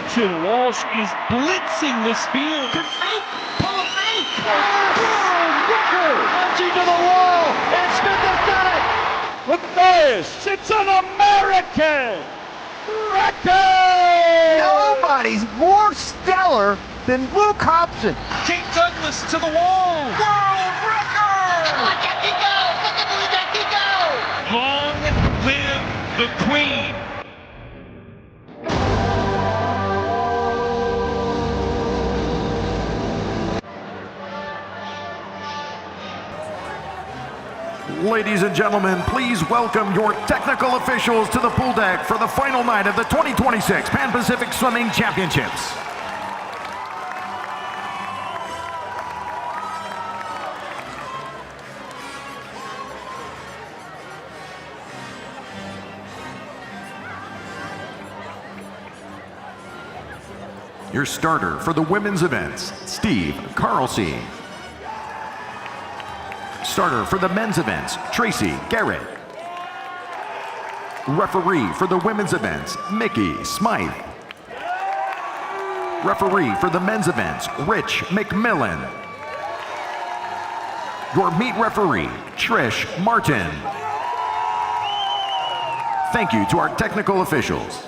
attention. Walsh is blitzing this field. Pull a fake! World record! Launching to the wall, and Smith has done it! With this, it's an American record! Nobody's more stellar than Luke Hobson. Kate Douglas to the wall. World record! Look at me go! Look at me go! Long live the Queen! Ladies and gentlemen, please welcome your technical officials to the pool deck for the final night of the 2026 Pan Pacific Swimming Championships. Your starter for the women's events, Steve Carlsey. Starter for the men's events, Tracy Garrett. Referee for the women's events, Mickey Smythe. Referee for the men's events, Rich McMillan. Your meet referee, Trish Martin. Thank you to our technical officials.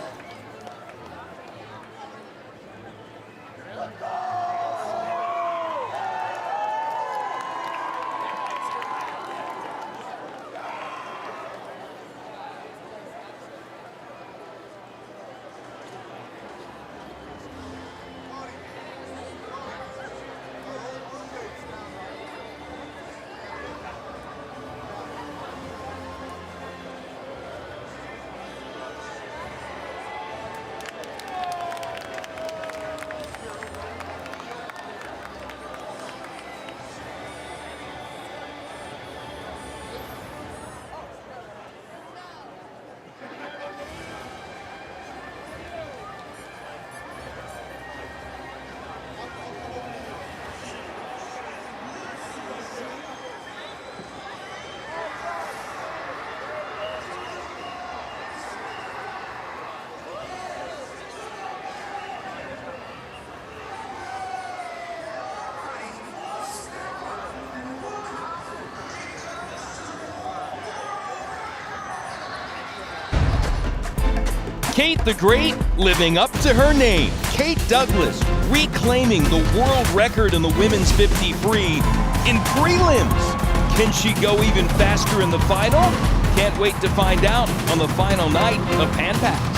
Kate the Great living up to her name. Kate Douglas reclaiming the world record in the women's 50 free in prelims. Can she go even faster in the final? Can't wait to find out on the final night of Pan Pacs.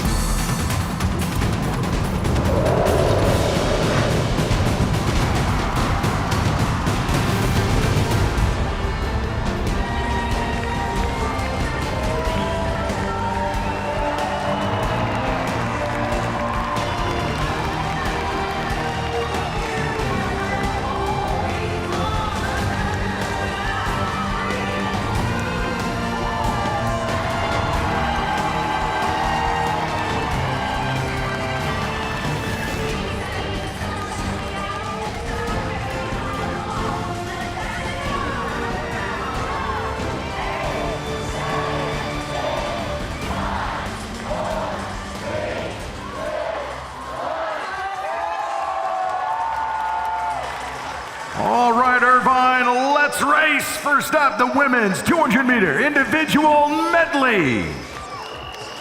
All right, Irvine, let's race. First up, the women's 200-meter individual medley.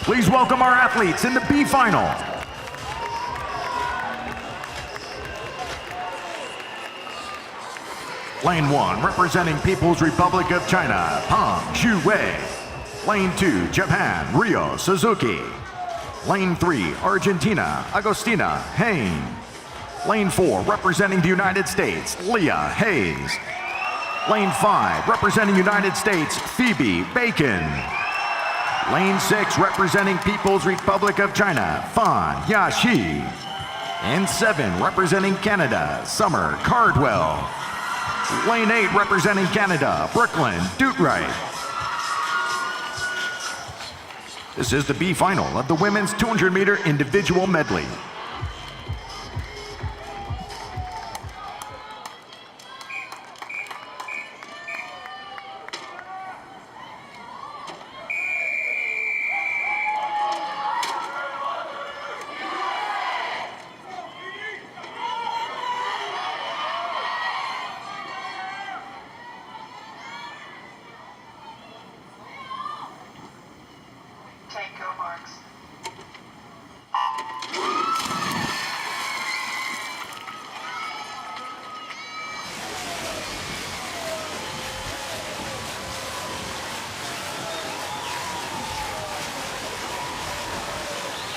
Please welcome our athletes in the B final. Lane 1, representing People's Republic of China, Pang Xu-wei. Lane 2, Japan, Ryo Suzuki. Lane 3, Argentina, Agostina Hain. Lane 4, representing the United States, Leah Hayes. Lane 5, representing United States, Phoebe Bacon. Lane 6, representing People's Republic of China, Fan Yaxi. And 7, representing Canada, Summer Cardwell. Lane 8, representing Canada, Brooklyn Dutwright. This is the B final of the women's 200-meter individual medley. Tango marks.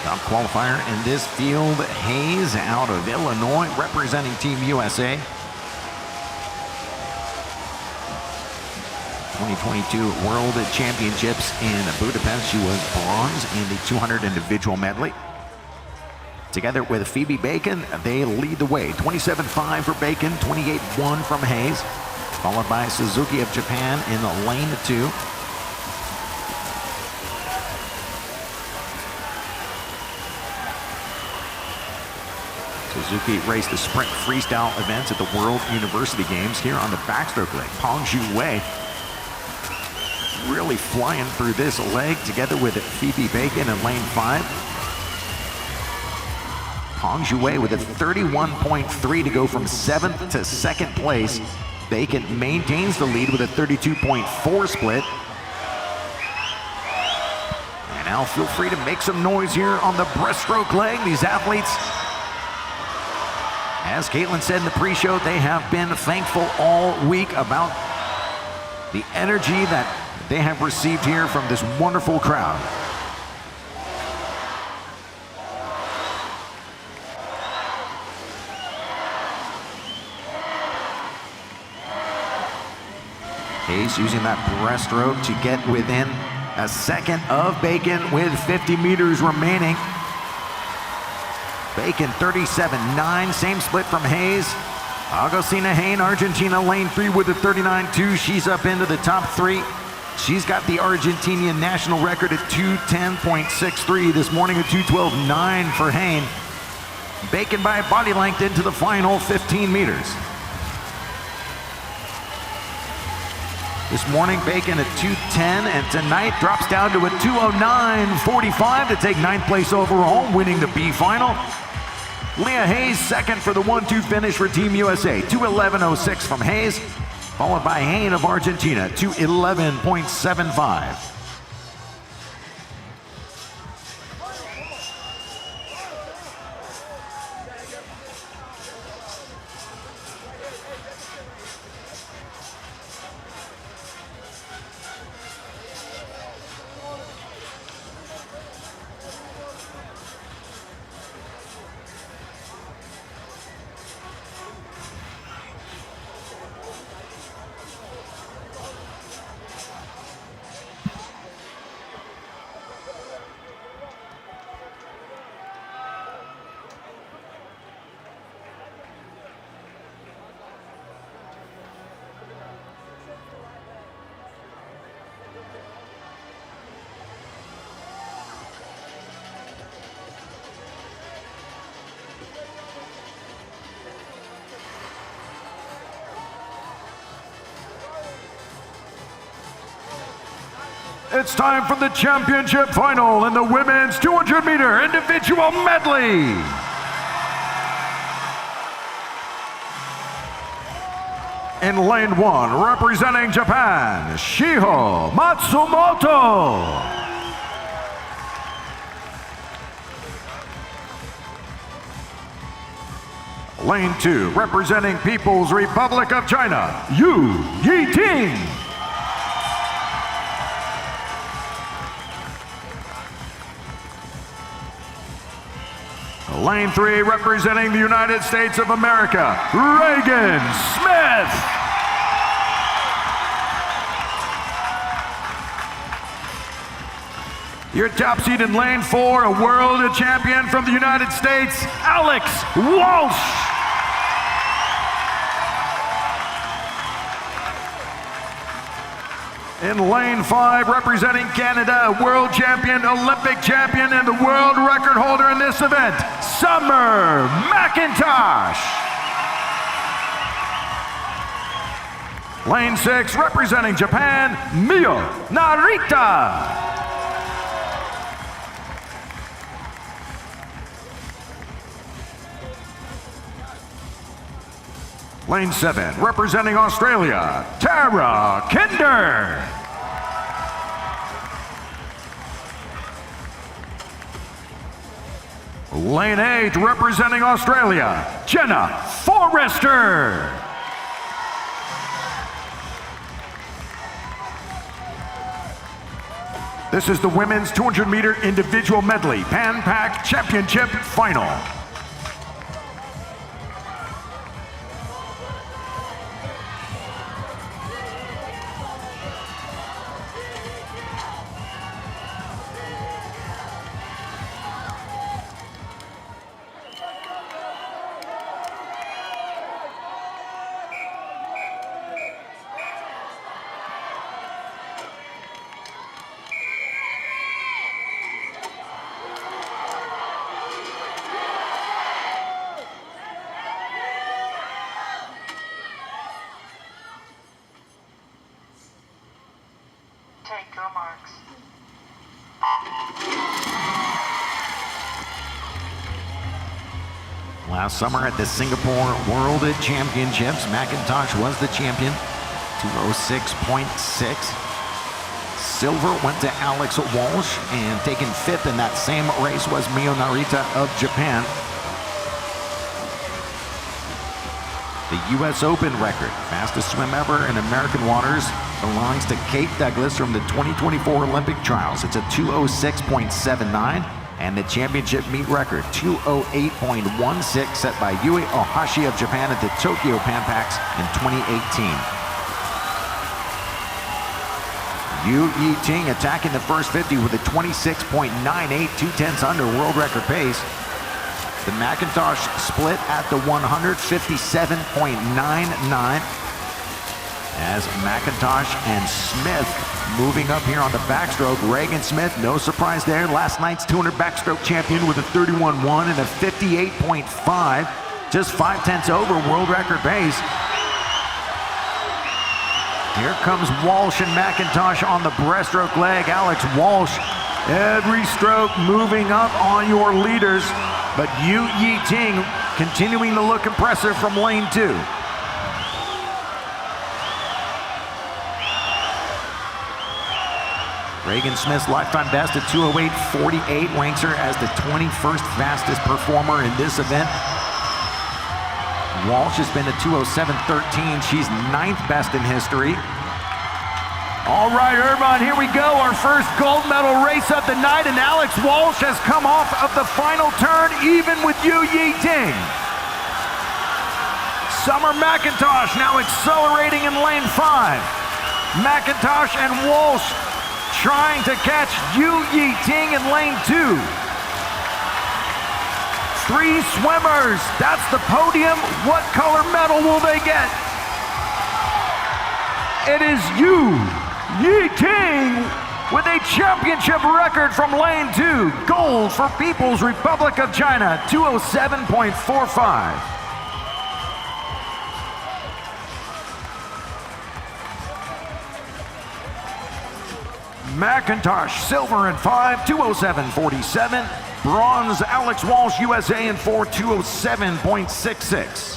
Top qualifier in this field, Hayes out of Illinois, representing Team USA. 2022 World Championships in Budapest. She was bronze in the 200 individual medley. Together with Phoebe Bacon, they lead the way. 27.5 for Bacon, 28.1 from Hayes, followed by Suzuki of Japan in lane 2. Suzuki raced the sprint freestyle events at the World University Games here on the backstroke leg. Peng Zhu-wei really flying through this leg together with Phoebe Bacon in lane 5. Peng Zhu-wei with a 31.3 to go from 7th to 2nd place. Bacon maintains the lead with a 32.4 split. And now feel free to make some noise here on the breaststroke leg. These athletes, as Caitlin said in the pre-show, they have been thankful all week about the energy that they have received here from this wonderful crowd. Hayes using that breaststroke to get within a second of Bacon with 50 meters remaining. Bacon 37.9, same split from Hayes. Agostina Hain, Argentina, lane 3 with a 39.2. She's up into the top 3. She's got the Argentinian national record at 2:10.63 this morning, at 2:12.9 for Hain. Bacon by a body length into the final 15 meters. This morning, Bacon at 2:10, and tonight drops down to a 2:09.45 to take 9th place overall, winning the B final. Leah Hayes second for the 1-2 finish for Team USA, 2:11.06 from Hayes, followed by Hain of Argentina, 2:11.75. It's time for the championship final in the women's 200-meter individual medley. In lane 1, representing Japan, Shiho Matsumoto. Lane 2, representing People's Republic of China, Yu Yiting. Lane 3, representing the United States of America, Reagan Smith. Your top seed in lane 4, a world champion from the United States, Alex Walsh. In lane 5, representing Canada, world champion, Olympic champion, and the world record holder in this event, Summer McIntosh. Lane 6, representing Japan, Mio Narita. Lane 7, representing Australia, Tara Kinder. Lane 8, representing Australia, Jenna Forrester. This is the women's 200-meter individual medley Pan Pac Championship final. Take your marks. Last summer at the Singapore World Championships, McIntosh was the champion, 206.6. Silver went to Alex Walsh, and taking fifth in that same race was Mio Narita of Japan. The U.S. Open record, fastest swim ever in American waters, belongs to Kate Douglas from the 2024 Olympic trials. It's a 206.79, and the championship meet record, 208.16, set by Yui Ohashi of Japan at the Tokyo Pan Pacs in 2018. Yu Yi-ting attacking the first 50 with a 26.98, 2/10 under world record pace. The McIntosh split at the 157.99 as McIntosh and Smith moving up here on the backstroke. Reagan Smith, no surprise there, last night's 200 backstroke champion with a 31.1 and a 58.5, just 5/10 over world record pace. Here comes Walsh and McIntosh on the breaststroke leg. Alex Walsh, every stroke moving up on your leaders. But Yu Yi-ting continuing to look impressive from lane 2. Reagan Smith's lifetime best at 208.48 ranks her as the 21st fastest performer in this event. Walsh has been at 207.13. She's 9th best in history. All right, Irvine, here we go. Our first gold medal race of the night, and Alex Walsh has come off of the final turn, even with Yu Yi-ting. Summer McIntosh now accelerating in lane 5. McIntosh and Walsh trying to catch Yu Yi-ting in lane 2. 3 swimmers, that's the podium. What color medal will they get? It is Yu Yi-ting with a championship record from lane 2. Gold for People's Republic of China, 207.45. McIntosh, silver in 5, 207.47. Bronze, Alex Walsh, USA in 4, 207.66.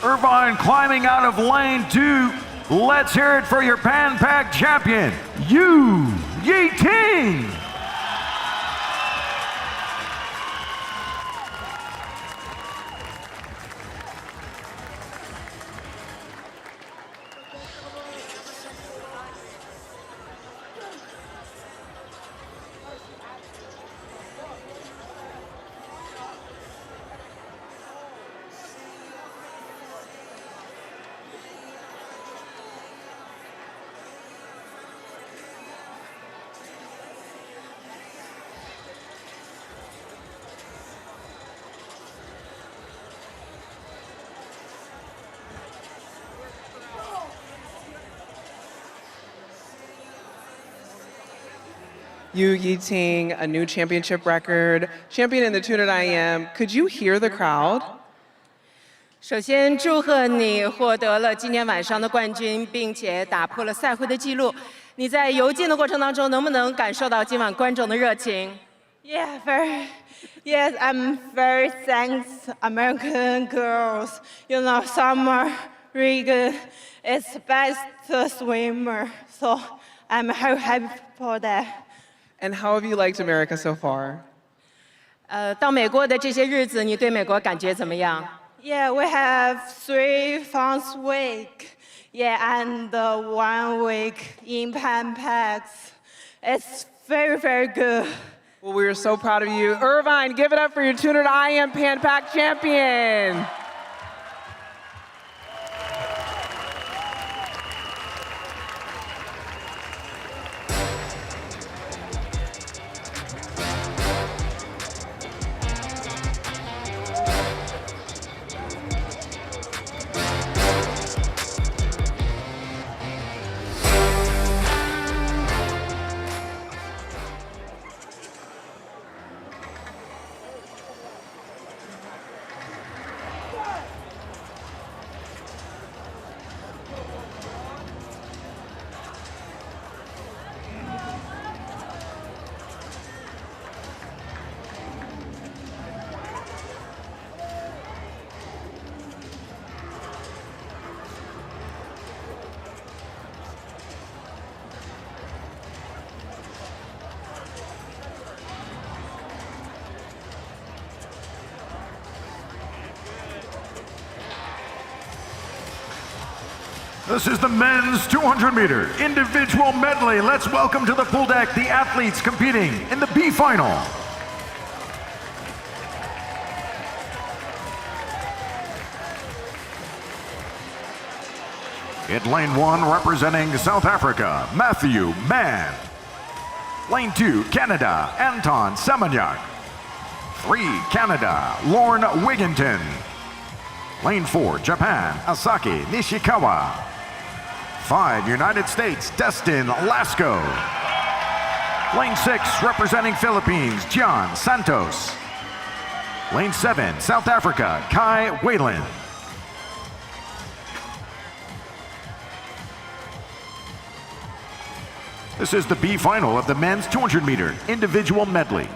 Irvine climbing out of lane 2. Let's hear it for your Pan Pac champion, Yu Yi-ting. Yu Yi-ting, a new championship record, champion in the 200 IM. Could you hear the crowd? 首先，祝贺你获得了今天晚上的冠军，并且打破了赛会的纪录。你在游进的过程当中，能不能感受到今晚观众的热情？ Yes, I'm very thanks American girls. You know, Summer Regan is the best swimmer, so I'm very happy for that. And how have you liked America so far? 到美国的这些日子，你对美国感觉怎么样？ Yeah, we have 3 fun week. Yeah, and 1 week in Pan Packs. It's very, very good. Well, we are so proud of you. Irvine, give it up for your 200 IM Pan Pac champion. This is the men's 200 meter individual medley. Let's welcome to the pool deck the athletes competing in the B final. In lane 1, representing South Africa, Matthew Mann. Lane 2, Canada, Anton Semenyak. 3, Canada, Lorne Wigginton. Lane 4, Japan, Asaki Nishikawa. 5, United States, Destin Lasco. Lane 6, representing Philippines, John Santos. Lane 7, South Africa, Kai Whalen. This is the B final of the men's 200 meter individual medley.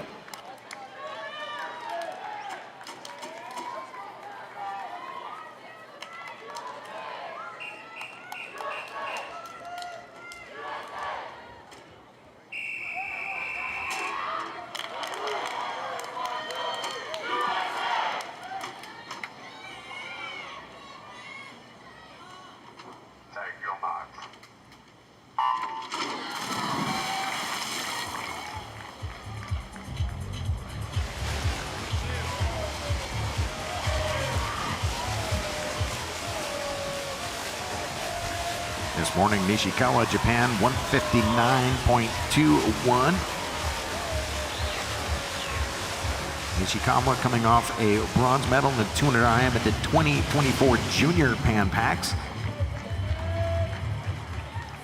This morning, Nishikawa, Japan, 159.21. Nishikawa coming off a bronze medal in the 200 IM at the 2024 Junior Pan Pacs.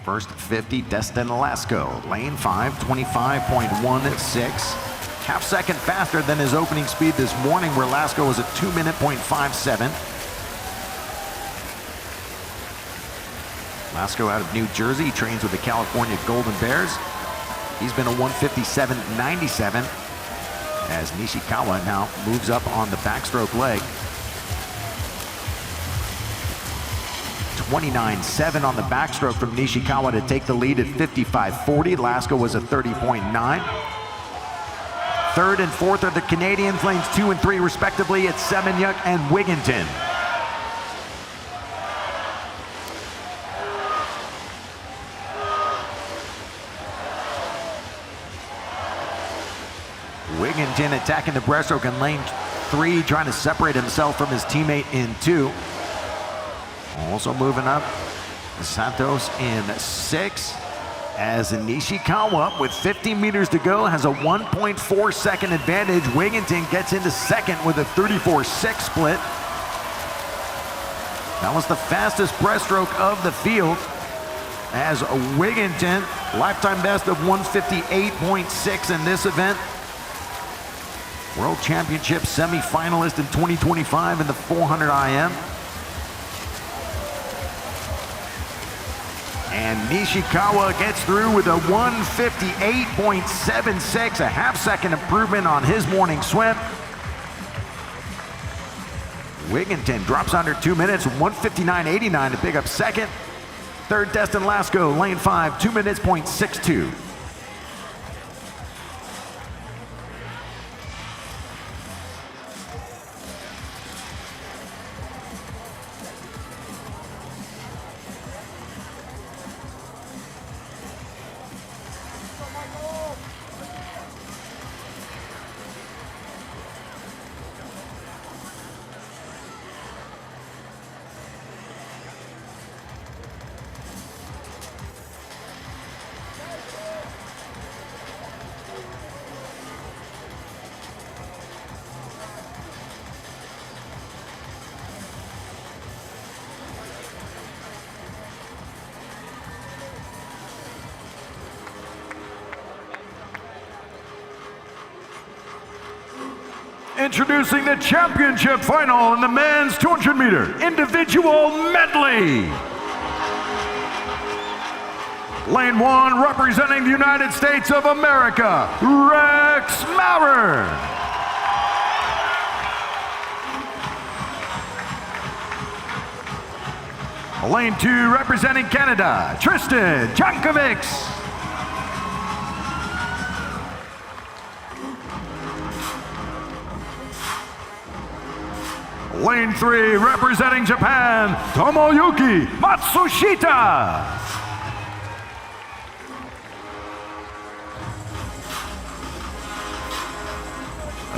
First 50, Destin Lasco, lane 5, 25.16. Half second faster than his opening speed this morning, where Lasco was at 2:57. Lasco out of New Jersey, trains with the California Golden Bears. He's been a 157.97 as Nishikawa now moves up on the backstroke leg. 29.7 on the backstroke from Nishikawa to take the lead at 55.40. Lasco was a 30.9. Third and fourth are the Canadians, lanes 2 and 3 respectively at Semenyak and Wigginton. Wigginton attacking the breaststroke in lane 3, trying to separate himself from his teammate in 2. Also moving up, Santos in 6, as Nishikawa, with 50 meters to go, has a 1.4 second advantage. Wigginton gets into second with a 34.6 split. That was the fastest breaststroke of the field, as Wigginton, lifetime best of 158.6 in this event. World Championship semi-finalist in 2025 in the 400 IM. And Nishikawa gets through with a 158.76, a half-second improvement on his morning swim. Wigginton drops under 2 minutes, 159.89 to pick up second. Third, Destin Lasco, lane 5, 2 minutes, .62. Introducing the championship final in the men's 200-meter individual medley. Lane 1, representing the United States of America, Rex Maurer. Lane 2, representing Canada, Tristan Jankovics. Lane 3, representing Japan, Tomoyuki Matsushita.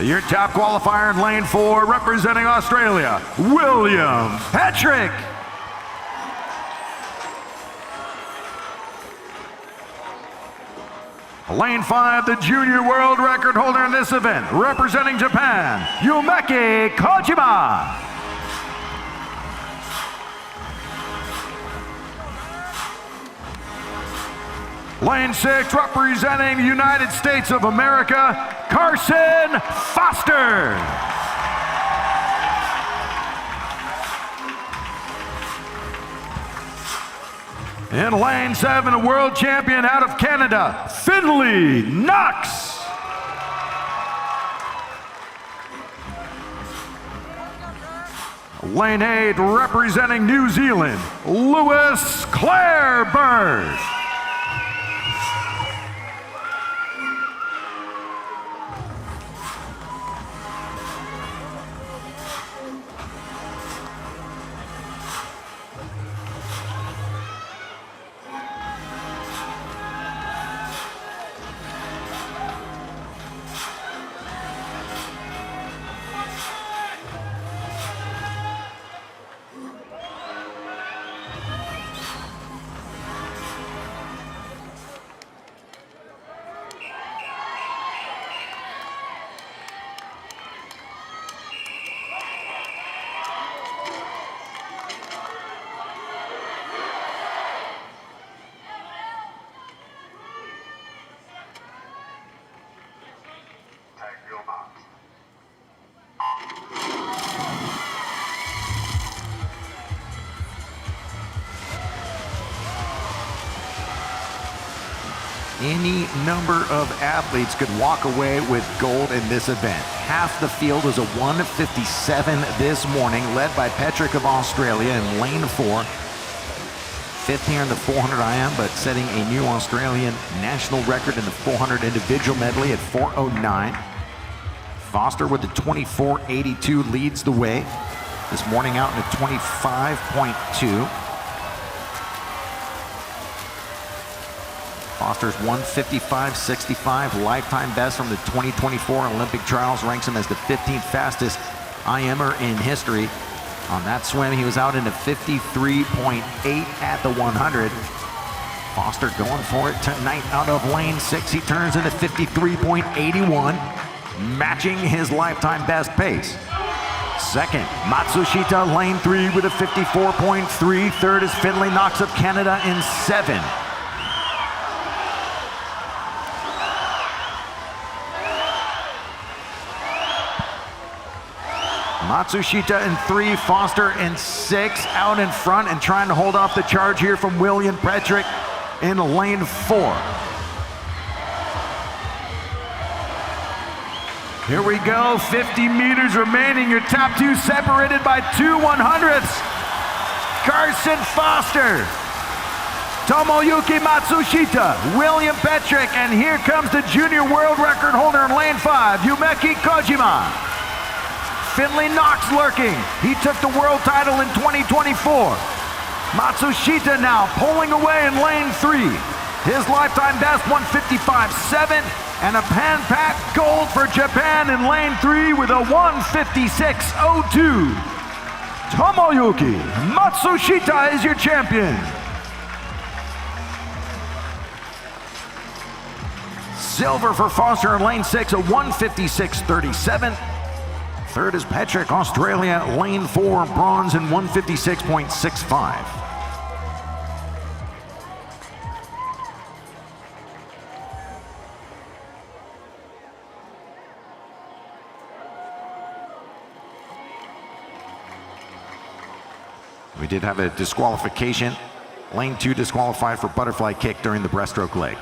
Your top qualifier in lane 4, representing Australia, William Patrick. Lane 5, the junior world record holder in this event, representing Japan, Yumeki Kojima. Lane 6, representing the United States of America, Carson Foster. In lane 7, a world champion out of Canada, Finley Knox. Lane 8, representing New Zealand, Lewis Clareburg. Any number of athletes could walk away with gold in this event. Half the field was a 157 this morning, led by Patrick of Australia in lane 4. Fifth here in the 400 IM, but setting a new Australian national record in the 400 individual medley at 4:09. Foster with the 24.82 leads the way. This morning out in the 25.2. Foster's 155.65 lifetime best from the 2024 Olympic trials ranks him as the 15th fastest IMer in history. On that swim, he was out into 53.8 at the 100. Foster going for it tonight out of lane 6. He turns into 53.81, matching his lifetime best pace. Second, Matsushita, lane 3 with a 54.3. Third is Finley Knox of Canada in 7. Matsushita in 3, Foster in 6, out in front and trying to hold off the charge here from William Petrick in lane 4. Here we go, 50 meters remaining. Your top 2 separated by 2 100ths. Carson Foster, Tomoyuki Matsushita, William Petrick, and here comes the junior world record holder in lane 5, Yumeki Kojima. Finley Knox lurking. He took the world title in 2024. Matsushita now pulling away in lane 3. His lifetime best 155.7 and a pan-pack gold for Japan in lane 3 with a 156.02. Tomoyuki Matsushita is your champion. Silver for Foster in lane 6, a 156.37. Third is Petrick, Australia, lane 4, bronze in 156.65. We did have a disqualification. Lane 2 disqualified for butterfly kick during the breaststroke leg.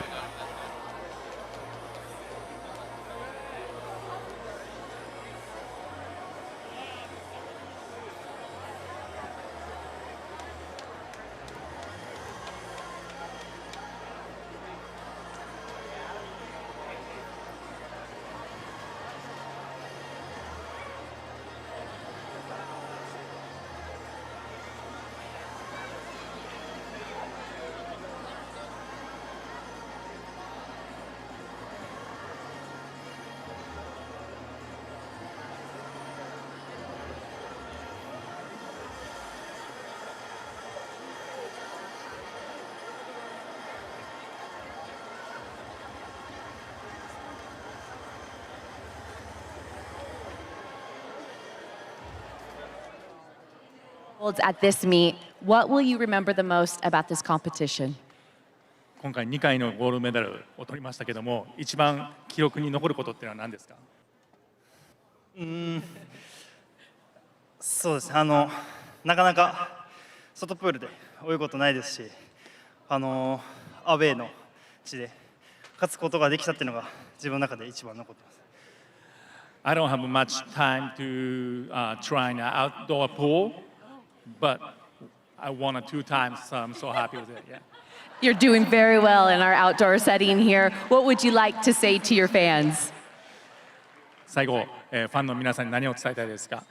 At this meet, what will you remember the most about this competition? 今回2回のゴールドメダルを取りましたけども、一番記憶に残ることっていうのは何ですか？そうですね。なかなか外プールで泳ぐことないですし、アウェーの地で勝つことができたっていうのが自分の中で一番残ってます。I don't have much time to try an outdoor pool, but I won it 2 times, so I'm so happy with it. Yeah. You're doing very well in our outdoor setting here. What would you like to say to your fans? 最後、ファンの皆さんに何を伝えたいですか？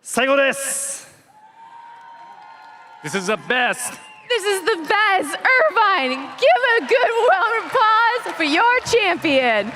最後です。This is the best. This is the best. Irvine, give a good round of applause for your champion.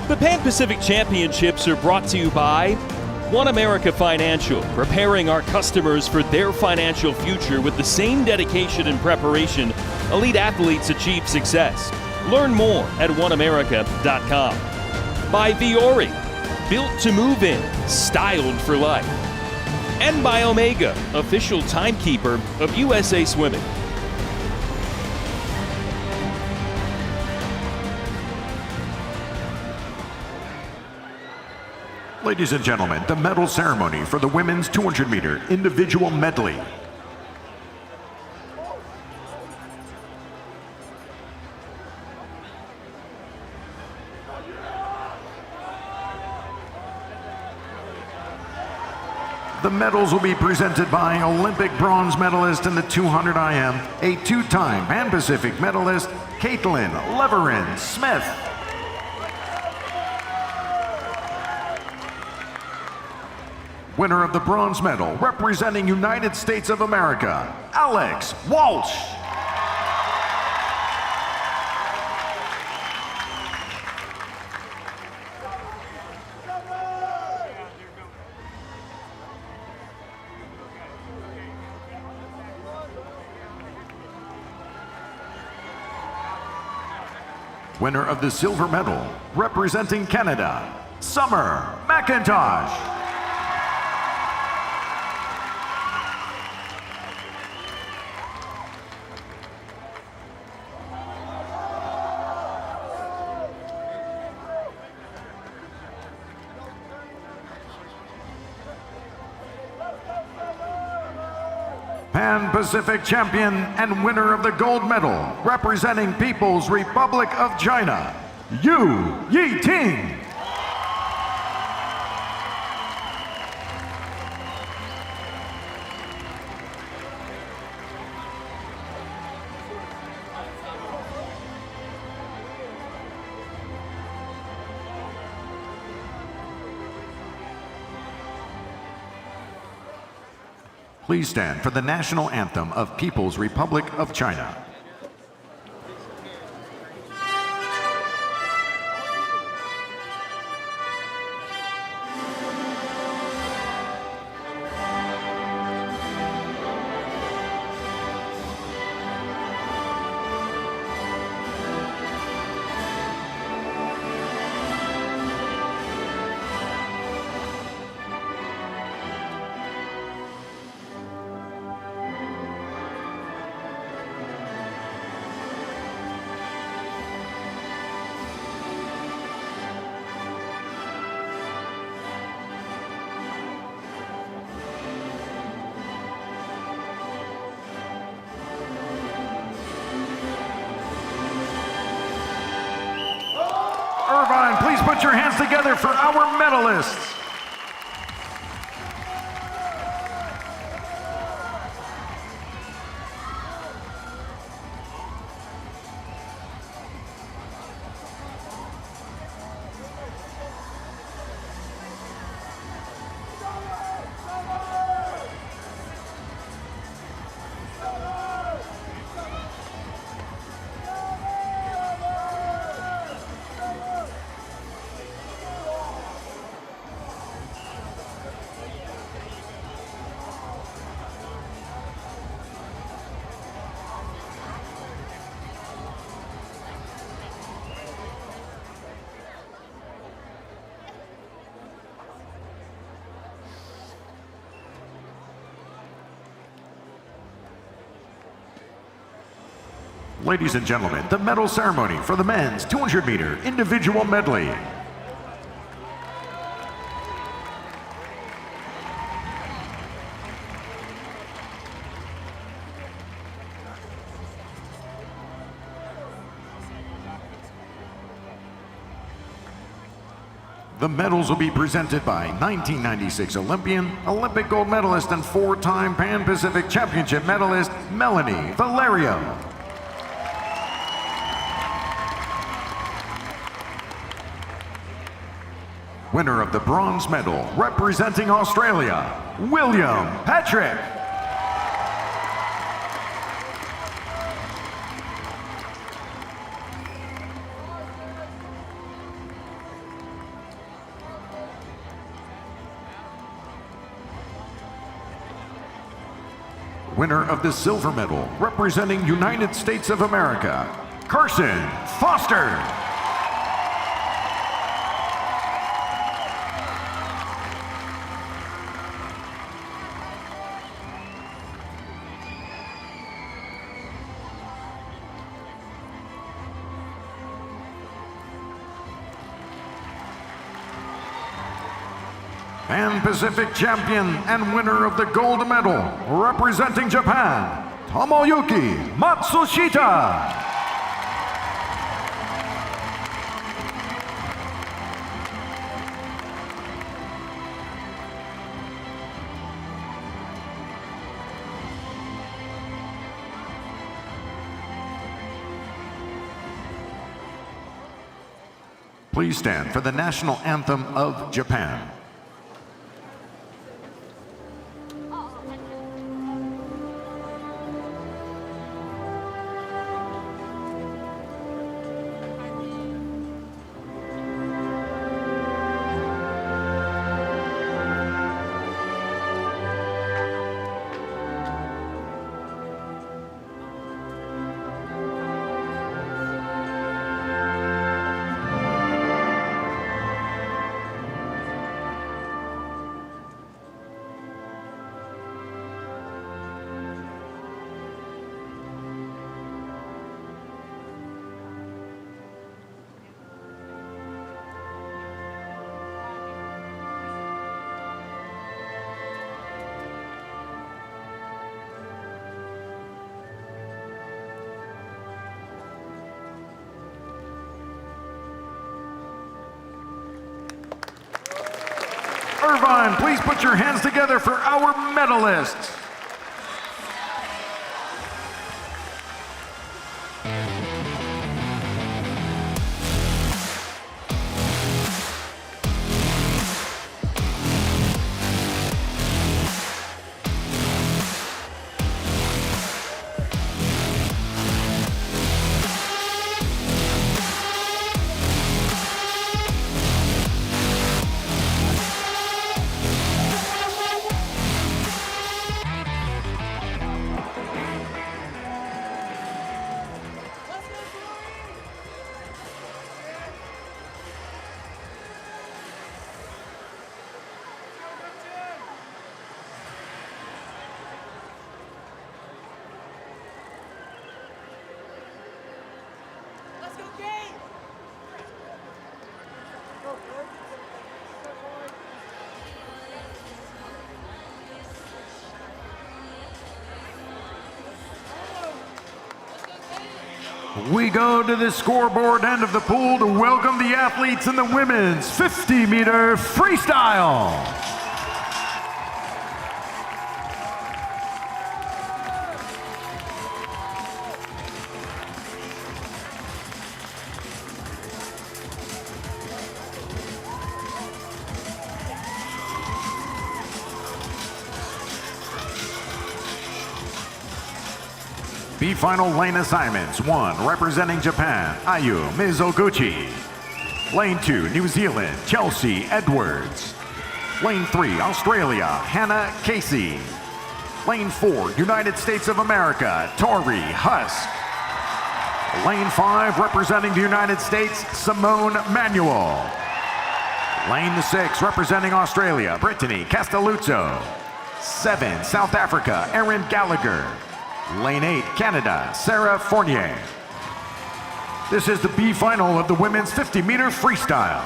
The Pan Pacific Championships are brought to you by OneAmerica Financial, preparing our customers for their financial future with the same dedication and preparation elite athletes achieve success. Learn more at OneAmerica.com. By Viore, built to move in, styled for life. And by Omega, official timekeeper of USA Swimming. Ladies and gentlemen, the medal ceremony for the women's 200-meter individual medley. The medals will be presented by Olympic bronze medalist in the 200 IM, a two-time Pan-Pacific medalist, Caitlin Leverin Smith. Winner of the bronze medal, representing United States of America, Alex Walsh. Winner of the silver medal, representing Canada, Summer McIntosh. Pan-Pacific champion and winner of the gold medal, representing People's Republic of China, Yu Yiting. Please stand for the national anthem of People's Republic of China. Irvine, please put your hands together for our medalists. Ladies and gentlemen, the medal ceremony for the men's 200-meter individual medley. The medals will be presented by 1996 Olympian, Olympic gold medalist, and four-time Pan-Pacific Championship medalist, Melanie Valerio. Winner of the bronze medal, representing Australia, William Patrick. Winner of the silver medal, representing United States of America, Carson Foster. Pan Pacific champion and winner of the gold medal, representing Japan, Tomoyuki Matsushita. Please stand for the national anthem of Japan. Irvine, please put your hands together for our medalists. We go to the scoreboard end of the pool to welcome the athletes in the women's 50-meter freestyle. B-final lane assignments. 1, representing Japan, Ayu Mizoguchi. Lane 2, New Zealand, Chelsea Edwards. Lane 3, Australia, Hannah Casey. Lane 4, United States of America, Tori Husk. Lane 5, representing the United States, Simone Manuel. Lane 6, representing Australia, Brittany Castelluzzo. 7, South Africa, Erin Gallagher. Lane 8, Canada, Sarah Fournier. This is the B final of the women's 50-meter freestyle.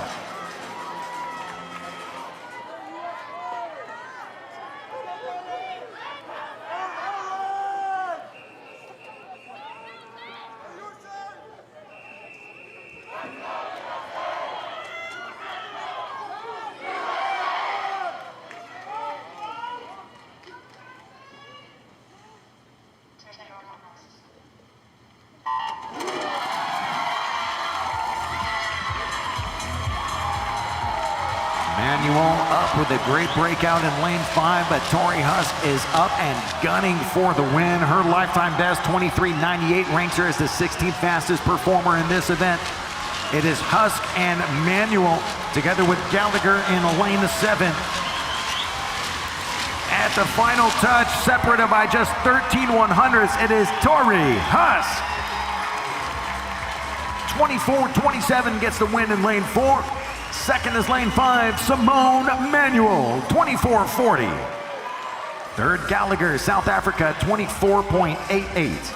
Manuel up with a great breakout in lane 5, but Tori Husk is up and gunning for the win. Her lifetime best, 23:98, ranks her as the 16th fastest performer in this event. It is Husk and Manuel together with Gallagher in lane 7. At the final touch, separated by just 13/100ths, it is Tori Husk. 24:27 gets the win in lane 4. Second is lane 5, Simone Manuel, 24:40. Third, Gallagher, South Africa, 24.88.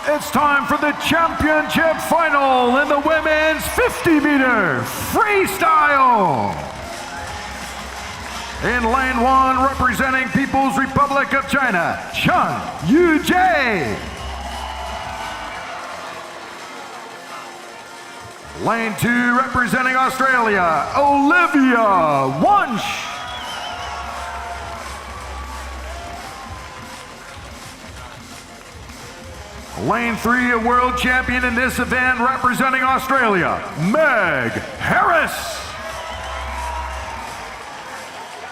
It's time for the championship final in the women's 50-meter freestyle. In lane 1, representing People's Republic of China, Chen Yujie. Lane 2, representing Australia, Olivia Wunsch. Lane 3, a world champion in this event, representing Australia, Meg Harris.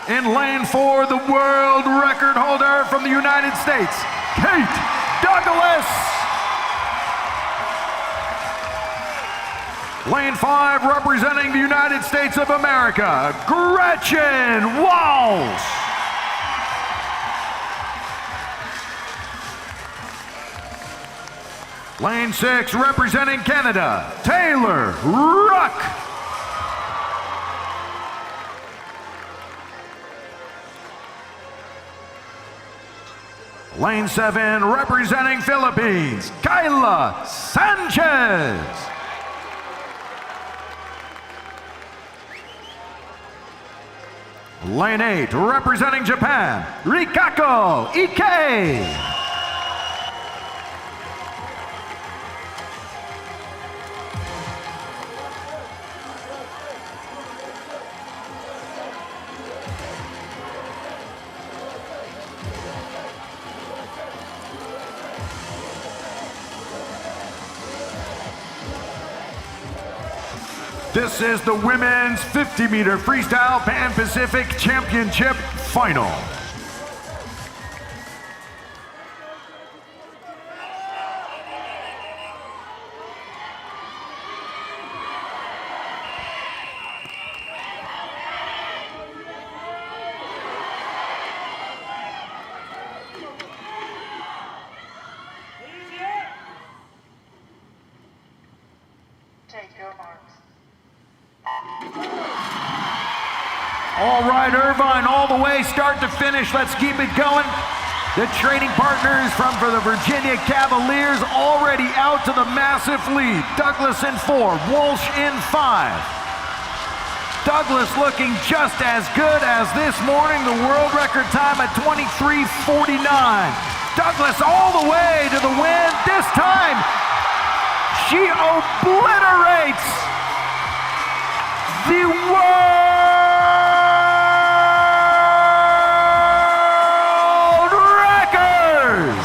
In lane 4, the world record holder from the United States, Kate Douglas. Lane 5, representing the United States of America, Gretchen Walsh. Lane 6, representing Canada, Taylor Ruck. Lane 7, representing Philippines, Kyla Sanchez. Lane 8, representing Japan, Rikako Ike. This is the women's 50-meter freestyle Pan-Pacific Championship final. Take your marks. All right, Irvine, all the way, start to finish. Let's keep it going. The training partners for the Virginia Cavaliers already out to the massive lead. Douglas in 4, Walsh in 5. Douglas looking just as good as this morning. The world record time at 23:49. Douglas all the way to the win. This time, she obliterates the world record!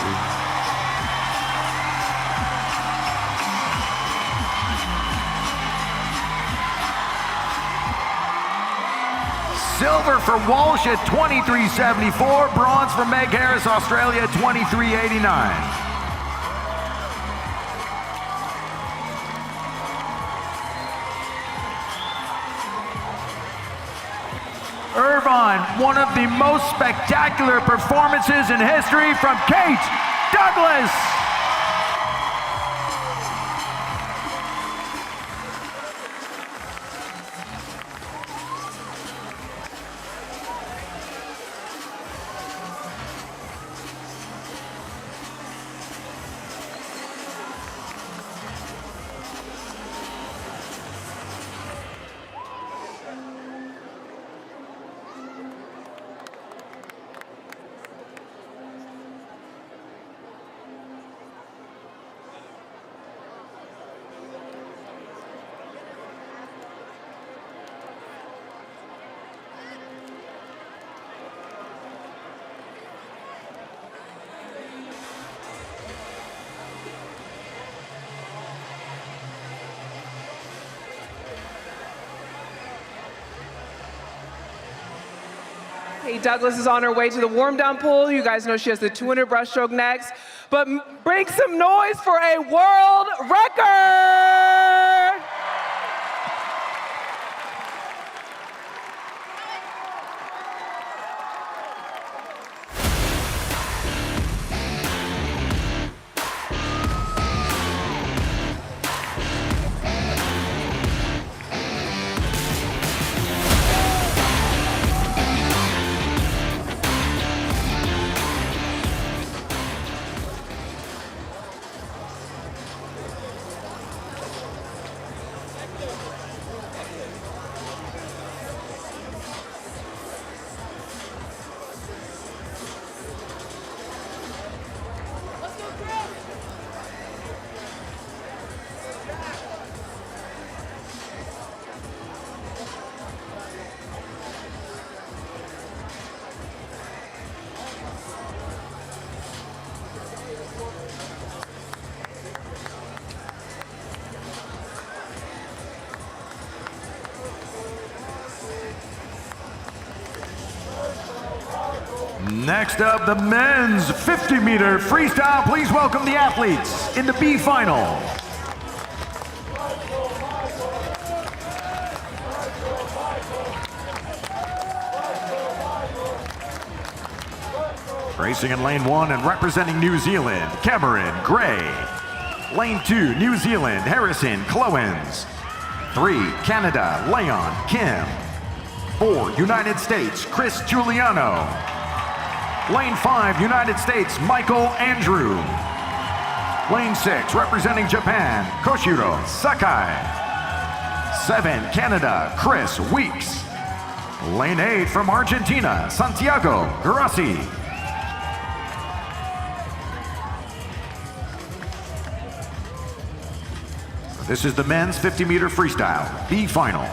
Silver for Walsh at 23:74, bronze for Meg Harris, Australia at 23:89. Irvine, one of the most spectacular performances in history from Kate Douglas. Kate Douglas is on her way to the warm-down pool. You guys know she has the 200 breaststroke next. But bring some noise for a world record! Next up, the men's 50-meter freestyle. Please welcome the athletes in the B final. Racing in lane 1 and representing New Zealand, Cameron Gray. Lane 2, New Zealand, Harrison Clowens. 3, Canada, Leon Kim. 4, United States, Chris Giuliano. Lane 5, United States, Michael Andrew. Lane 6, representing Japan, Koshiro Sakai. 7, Canada, Chris Weeks. Lane 8 from Argentina, Santiago Grassi. This is the men's 50-meter freestyle, B final.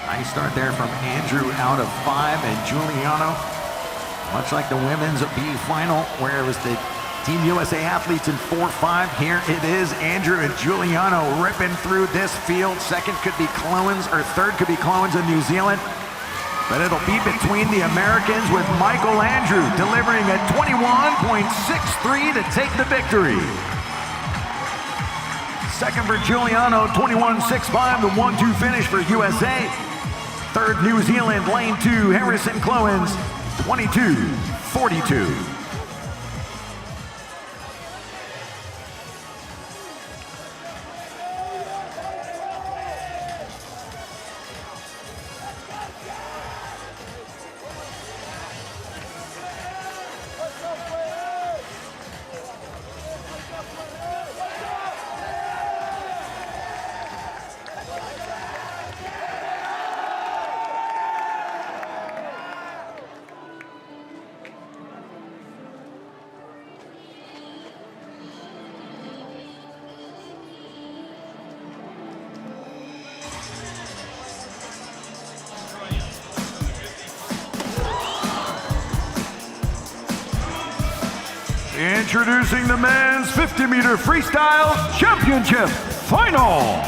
Nice start there from Andrew out of 5 and Giuliano. Much like the women's B final where it was the Team USA athletes in 4-5. Here it is, Andrew and Giuliano ripping through this field. Second could be Clowens, or third could be Clowens in New Zealand. But it'll be between the Americans with Michael Andrew delivering a 21.63 to take the victory. Second for Giuliano, 21.65, the 1-2 finish for USA. Third, New Zealand, lane 2, Harrison Clowens, 22.42. Introducing the men's 50-meter freestyle championship final.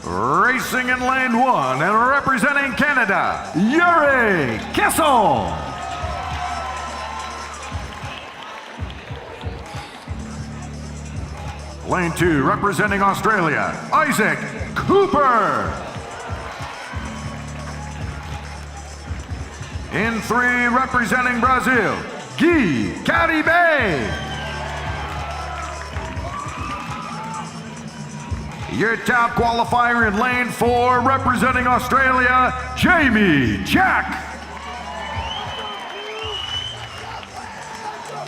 Racing in lane 1 and representing Canada, Yuri Kessel. Lane 2 representing Australia, Isaac Cooper. In 3 representing Brazil, Guy Caribe. Your top qualifier in lane 4, representing Australia, Jamie Jack.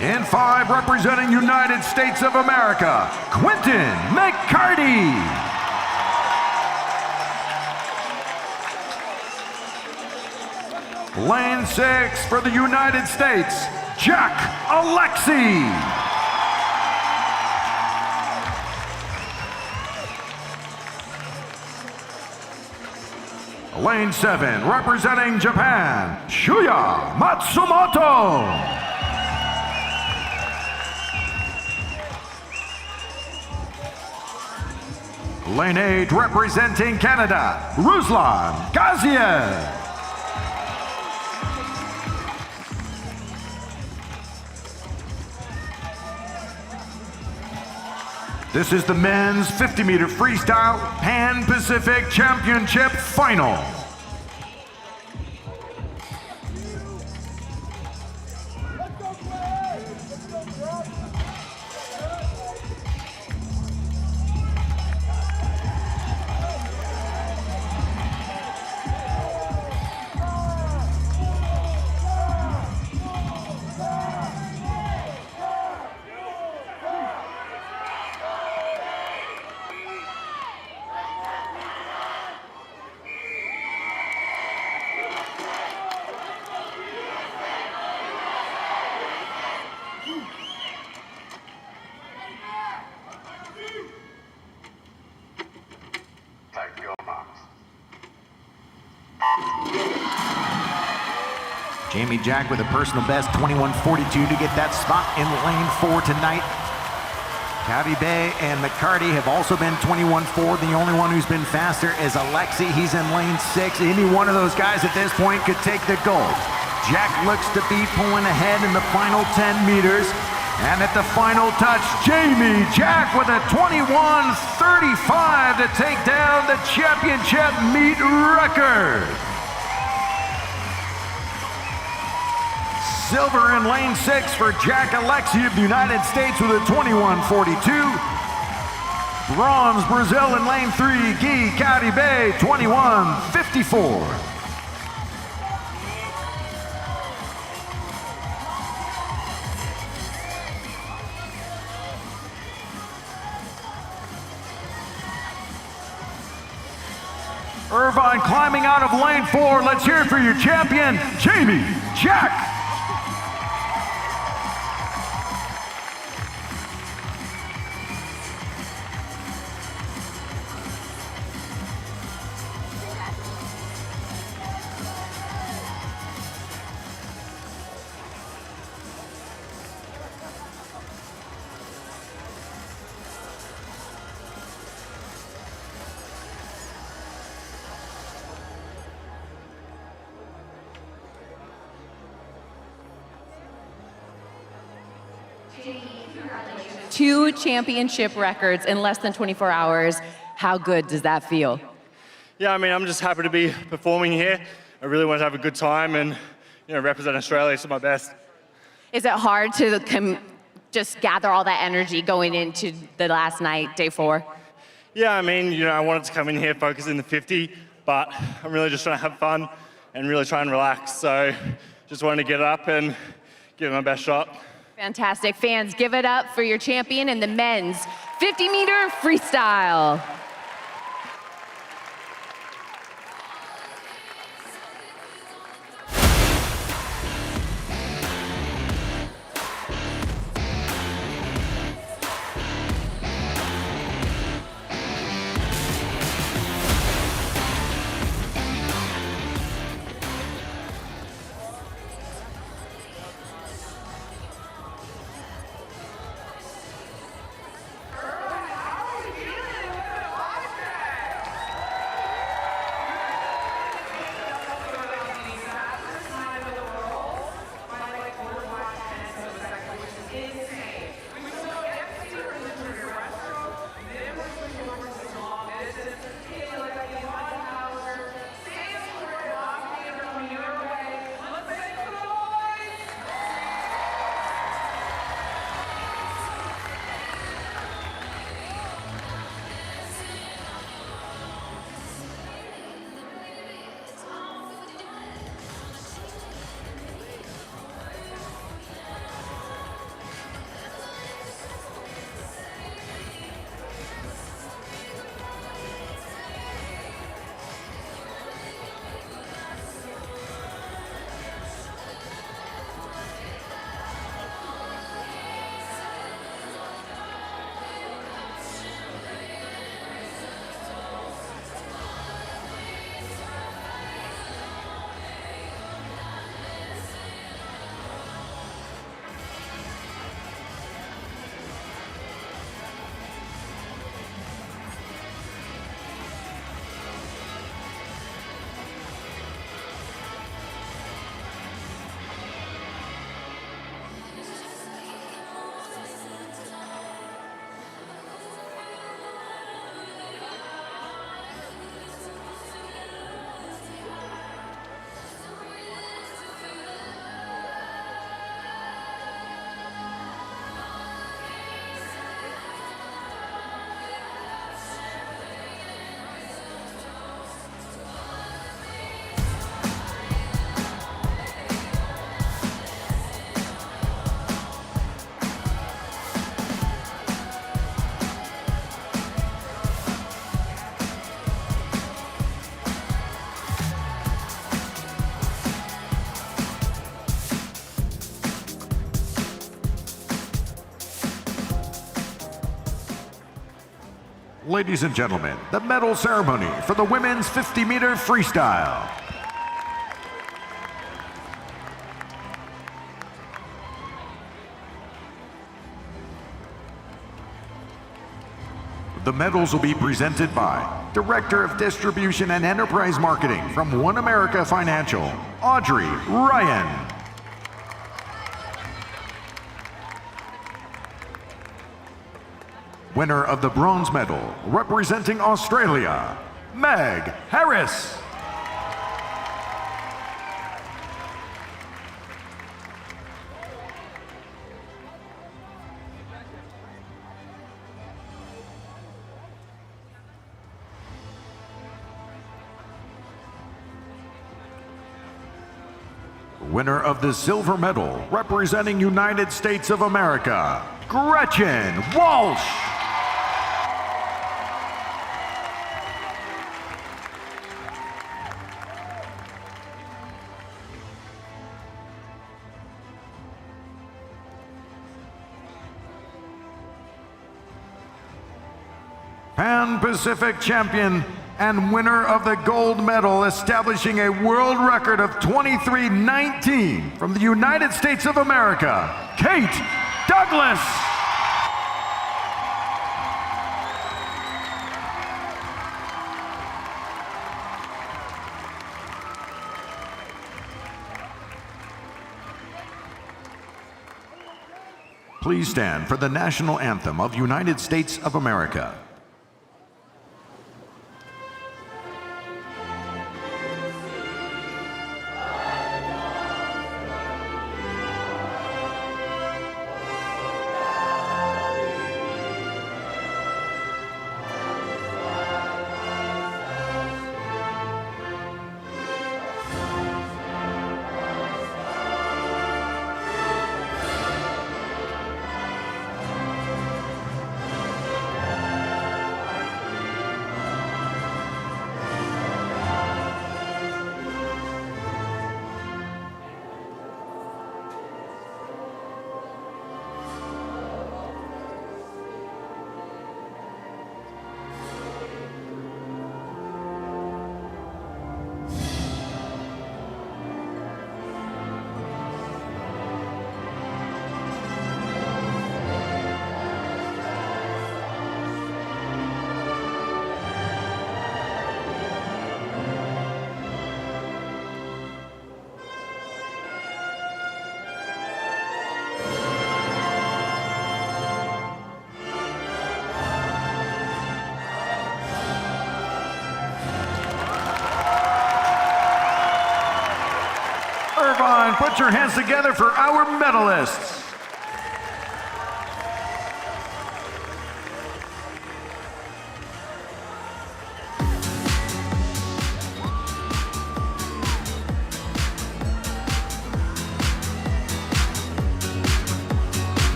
In 5, representing United States of America, Quentin McCarty. Lane 6 for the United States, Jack Alexi. Lane 7, representing Japan, Shuya Matsumoto. Lane 8, representing Canada, Ruslan Gaziev. This is the men's 50-meter freestyle Pan-Pacific Championship final. Jamie Jack with a personal best 21:42 to get that spot in lane 4 tonight. Cowdy Bay and McCarty have also been 21:4. The only one who's been faster is Alexi. He's in lane 6. Any one of those guys at this point could take the gold. Jack looks to be pulling ahead in the final 10 meters. And at the final touch, Jamie Jack with a 21:35 to take down the championship meet record. Silver in lane 6 for Jack Alexi of the United States with a 21:42. Bronze, Brazil in lane 3, Guy Cowdy Bay, 21:54. Irvine climbing out of lane 4. Let's hear it for your champion, Jamie Jack. Two championship records in less than 24 hours. How good does that feel? Yeah, I mean, I'm just happy to be performing here. I really want to have a good time and, represent Australia to my best. Is it hard to just gather all that energy going into the last night, day 4? Yeah, I mean, I wanted to come in here focus in the 50, but I'm really just trying to have fun and really try and relax. So just wanted to get up and give it my best shot. Fantastic. Fans, give it up for your champion in the men's 50-meter freestyle. Ladies and gentlemen, the medal ceremony for the women's 50-meter freestyle. The medals will be presented by Director of Distribution and Enterprise Marketing from OneAmerica Financial, Audrey Ryan. Winner of the bronze medal, representing Australia, Meg Harris. Winner of the silver medal, representing United States of America, Gretchen Walsh. Pan-Pacific champion and winner of the gold medal, establishing a world record of 23:19 from the United States of America, Kate Douglas. Please stand for the national anthem of United States of America. Irvine, put your hands together for our medalists.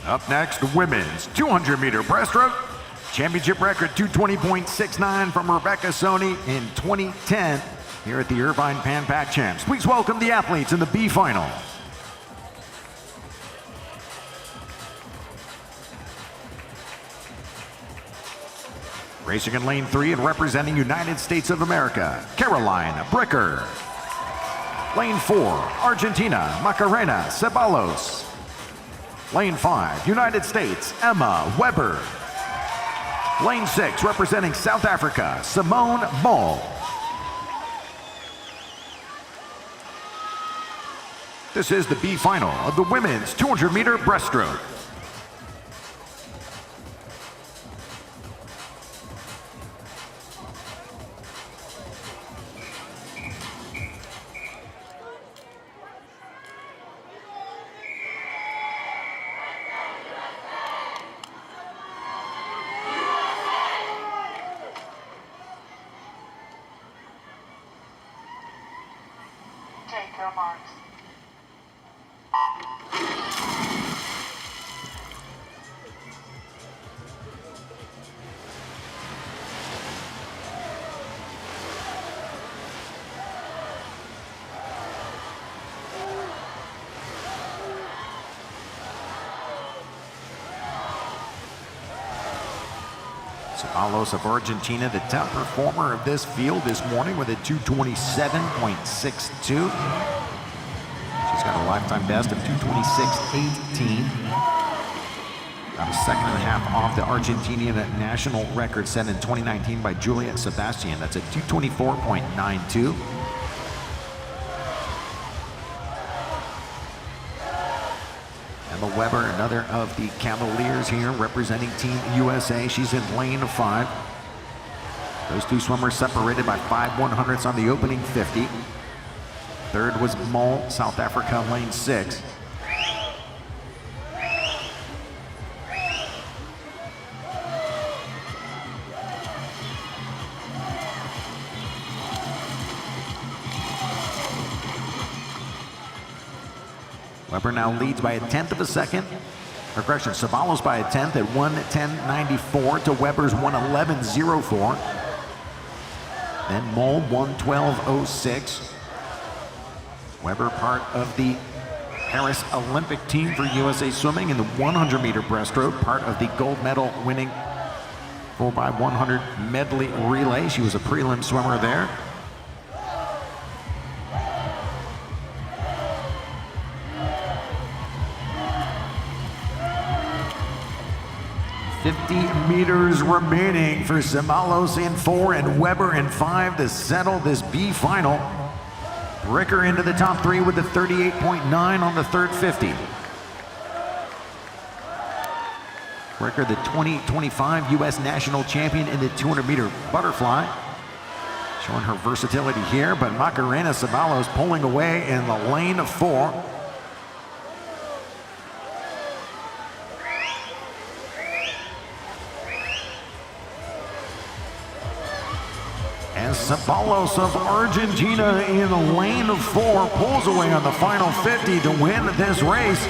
Up next, women's 200-meter breaststroke. Championship record 220.69 from Rebecca Soni in 2010 here at the Irvine Pan Pac Champs. Please welcome the athletes in the B final. Racing in lane 3 and representing United States of America, Caroline Bricker. Lane 4, Argentina, Macarena Ceballos. Lane 5, United States, Emma Weber. Lane 6, representing South Africa, Simone Moll. This is the B final of the women's 200-meter breaststroke. go marks. Ceballos of Argentina, the top performer of this field this morning with a 227.62. She's got a lifetime best of 226.18. About a second and a half off the Argentinian national record set in 2019 by Juliet Sebastian. That's a 224.92. Emma Weber, another of the Cavaliers here representing Team USA. She's in lane 5. Those two swimmers separated by 5 100ths on the opening 50. Third was Mol, South Africa, lane 6. Weber now leads by a 1/10 of a second. Correction, Ceballos by a 1/10 at 1:10.94 to Weber's 1:11.04. Then Mol 1:12.06. Weber part of the Paris Olympic team for USA Swimming in the 100-meter breaststroke, part of the gold medal winning 4x100 medley relay. She was a prelim swimmer there. 50 meters remaining for Ceballos in 4 and Weber in 5 to settle this B final. Ricker into the top 3 with the 38.9 on the third 50. Ricker, the 2025 U.S. national champion in the 200-meter butterfly. Showing her versatility here, but Macarena Ceballos pulling away in the lane of 4. And Ceballos of Argentina in the lane of 4 pulls away on the final 50 to win this race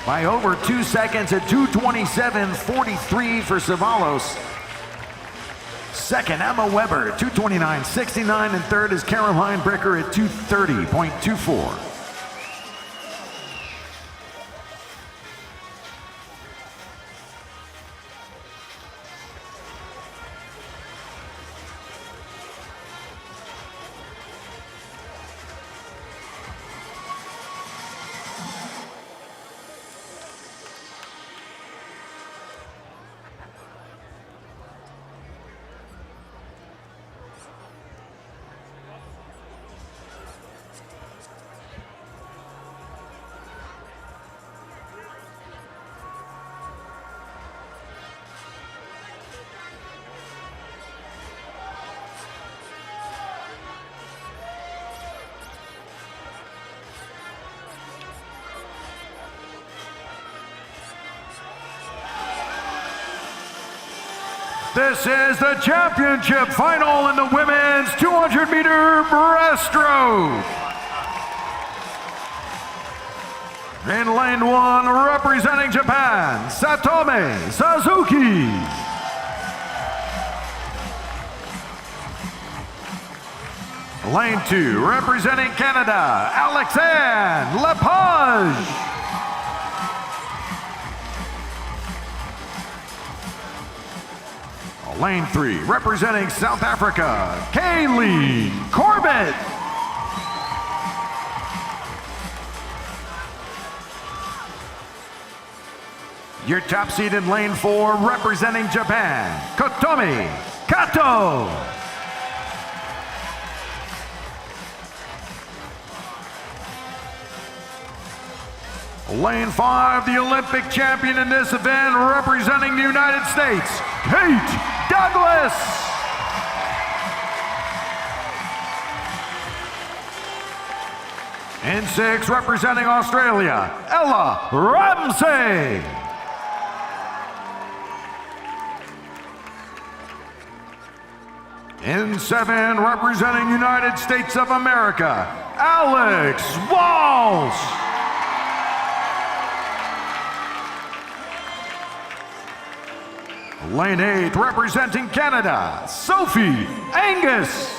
by over 2 seconds at 2:27.43 for Ceballos. Second, Emma Weber, 2:29.69, and third is Caroline Bricker at 2:30.24. This is the championship final in the women's 200-meter breaststroke. In lane 1, representing Japan, Satome Suzuki. Lane 2, representing Canada, Alexandre Lepage. Lane 3, representing South Africa, Kaylee Corbett. Your top seed in lane 4, representing Japan, Kotomi Kato. Lane 5, the Olympic champion in this event, representing the United States, Kate Douglas. In 6, representing Australia, Ella Ramsey. In 7, representing United States of America, Alex Walsh. Lane 8, representing Canada, Sophie Angus.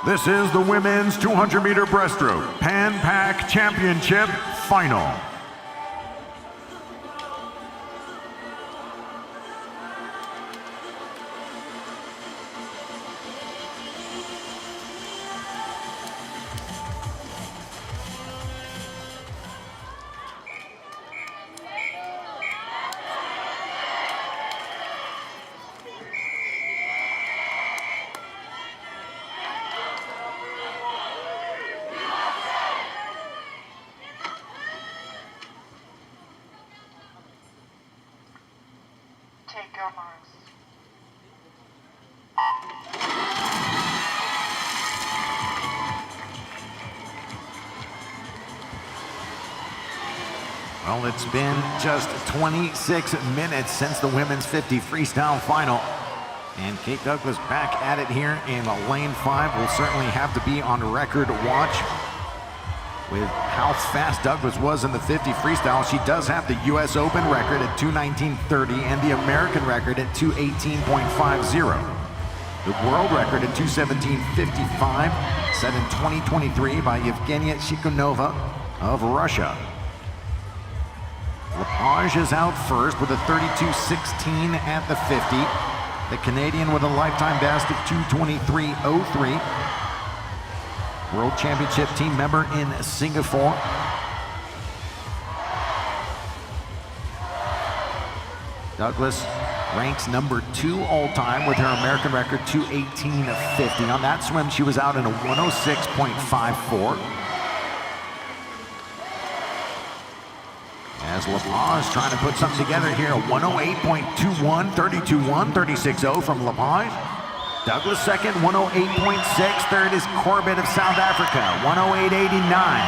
This is the women's 200-meter breaststroke Pan Pac Championship final. Take your marks. Well, it's been just 26 minutes since the women's 50 freestyle final. And Kate Douglas back at it here in lane 5 will certainly have to be on record watch with how fast Douglas was in the 50 freestyle. She does have the US Open record at 2:19.30 and the American record at 2:18.50. The world record at 2:17.55, set in 2023 by Yevgenia Shikunova of Russia. Lepage is out first with a 32.16 at the 50. The Canadian with a lifetime best of 2:23.03. World Championship team member in Singapore. Douglas ranks number 2 all-time with her American record 2:18.50. On that swim, she was out in a 106.54. As Lepage trying to put something together here, a 108.21, 32.1, 36.0 from Lepage. Douglas second, 108.6. Third is Corbett of South Africa, 108.89.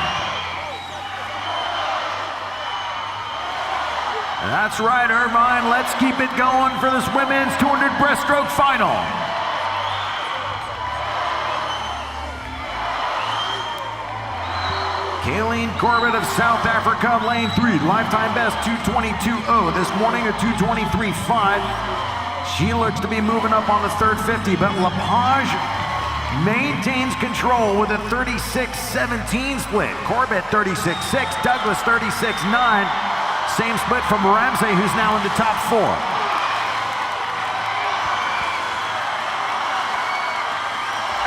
That's right, Irvine. Let's keep it going for this women's 200 breaststroke final. Kayleen Corbett of South Africa, lane 3, lifetime best 2:22.0 this morning, a 2:23.5. She looks to be moving up on the third 50, but Lepage maintains control with a 36.17 split. Corbett 36.6, Douglas 36.9. Same split from Ramsey, who's now in the top 4.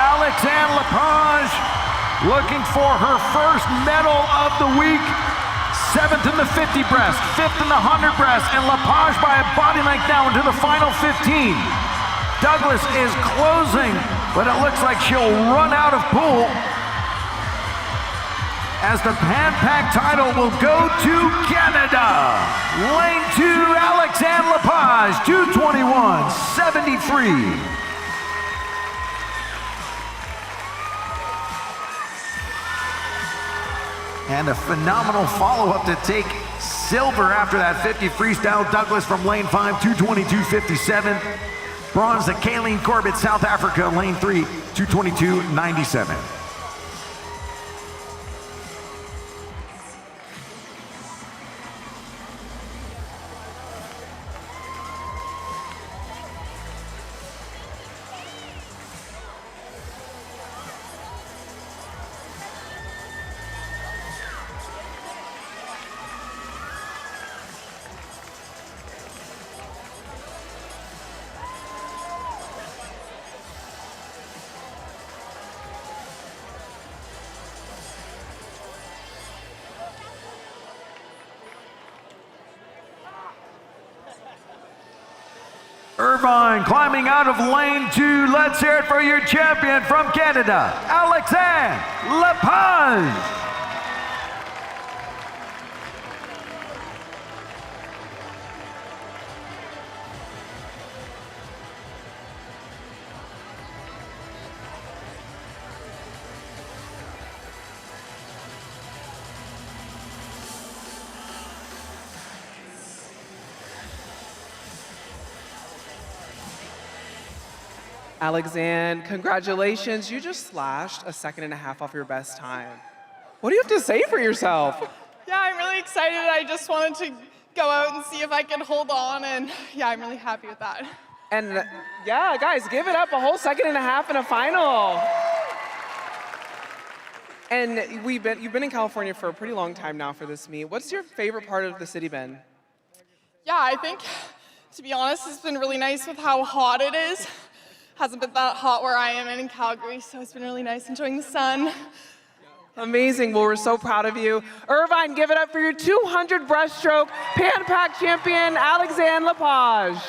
Alexandre Lepage looking for her first medal of the week. 7th in the 50 breast, 5th in the 100 breast, and Lepage by a body length now into the final 15. Douglas is closing, but it looks like she'll run out of pool as the Pan Pac title will go to Canada. Lane 2, Alexandre Lepage, 2:21.73. And a phenomenal follow-up to take silver after that 50 freestyle. Douglas from lane 5, 2:22.57. Bronze to Kayleen Corbett, South Africa, lane 3, 2:22.97. Irvine climbing out of lane 2. Let's hear it for your champion from Canada, Alexandre Lepage. Alexandre, congratulations. You just slashed a 1.5 seconds off your best time. What do you have to say for yourself? Yeah, I'm really excited. I just wanted to go out and see if I could hold on, and yeah, I'm really happy with that. And yeah, guys, give it up, a whole 1.5 seconds in a final. And you've been in California for a pretty long time now for this meet. What's your favorite part of the city been? Yeah, I think, to be honest, it's been really nice with how hot it is. Hasn't been that hot where I am in Calgary, so it's been really nice enjoying the sun. Amazing. Well, we're so proud of you. Irvine, give it up for your 200 breaststroke Pan Pac champion, Alexandre Lepage.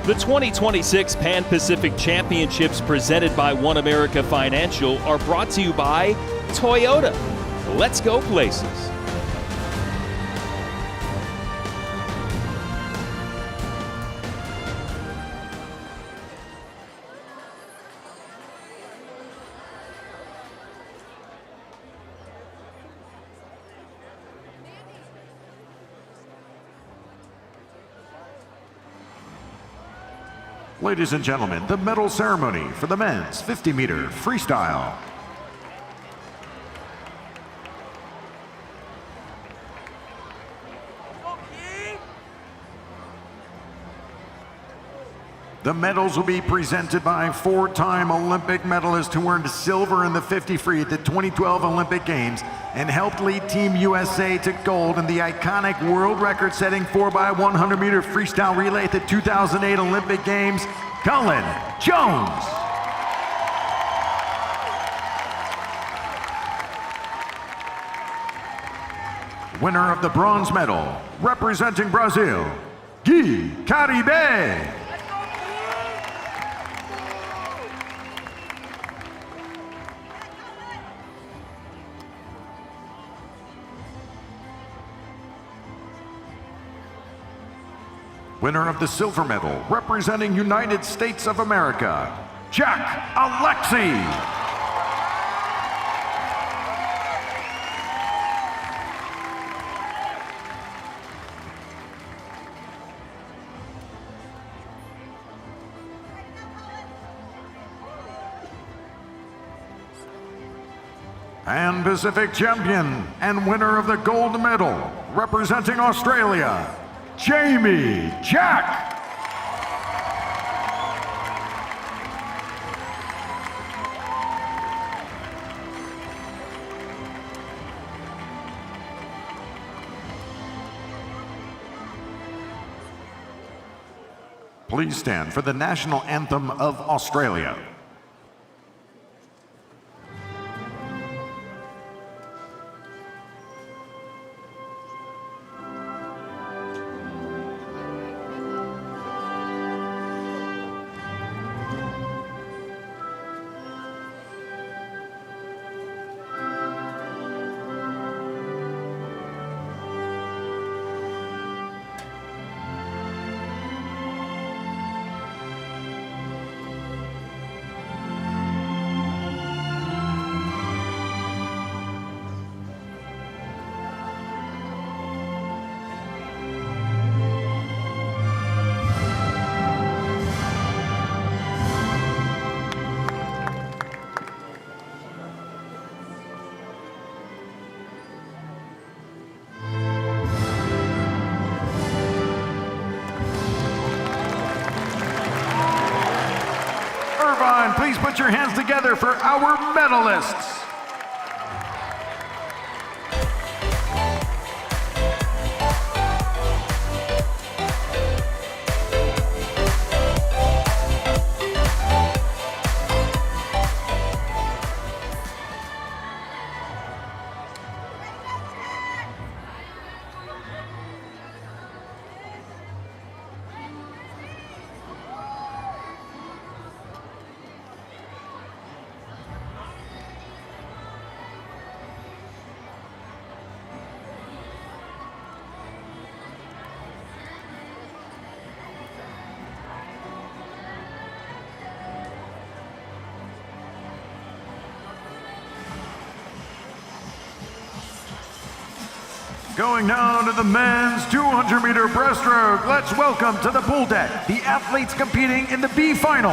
The 2026 Pan Pacific Championships presented by OneAmerica Financial are brought to you by Toyota. Let's go places. Ladies and gentlemen, the medal ceremony for the men's 50-meter freestyle. The medals will be presented by four-time Olympic medalist who earned silver in the 50 free at the 2012 Olympic Games and helped lead Team USA to gold in the iconic world record-setting 4x100-meter freestyle relay at the 2008 Olympic Games, Cullen Jones. Winner of the bronze medal, representing Brazil, Gui Caribe. Winner of the silver medal, representing United States of America, Jack Alexi. Pan Pacific champion and winner of the gold medal, representing Australia, Jamie Jack. Please stand for the national anthem of Australia. Irvine, please put your hands together for our medalists. Going now to the men's 200-meter breaststroke. Let's welcome to the pool deck the athletes competing in the B final.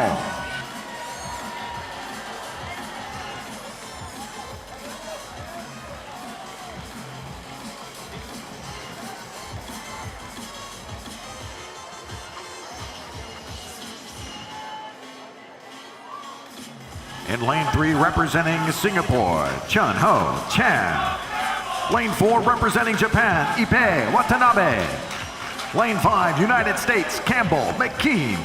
In lane 3, representing Singapore, Chun-Ho Chan. Lane 4, representing Japan, Ippei Watanabe. Lane 5, United States, Campbell McKean.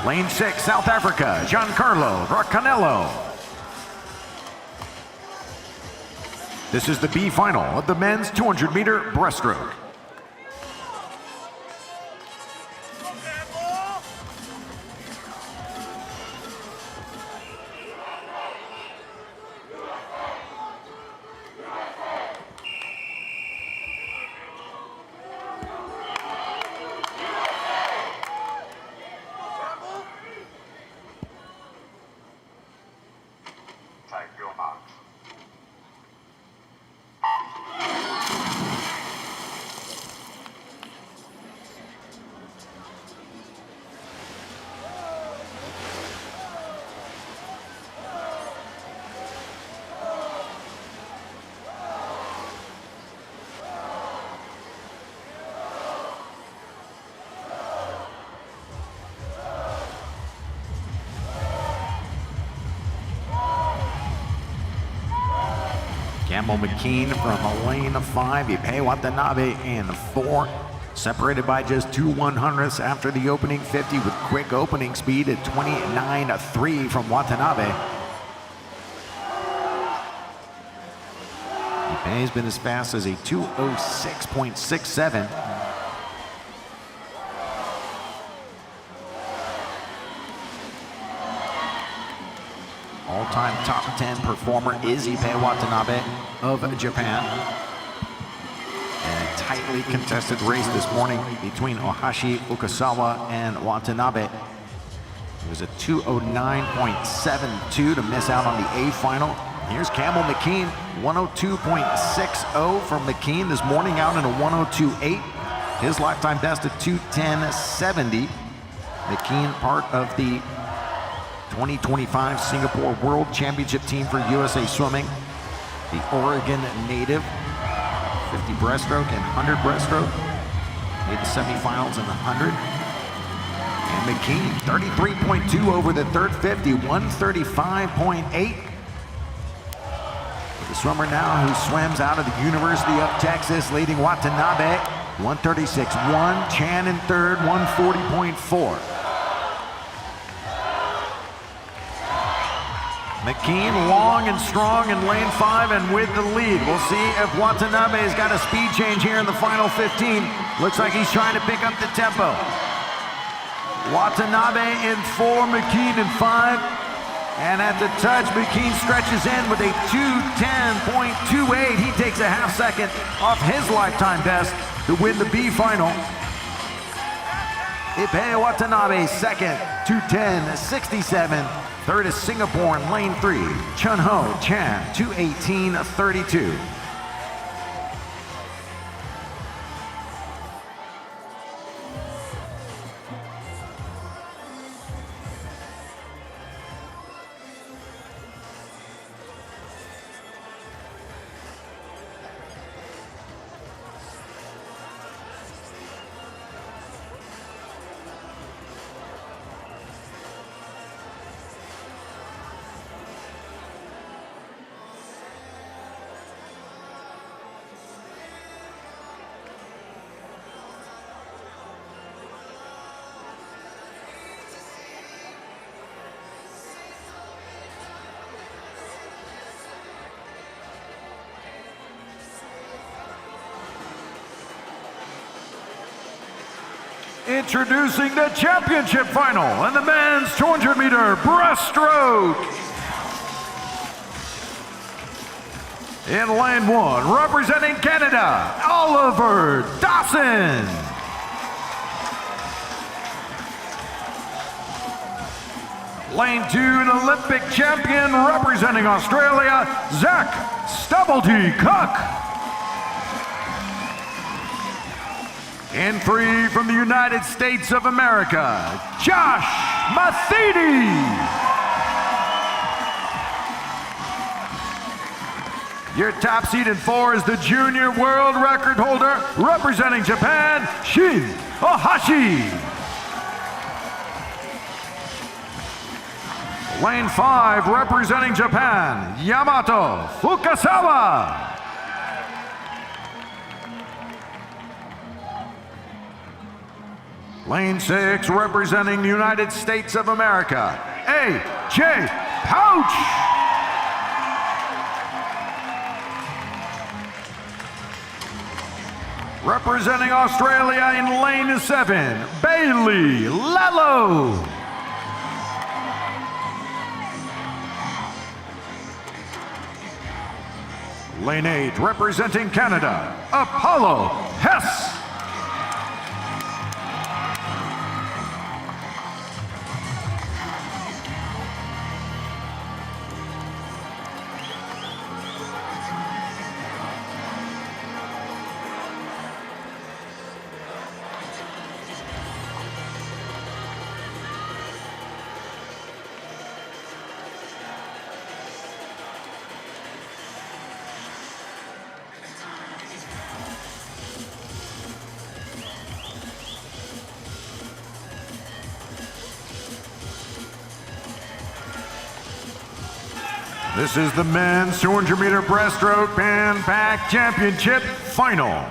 Lane 6, South Africa, Giancarlo Racanello. This is the B final of the men's 200-meter breaststroke. Campbell McKean from lane 5, Ippei Watanabe in 4. Separated by just 2 100ths after the opening 50 with quick opening speed at 29.3 from Watanabe. Ippei's been as fast as a 2:06.67. All-time top 10 performer is Ippei Watanabe of Japan. And a tightly contested race this morning between Ohashi, Okasawa, and Watanabe. It was a 2:09.72 to miss out on the A final. Here's Campbell McKean, 102.60 from McKean this morning, out in a 102.8. His lifetime best at 2:10.70. McKean, part of the 2025 Singapore World Championship team for USA Swimming. The Oregon native, 50 breaststroke and 100 breaststroke. Made the semifinals in the 100. And McKean, 33.2 over the third 50, 135.8. The swimmer now who swims out of the University of Texas, leading Watanabe, 136.1. Chan in third, 140.4. McKean long and strong in lane 5 and with the lead. We'll see if Watanabe's got a speed change here in the final 15. Looks like he's trying to pick up the tempo. Watanabe in 4, McKean in 5. And at the touch, McKean stretches in with a 2:10.28. He takes a half second off his lifetime best to win the B final. Ippei Watanabe second, 2:10.67. Third is Singapore in lane 3, Chun-Ho Chan, 2:18.32. Introducing the championship final in the men's 200-meter breaststroke. In lane 1, representing Canada, Oliver Dawson. Lane 2, an Olympic champion representing Australia, Zach Stubblety-Cook. In 3 from the United States of America, Josh Matheny. Your top seed in 4 is the junior world record holder representing Japan, Shin Ohashi. Lane 5 representing Japan, Yamato Fukasawa. Lane 6 representing the United States of America, A.J. Pouch. Representing Australia in lane 7, Bailey Lello. Lane 8, representing Canada, Apollo Hess. This is the men's 200-meter breaststroke Pan Pac Championship final.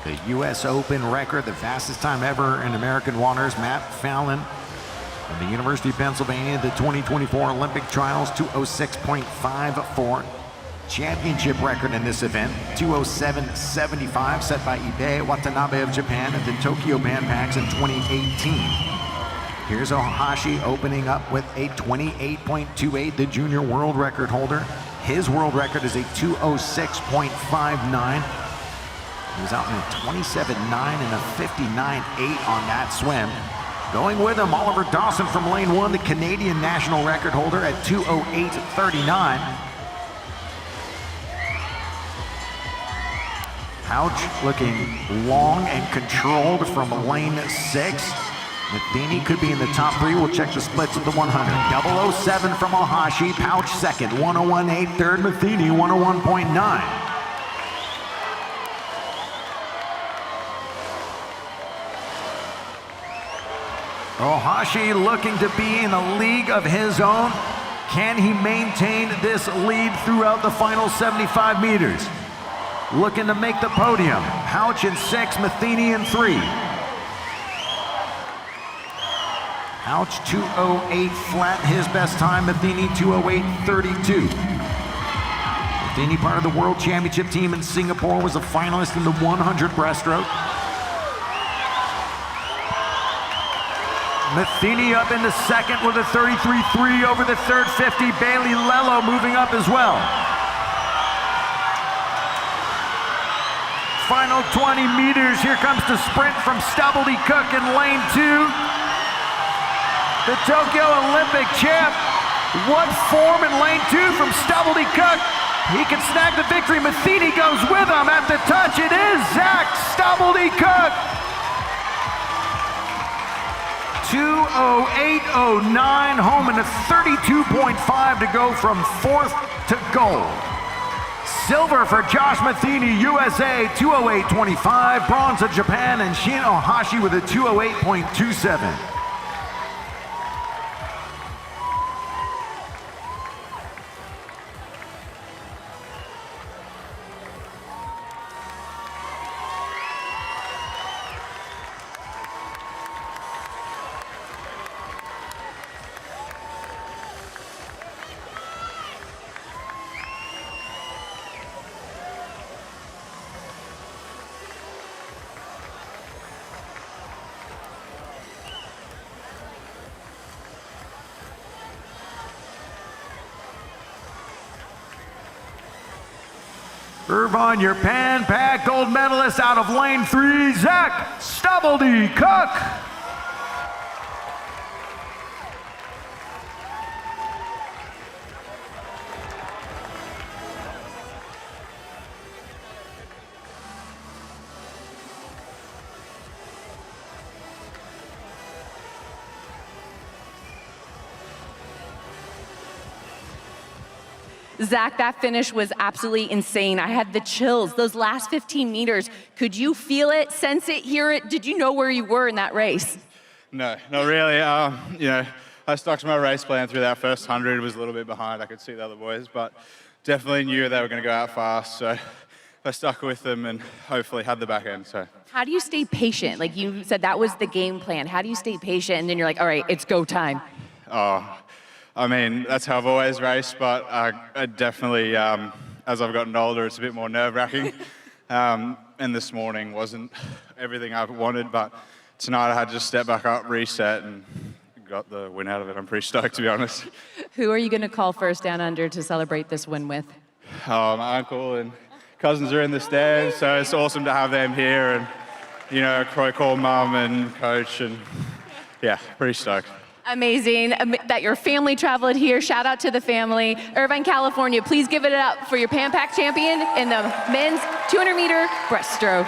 The U.S. Open record, the fastest time ever in American waters, Matt Fallon from the University of Pennsylvania, the 2024 Olympic Trials, 206.54. Championship record in this event, 207.75, set by Ibe Watanabe of Japan at the Tokyo Pan Pacs in 2018. Here's Ohashi opening up with a 28.28, the junior world record holder. His world record is a 206.59. He was out in a 27.9 and a 59.8 on that swim. Going with him, Oliver Dawson from lane 1, the Canadian national record holder at 2:08.39. Pouch looking long and controlled from lane 6. Matheny could be in the top 3. We'll check the splits of the 100. 007 from Ohashi, Pouch second, 101.8 third, Matheny 101.9. Ohashi looking to be in a league of his own. Can he maintain this lead throughout the final 75 meters? Looking to make the podium. Pouch in 6, Matheny in 3. Pouch 2:08 flat, his best time. Matheny 2:08.32. Matheny, part of the World Championship team in Singapore, was a finalist in the 100 breaststroke. Matheny up into second with a 33.3 over the third 50. Bailey Lello moving up as well. Final 20 meters. Here comes the sprint from Stubblety-Cook in lane 2. The Tokyo Olympic champ. What form in lane 2 from Stubblety-Cook. He can snag the victory. Matheny goes with him at the touch. It is Zach Stubblety-Cook. 2:08.09, home in a 32.5 to go from 4th to gold. Silver for Josh Matheny, USA, 208.25. Bronze of Japan and Shin Ohashi with a 208.27. Irvine, your Pan Pac gold medalist out of lane 3, Zach Stubbledy Cook. Zach, that finish was absolutely insane. I had the chills. Those last 15 meters, could you feel it, sense it, hear it? Did you know where you were in that race? No, not really. I stuck to my race plan through that first 100. Was a little bit behind. I could see the other boys, but definitely knew they were going to go out fast. So I stuck with them and hopefully had the back end. So how do you stay patient? Like you said, that was the game plan. How do you stay patient? And then you're like, all right, it's go time. I mean, that's how I've always raced, but I definitely, as I've gotten older, it's a bit more nerve-wracking. And this morning wasn't everything I wanted, but tonight I had to just step back up, reset, and got the win out of it. I'm pretty stoked, to be honest. Who are you going to call first down under to celebrate this win with? My uncle and cousins are in the stands, so it's awesome to have them here, and, you know, call mum and coach, and yeah, pretty stoked. Amazing that your family traveled here. Shout out to the family. Irvine, California, please give it up for your Pan Pac champion in the men's 200-meter breaststroke.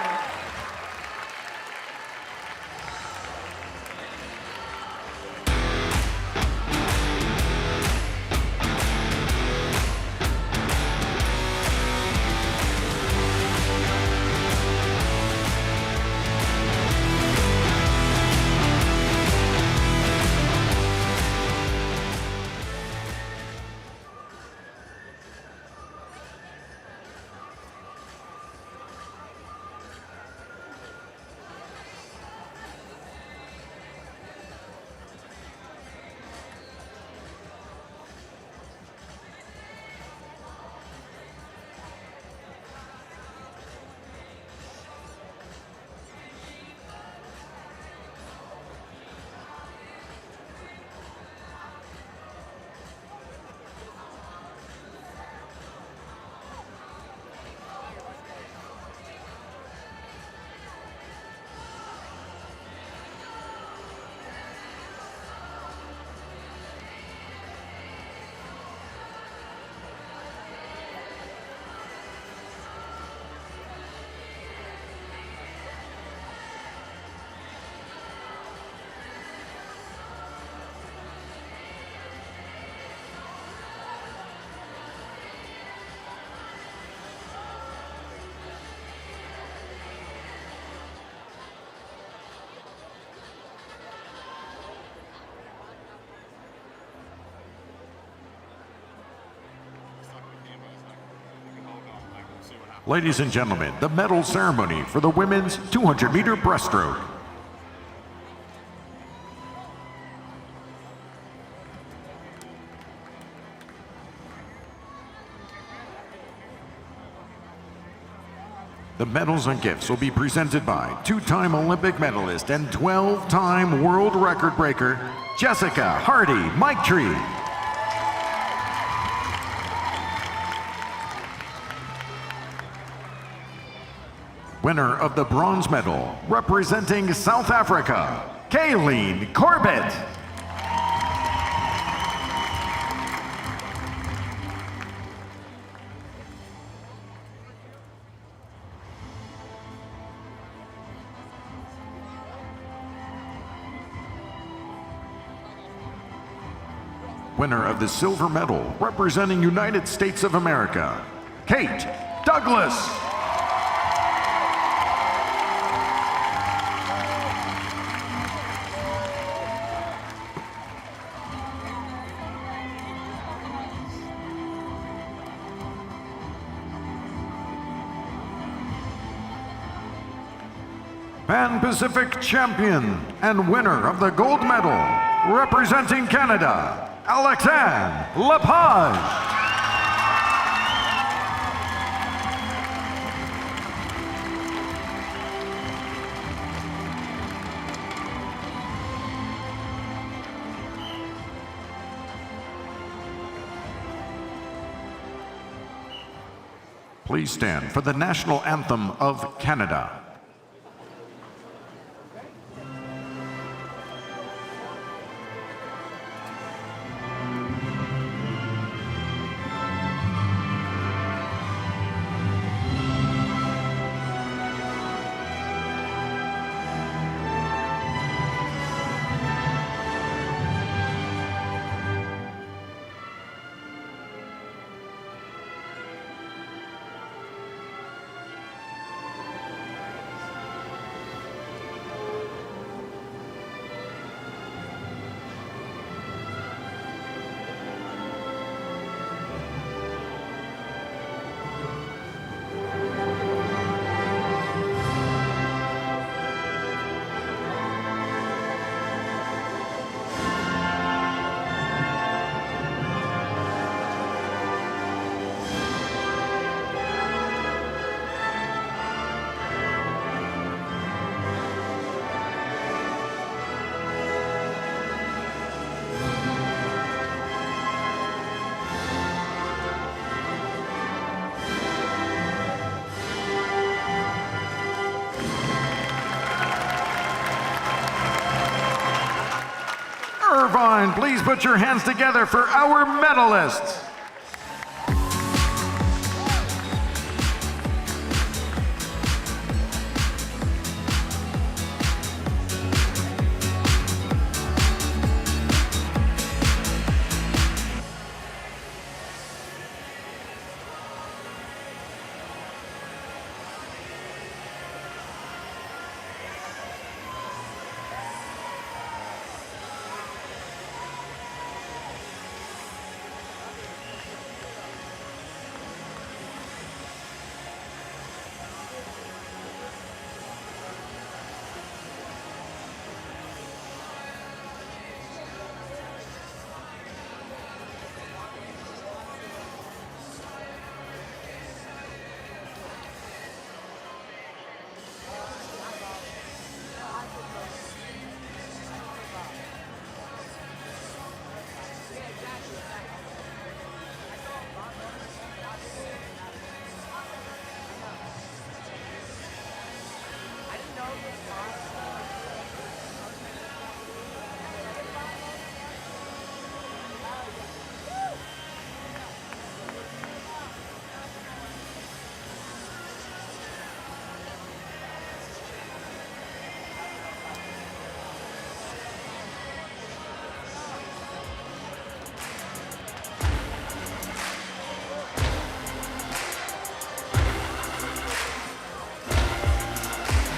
Ladies and gentlemen, the medal ceremony for the women's 200-meter breaststroke. The medals and gifts will be presented by two-time Olympic medalist and 12-time world record breaker, Jessica Hardy Miketree. Winner of the bronze medal, representing South Africa, Kayleen Corbett. Winner of the silver medal, representing United States of America, Kate Douglas. Pan Pacific champion and winner of the gold medal, representing Canada, Alexandre Lepage. Please stand for the national anthem of Canada. Irvine, please put your hands together for our medalists.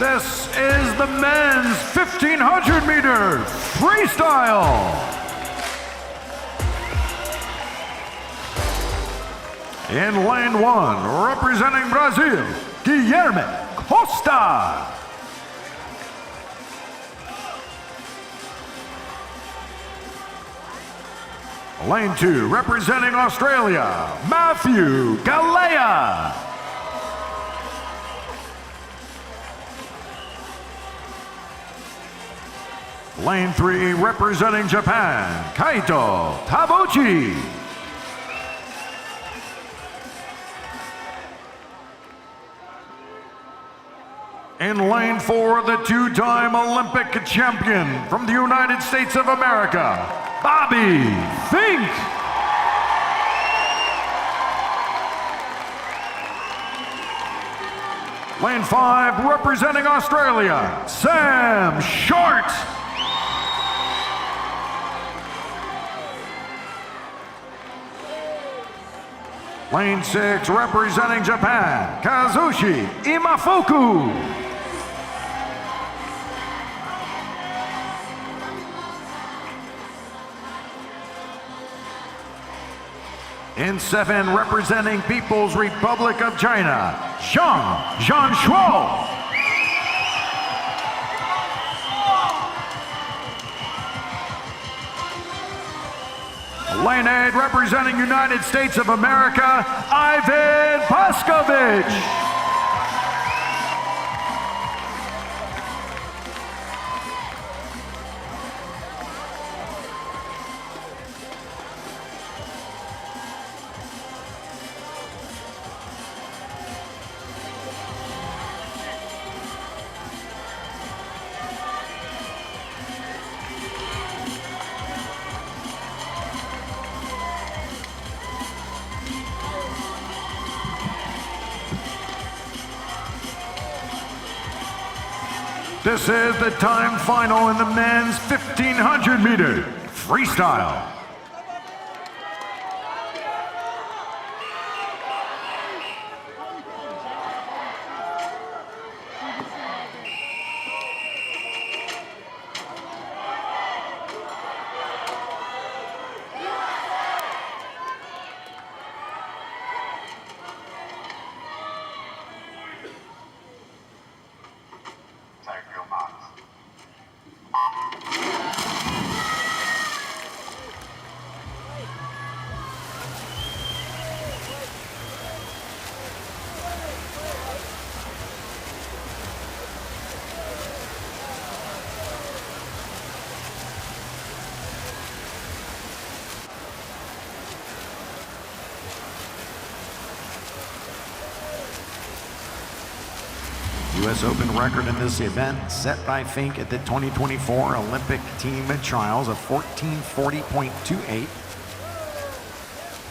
This is the men's 1500 meter freestyle. In lane 1, representing Brazil, Guilherme Costa. Lane 2, representing Australia, Matthew Galea. Lane 3, representing Japan, Kaito Tabuchi. In lane 4, the two-time Olympic champion from the United States of America, Bobby Fink. Lane 5, representing Australia, Sam Short. Lane 6, representing Japan, Kazushi Imafuku. In 7, representing People's Republic of China, Zhang Zhanshuo. Lane 8, representing United States of America, Ivan Paskovich. This is the time final in the men's 1500 meter freestyle. U.S. Open record in this event set by Fink at the 2024 Olympic Team Trials of 14:40.28.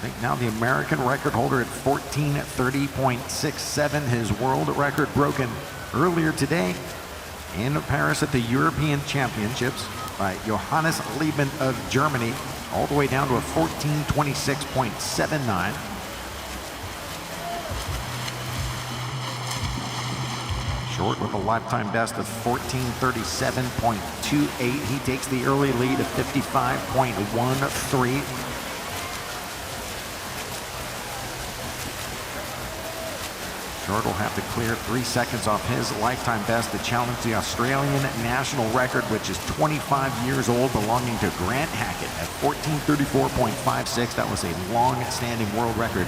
Fink now the American record holder at 14:30.67. His world record broken earlier today in Paris at the European Championships by Johannes Liebmann of Germany, all the way down to a 14:26.79. Short with a lifetime best of 14:37.28. He takes the early lead of 55.13. Short will have to clear 3 seconds off his lifetime best to challenge the Australian national record, which is 25 years old, belonging to Grant Hackett at 14:34.56. That was a long-standing world record.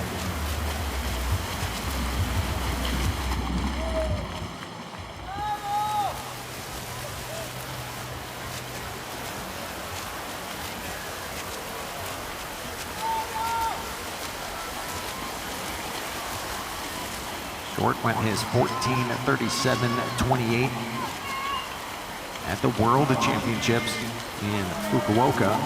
Short went his 14:37.28 at the World Championships in Fukuoka.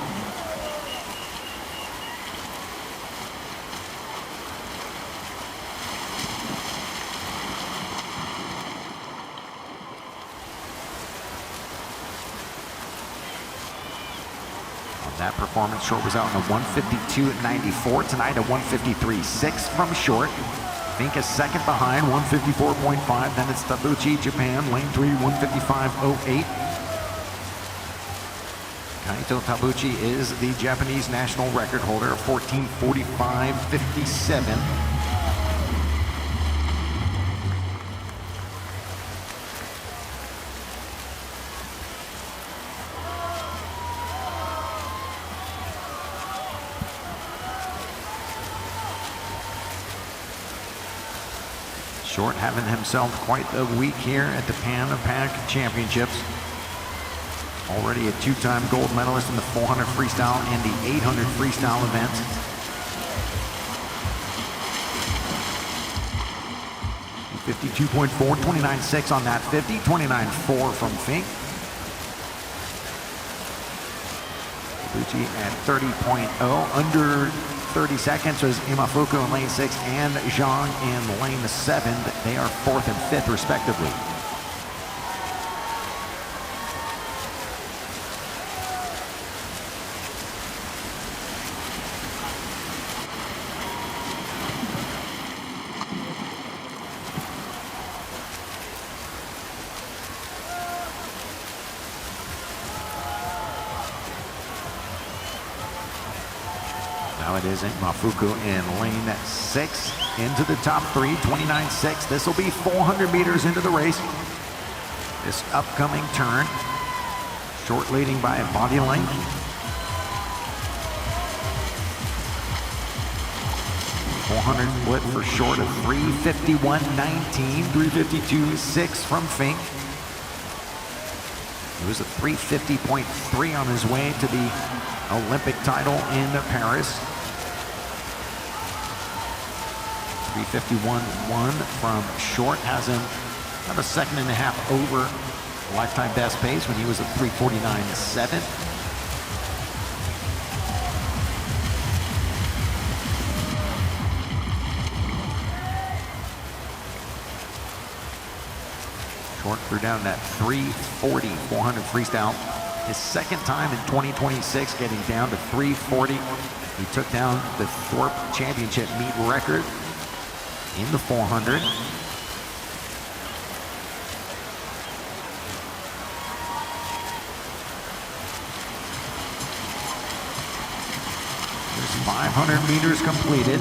On that performance, Short was out in a 152.94. Tonight a 153.6 from Short. Fink is second behind, 154.5. Then it's Tabuchi, Japan, lane 3, 155.08. Kaito Tabuchi is the Japanese national record holder, 14:45.57. Short having himself quite a week here at the Pan Pac Championships. Already a two-time gold medalist in the 400 freestyle and the 800 freestyle events. .52.4, 29.6 on that 50, 29.4 from Fink. Tabuchi at 30.0, under 30 seconds was Imafuku in lane 6 and Zhang in lane 7. They are 4th and 5th respectively. Now it isn't. Mafuku in lane 6 into the top 3, 29.6. This will be 400 meters into the race. This upcoming turn, Short leading by a body length. .400 split for Short of 3:51.19, 3:52.6 from Fink. He was a 3:50.3 on his way to the Olympic title in Paris. 3:51.1 from Short has him about a second and a half over lifetime best pace when he was at 3:49.7. Short threw down that 3:40 400 freestyle. His second time in 2026 getting down to 3:40. He took down the Thorpe Championship meet record in the 400. There's 500 meters completed.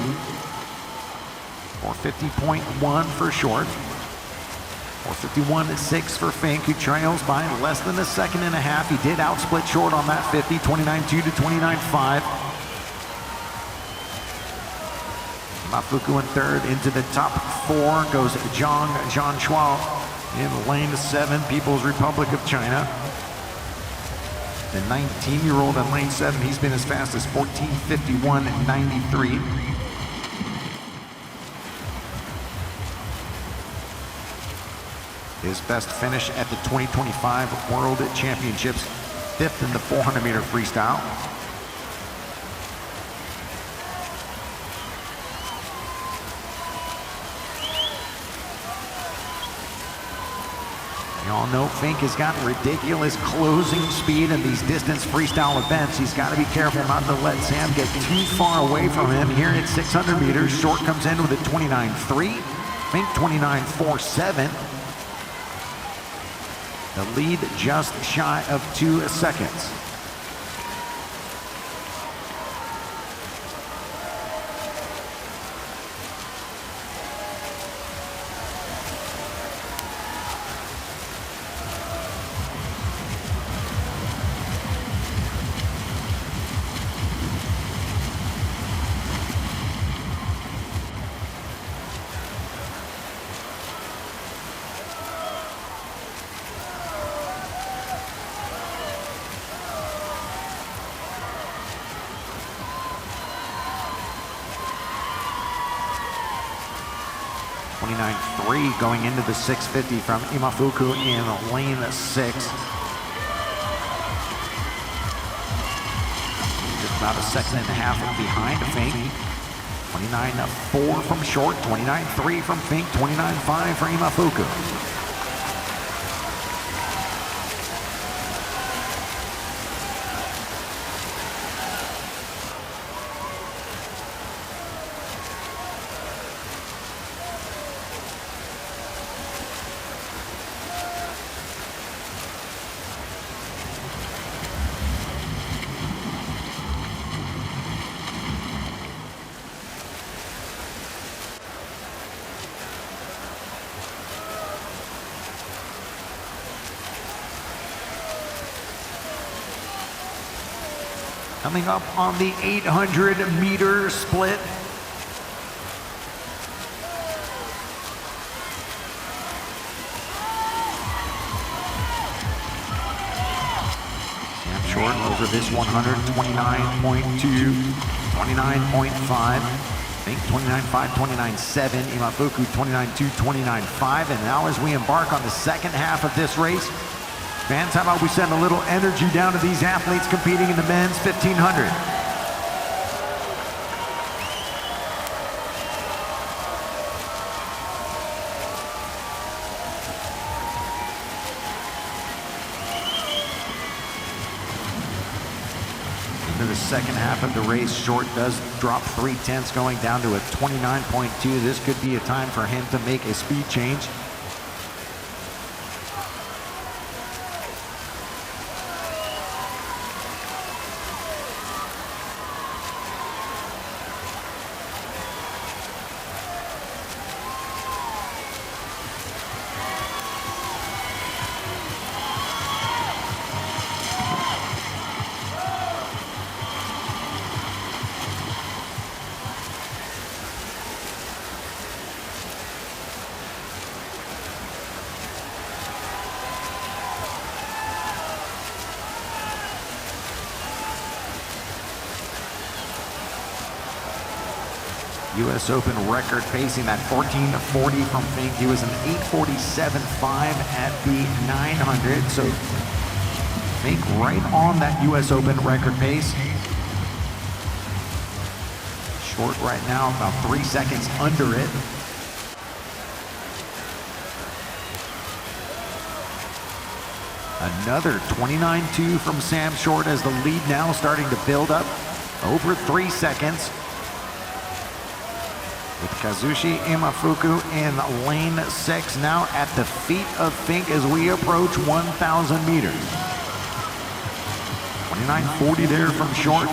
450.1 for Short. 451.6 for Fink, who trails by less than a second and a half. He did outsplit Short on that 50, 29.2 to 29.5. Mafuku in third. Into the top 4 goes Zhang Zhanshua in lane 7, People's Republic of China. The 19-year-old in lane 7, he's been as fast as 14:51.93. His best finish at the 2025 World Championships, 5th in the 400-meter freestyle. You all know Fink has got ridiculous closing speed in these distance freestyle events. He's got to be careful not to let Sam get too far away from him. Here at 600 meters, Short comes in with a 29.3, Fink 29.47. The lead just shy of 2 seconds. Going into the 650 from Imafuku in lane 6. Just about a second and a half behind Fink. 29.4 from Short, 29.3 from Fink, 29.5 for Imafuku. Coming up on the 800-meter split. Sam Short over this 100, 29.2, 29.5. Fink 29.5, 29.7. Imafuku 29.2, 29.5. And now as we embark on the second half of this race, fans, how about we send a little energy down to these athletes competing in the men's 1500. Into the second half of the race, Short does drop 3/10 going down to a 29.2. This could be a time for him to make a speed change. U.S. Open record pacing, that 14:40 from Fink. He was an 8:47.5 at the 900. So Fink right on that U.S. Open record pace. Short right now, about 3 seconds under it. Another 29.2 from Sam Short as the lead now starting to build up over 3 seconds. With Kazushi Imafuku in lane 6 now at the feet of Fink as we approach 1,000 meters. 29.40 there from Short.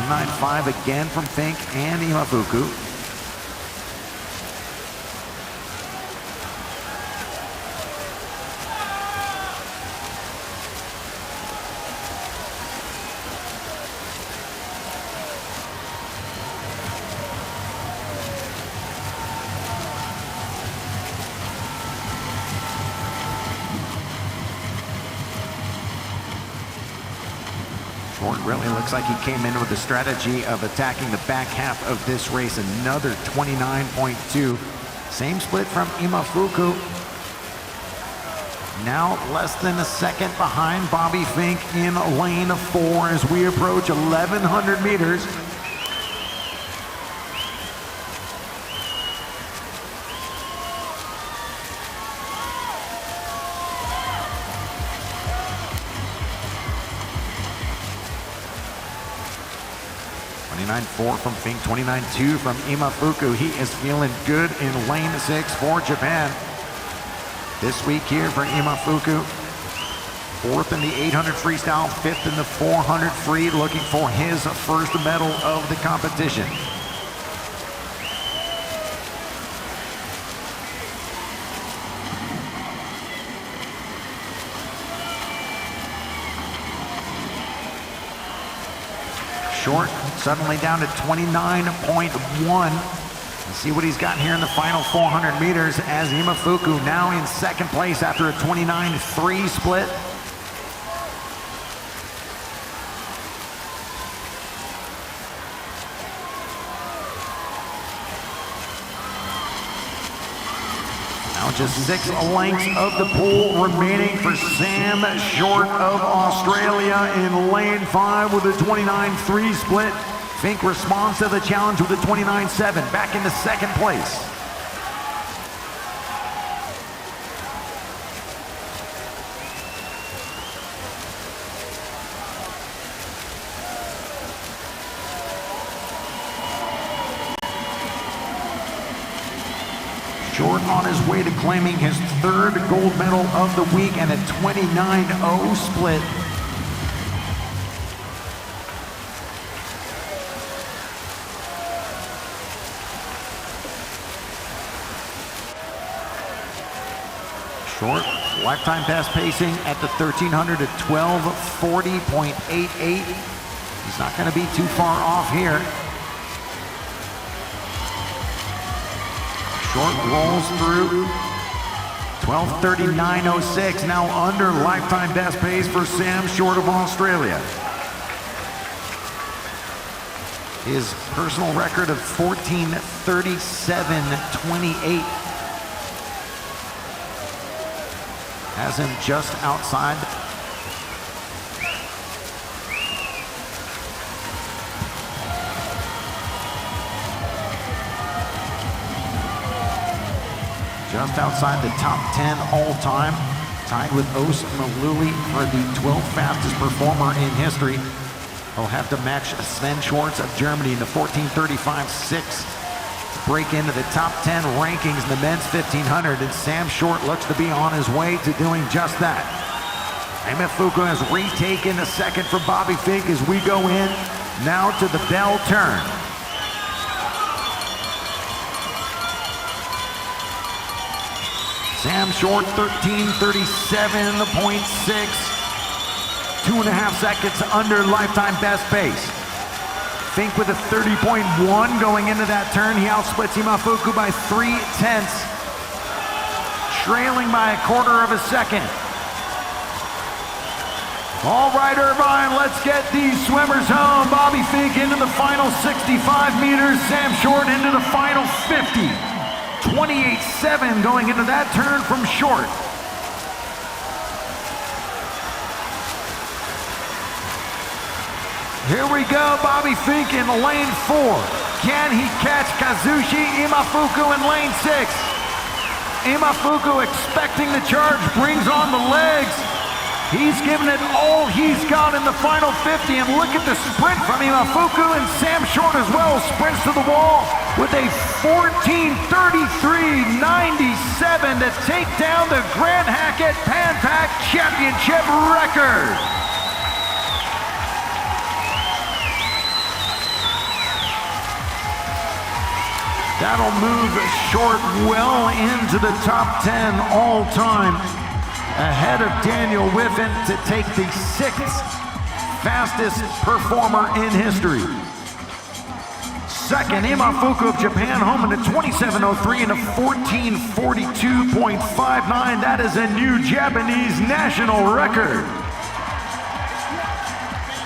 29.5 again from Fink and Imafuku. Short really looks like he came in with the strategy of attacking the back half of this race. Another 29.2. Same split from Imafuku. Now less than a second behind Bobby Fink in lane 4 as we approach 1,100 meters. .29.4 from Fink, 29.2 from Imafuku. He is feeling good in lane 6 for Japan. This week here for Imafuku. 4th in the 800 freestyle, 5th in the 400 free, looking for his first medal of the competition. Short suddenly down to 29.1. Let's see what he's got here in the final 400 meters as Imafuku now in second place after a 29.3 split. Now just 6 lengths of the pool remaining for Sam Short of Australia in lane 5 with a 29.3 split. Fink responds to the challenge with a 29.7, back into second place. Short on his way to claiming his 3rd gold medal of the week and a 29.0 split. Short, lifetime best pacing at the 1,300 at 12:40.88. He's not going to be too far off here. Short rolls through 12:39.06, now under lifetime best pace for Sam Short of Australia. His personal record of 14:37.28 has him just outside the top 10 all-time, tied with Os Maluli for the 12th fastest performer in history. He'll have to match Sven Schwartz of Germany in the 14:35.6 to break into the top 10 rankings in the men's 1500, and Sam Short looks to be on his way to doing just that. Imafuku has retaken a second from Bobby Fink as we go in now to the bell turn. Sam Short 13:37.6, 2.5 seconds under lifetime best pace. Fink with a 30.1 going into that turn. He outsplits Imafuku by 0.3, trailing by 1/4 of a second. All right, Irvine, let's get these swimmers home. Bobby Fink into the final 65 meters. Sam Short into the final 50. 28.7 going into that turn from Short. Here we go, Bobby Fink in lane 4. Can he catch Kazushi Imafuku in lane 6? Imafuku expecting the charge, brings on the legs. He's given it all he's got in the final 50, and look at the sprint from Imafuku, and Sam Short as well sprints to the wall with a 14:33.97 to take down the Grand Hackett Pan Pac Championship record. That'll move Short well into the top 10 all time, ahead of Daniel Whiffen to take the 6th fastest performer in history. Second, Imafuku of Japan home in a 27.03 and a 14:42.59. That is a new Japanese national record.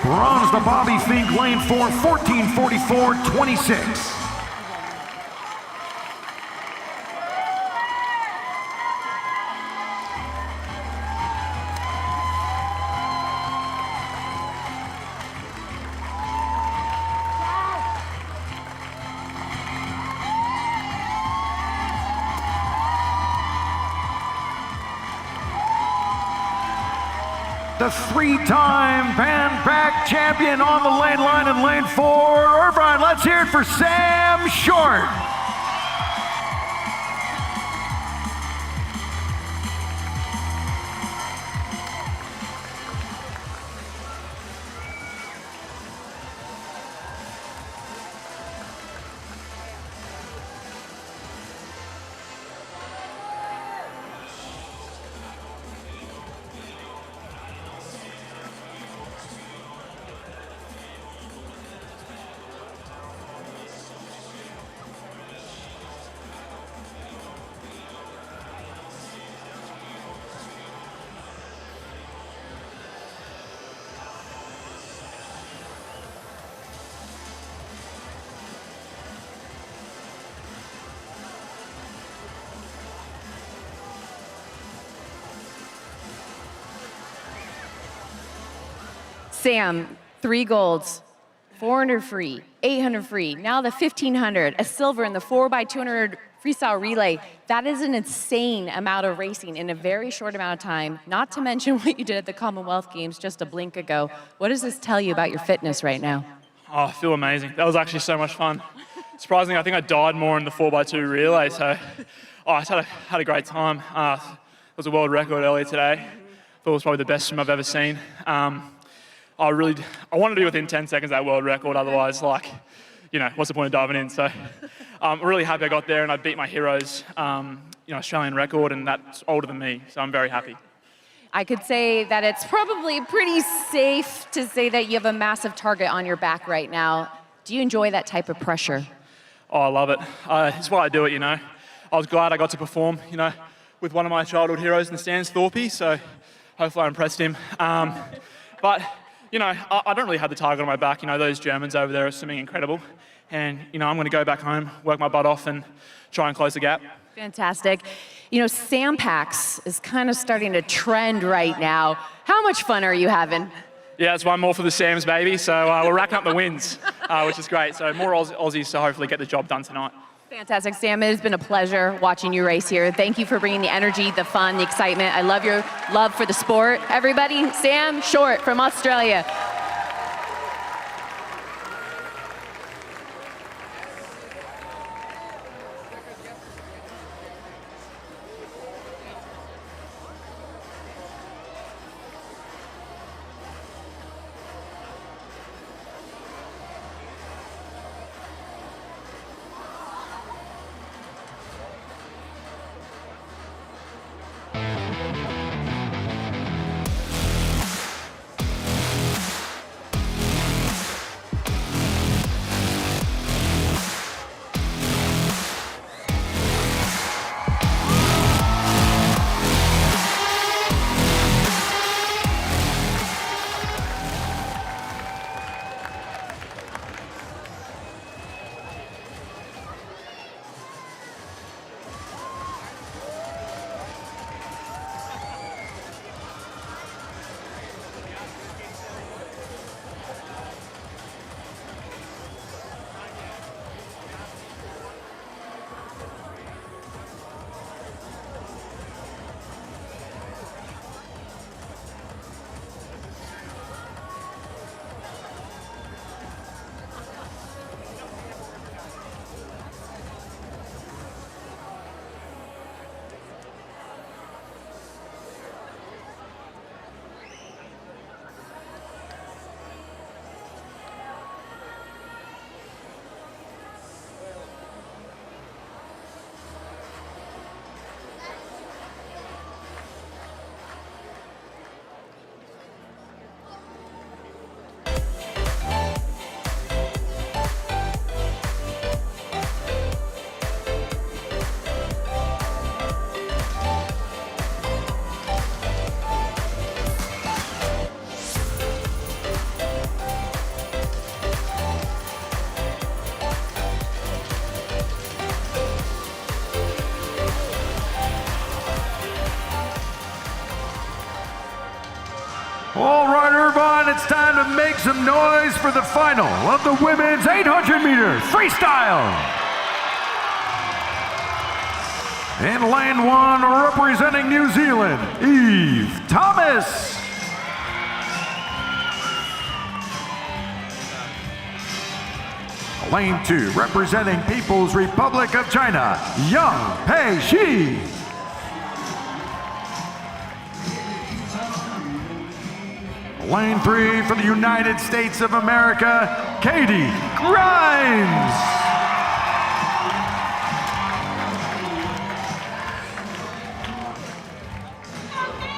Bronze to Bobby Fink, lane 4, 14:44.26. The 3-time Pan Pac champion on the lane line in lane 4, Irvine. Let's hear it for Sam Short. Sam, 3 golds, 400 free, 800 free, now the 1500, a silver in the 4x200 freestyle relay. That is an insane amount of racing in a very short amount of time, not to mention what you did at the Commonwealth Games just a blink ago. What does this tell you about your fitness right now? Oh, I feel amazing. That was actually so much fun. Surprisingly, I think I died more in the 4x2 relay, so I just had a great time. It was a world record earlier today. I thought it was probably the best swim I've ever seen. I wanted to be within 10 seconds of that world record, otherwise, what's the point of diving in? So I'm really happy I got there and I beat my hero's Australian record, and that's older than me, so I'm very happy. I could say that it's probably pretty safe to say that you have a massive target on your back right now. Do you enjoy that type of pressure? Oh, I love it. It's why I do it, I was glad I got to perform, with one of my childhood heroes in the stands, Thorpe, so hopefully I impressed him. But I don't really have the target on my back. Those Germans over there are swimming incredible. And, I'm going to go back home, work my butt off, and try and close the gap. Fantastic. Sam Pacs is kind of starting to trend right now. How much fun are you having? Yeah, it's one more for the Sams, baby. So we're racking up the wins, which is great. So more Aussies to hopefully get the job done tonight. Fantastic, Sam. It has been a pleasure watching you race here. Thank you for bringing the energy, the fun, the excitement. I love your love for the sport. Everybody, Sam Short from Australia. All right, Irvine, it's time to make some noise for the final of the women's 800 meters freestyle. In lane 1, representing New Zealand, Eve Thomas. Lane 2, representing People's Republic of China, Yang Pei Shi. Lane 3 for the United States of America, Katie Grimes.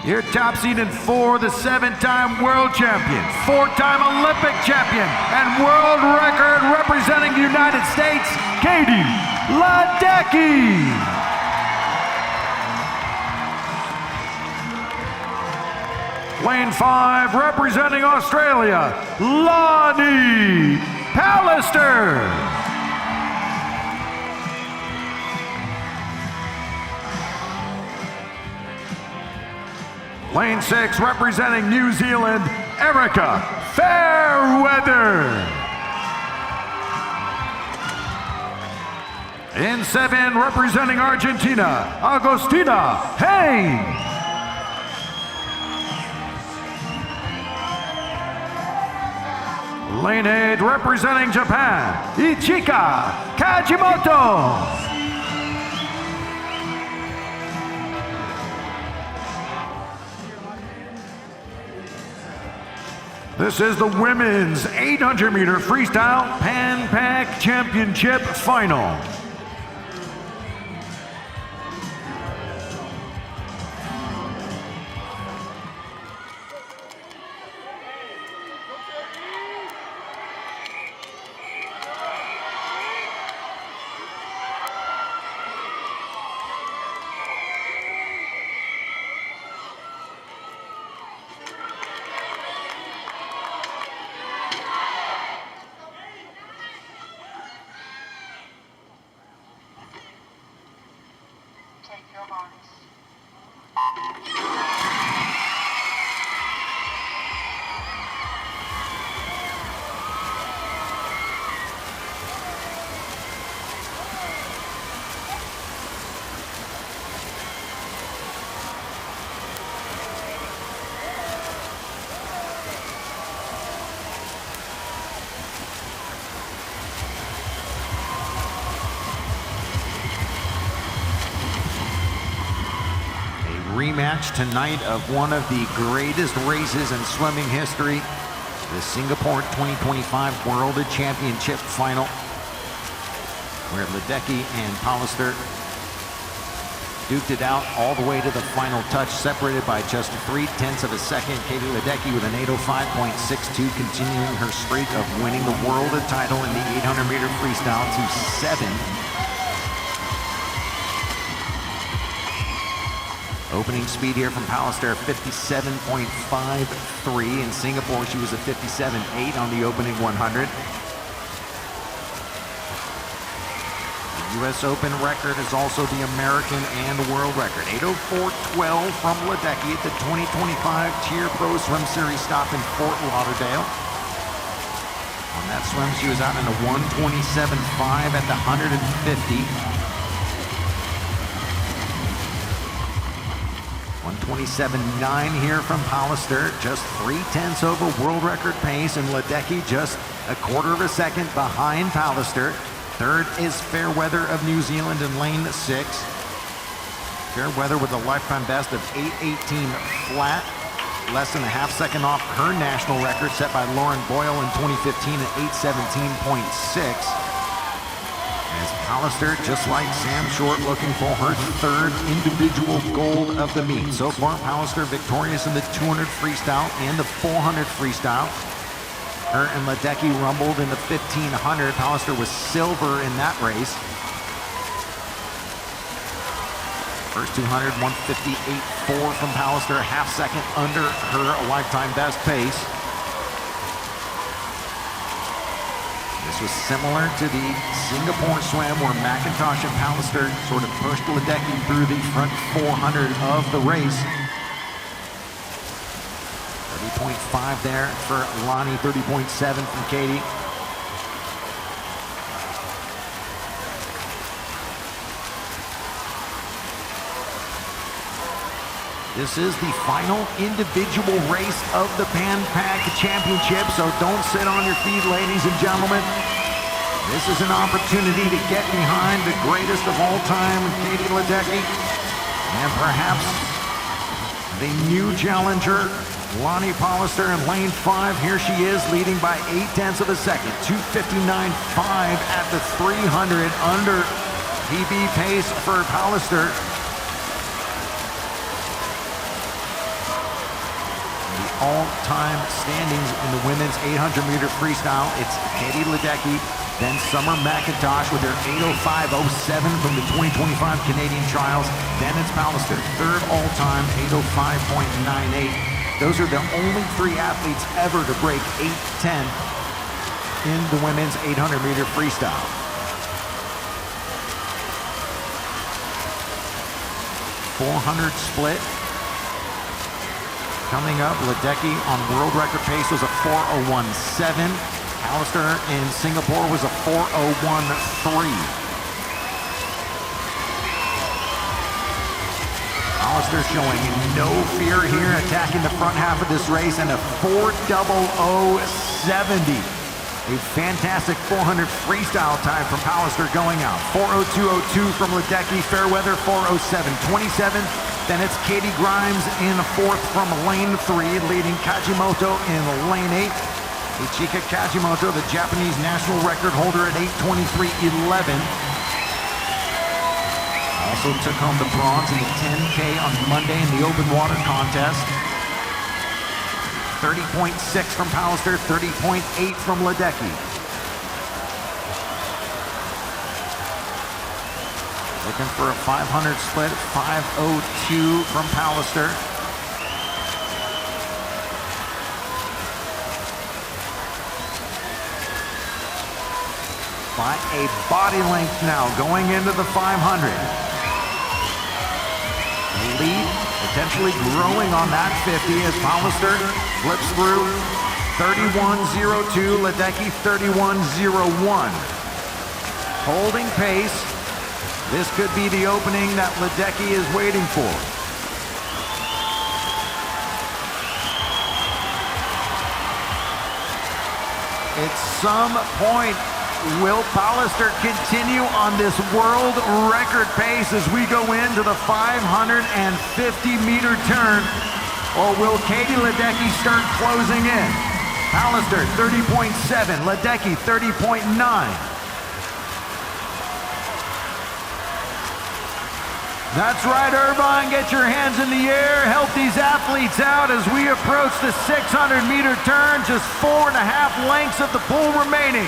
Your top seed in 4, the 7-time world champion, 4-time Olympic champion, and world record representing the United States, Katie Ledecky. Lane 5, representing Australia, Lonnie Pallister. Lane 6, representing New Zealand, Erica Fairweather. In 7, representing Argentina, Agostina Hain. Lane 8, representing Japan, Ichika Kajimoto. This is the women's 800-meter freestyle Pan Pac Championship final. Rematch tonight of one of the greatest races in swimming history, the Singapore 2025 World Championship final, where Ledecky and Pallister duked it out all the way to the final touch, separated by just 0.3 of a second. Katie Ledecky with an 8:05.62, continuing her streak of winning the world title in the 800-meter freestyle to 7. Opening speed here from Pallister, 57.53. In Singapore, she was a 57.8 on the opening 100. The U.S. Open record is also the American and world record. 8:04.12 from Ledecky at the 2025 Cheer Pro Swim Series stop in Fort Lauderdale. On that swim, she was out in a 1:27.5 at the 150. 1:27.9 here from Pallister, just 0.3 over world record pace, and Ledecky just a 1/4 of a second behind Pallister. Third is Fairweather of New Zealand in lane 6. Fairweather with a lifetime best of 8:18 flat, less than a ½ second off her national record set by Lauren Boyle in 2015 at 8:17.6. As Pallister, just like Sam Short, looking for her 3rd individual gold of the meet. So far, Pallister victorious in the 200 freestyle and the 400 freestyle. Her and Ledecky rumbled in the 1500. Pallister was silver in that race. First 200, 158.4 from Pallister, a ½ second under her lifetime best pace. This was similar to the Singapore swim where McIntosh and Pallister sort of pushed Ledecky through the front 400 of the race. 30.5 there for Lonnie, 30.7 from Katie. This is the final individual race of the Pan Pac Championship, so don't sit on your feet, ladies and gentlemen. This is an opportunity to get behind the greatest of all time, Katie Ledecky, and perhaps the new challenger, Lonnie Pallister, in lane 5. Here she is, leading by 0.8 of a second, 2:59.5 at the 300, under PB pace for Pallister. All-time standings in the women's 800-meter freestyle. It's Katie Ledecky, then Summer McIntosh with her 8:05.07 from the 2025 Canadian trials. Then it's Pallister, third all-time, 8:05.98. Those are the only 3 athletes ever to break 8:10 in the women's 800-meter freestyle. .400 split. Coming up, Ledecky on world record pace was a 4:01.7. Pallister in Singapore was a 4:01.3. Pallister showing no fear here, attacking the front half of this race, and a 4:00.70. A fantastic 400 freestyle time from Pallister going out. 4:02.02 from Ledecky, Fairweather 4:07.27. Then it's Katie Grimes in 4th from lane 3, leading Kajimoto in lane 8. Ichika Kajimoto, the Japanese national record holder, at 8:23.11. Also took home the bronze in the 10K on Monday in the open water contest. 30.6 from Pallister, 30.8 from Ledecky. Looking for a 500 split, 5:02 from Pallister. By a body length now, going into the 500. The lead potentially growing on that 50 as Pallister flips through 31.02, Ledecky 31.01. Holding pace. This could be the opening that Ledecky is waiting for. At some point, will Pallister continue on this world record pace as we go into the 550-meter turn, or will Katie Ledecky start closing in? Pallister 30.7, Ledecky 30.9. That's right, Irvine, get your hands in the air, help these athletes out as we approach the 600-meter turn, just 4.5 lengths of the pool remaining.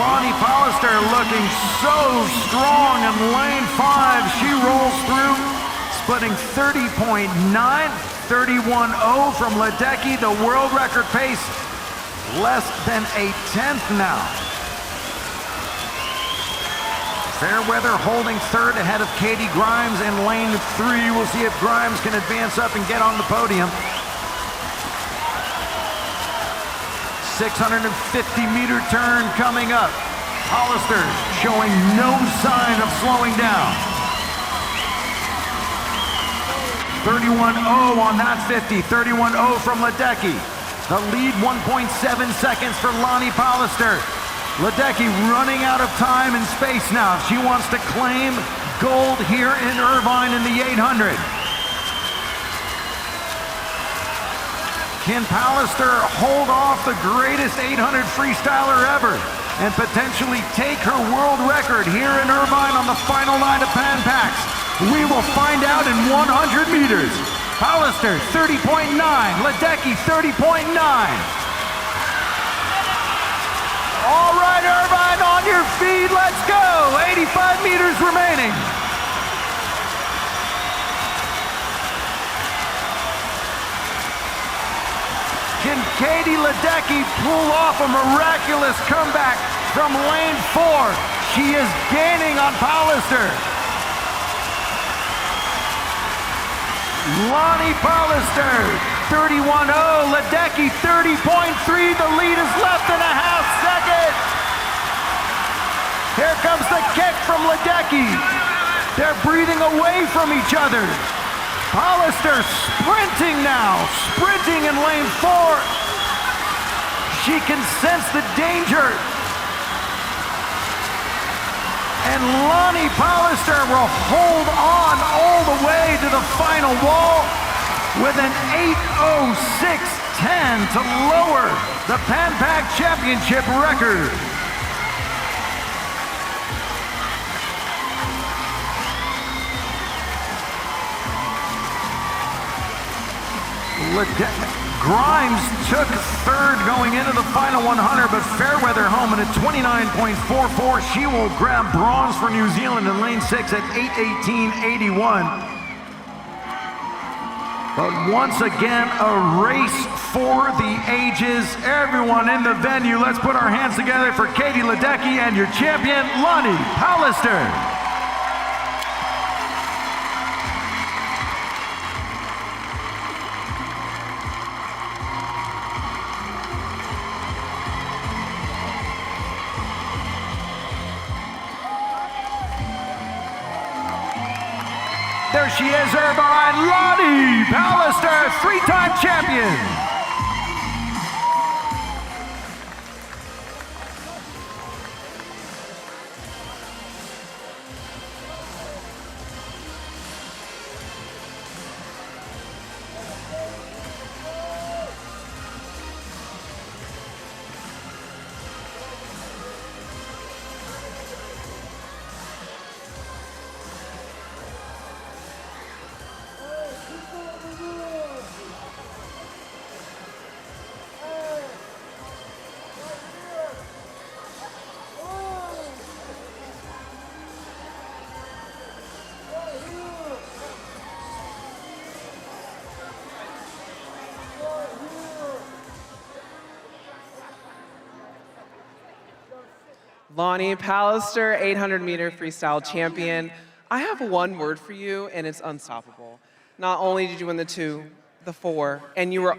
Lonnie Pallister looking so strong in lane 5. She rolls through, splitting 30.9, 31.0 from Ledecky, the world record pace. Less than a 10th now. Fairweather holding third ahead of Katie Grimes in lane 3. We'll see if Grimes can advance up and get on the podium. 650-meter turn coming up. Pallister showing no sign of slowing down. 31.0 on that 50, 31.0 from Ledecky. The lead 1.7 seconds for Lonnie Pallister. Ledecky running out of time and space now. She wants to claim gold here in Irvine in the 800. Can Pallister hold off the greatest 800 freestyler ever and potentially take her world record here in Irvine on the final night of Pan Pacs? We will find out in 100 meters. Pallister 30.9, Ledecky 30.9. All right, Irvine, on your feet, let's go. 85 meters remaining. Can Katie Ledecky pull off a miraculous comeback from lane 4? She is gaining on Pallister. Lonnie Pallister, 31.0. Ledecky, 30.3. The lead is less than a half second. Here comes the kick from Ledecky. They're breathing away from each other. Pallister sprinting now, sprinting in lane 4. She can sense the danger. And Lonnie Pallister will hold on all the way to the final wall with an 8:06.10 to lower the Pan Pac Championship record. Grimes took third going into the final 100, but Fairweather home at a 29.44. She will grab bronze for New Zealand in lane 6 at 8:18.81. But once again, a race for the ages. Everyone in the venue, let's put our hands together for Katie Ledecky and your champion, Lonnie Pallister. There she is, Irvine, Lonnie Pallister, 3-time champion. Lonnie Pallister, 800-meter freestyle champion. I have one word for you, and it's unstoppable. Not only did you win the 2, the 4, and you were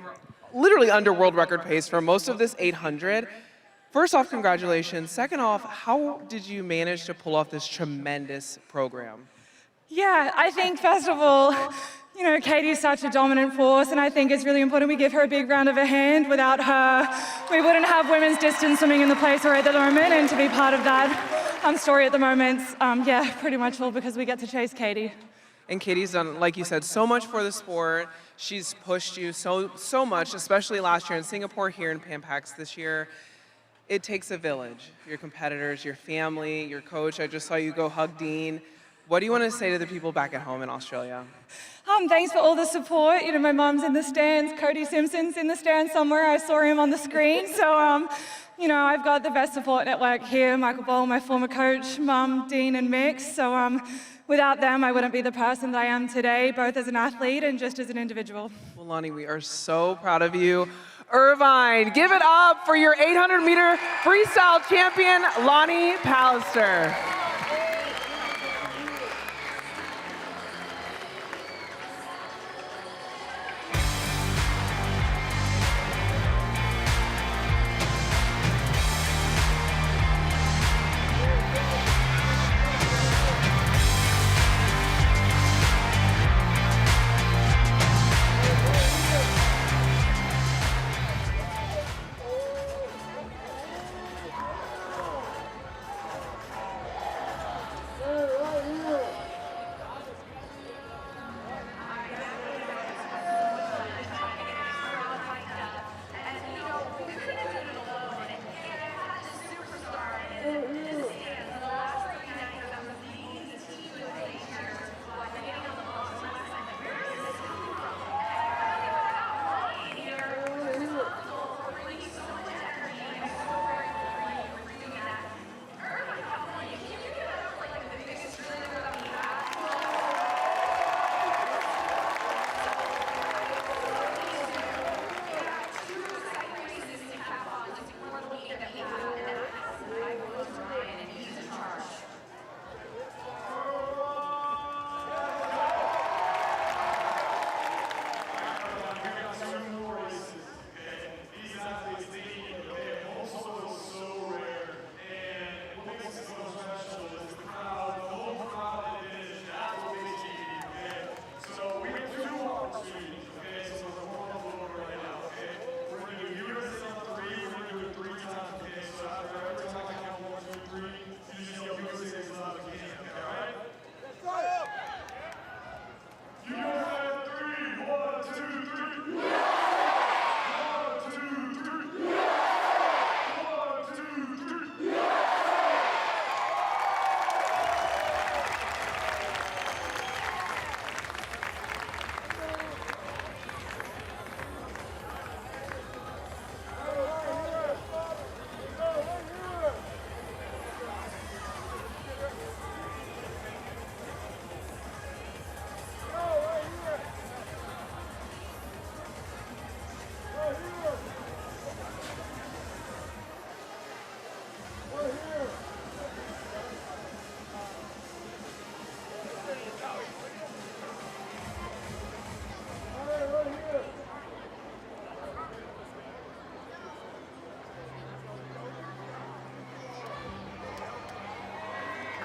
literally under world record pace for most of this 800. First off, congratulations. Second off, how did you manage to pull off this tremendous program? Yeah, I think first of all, you know, Katie's such a dominant force, and I think it's really important we give her a big round of a hand. Without her, we wouldn't have women's distance swimming in the place we're at the moment, and to be part of that story at the moment, yeah, pretty much all because we get to chase Katie. And Katie's done, like you said, so much for the sport. She's pushed you so much, especially last year in Singapore, here in Pan Pacs this year. It takes a village. Your competitors, your family, your coach. I just saw you go hug Dean. What do you want to say to the people back at home in Australia? Thanks for all the support. You know, my mum's in the stands, Cody Simpson's in the stands somewhere. I saw him on the screen. So, you know, I've got the best support network here. Michael Boll, my former coach, Mum, Dean, and Mix. So, without them, I wouldn't be the person that I am today, both as an athlete and just as an individual. Well, Lonnie, we are so proud of you. Irvine, give it up for your 800-meter freestyle champion, Lonnie Pallister.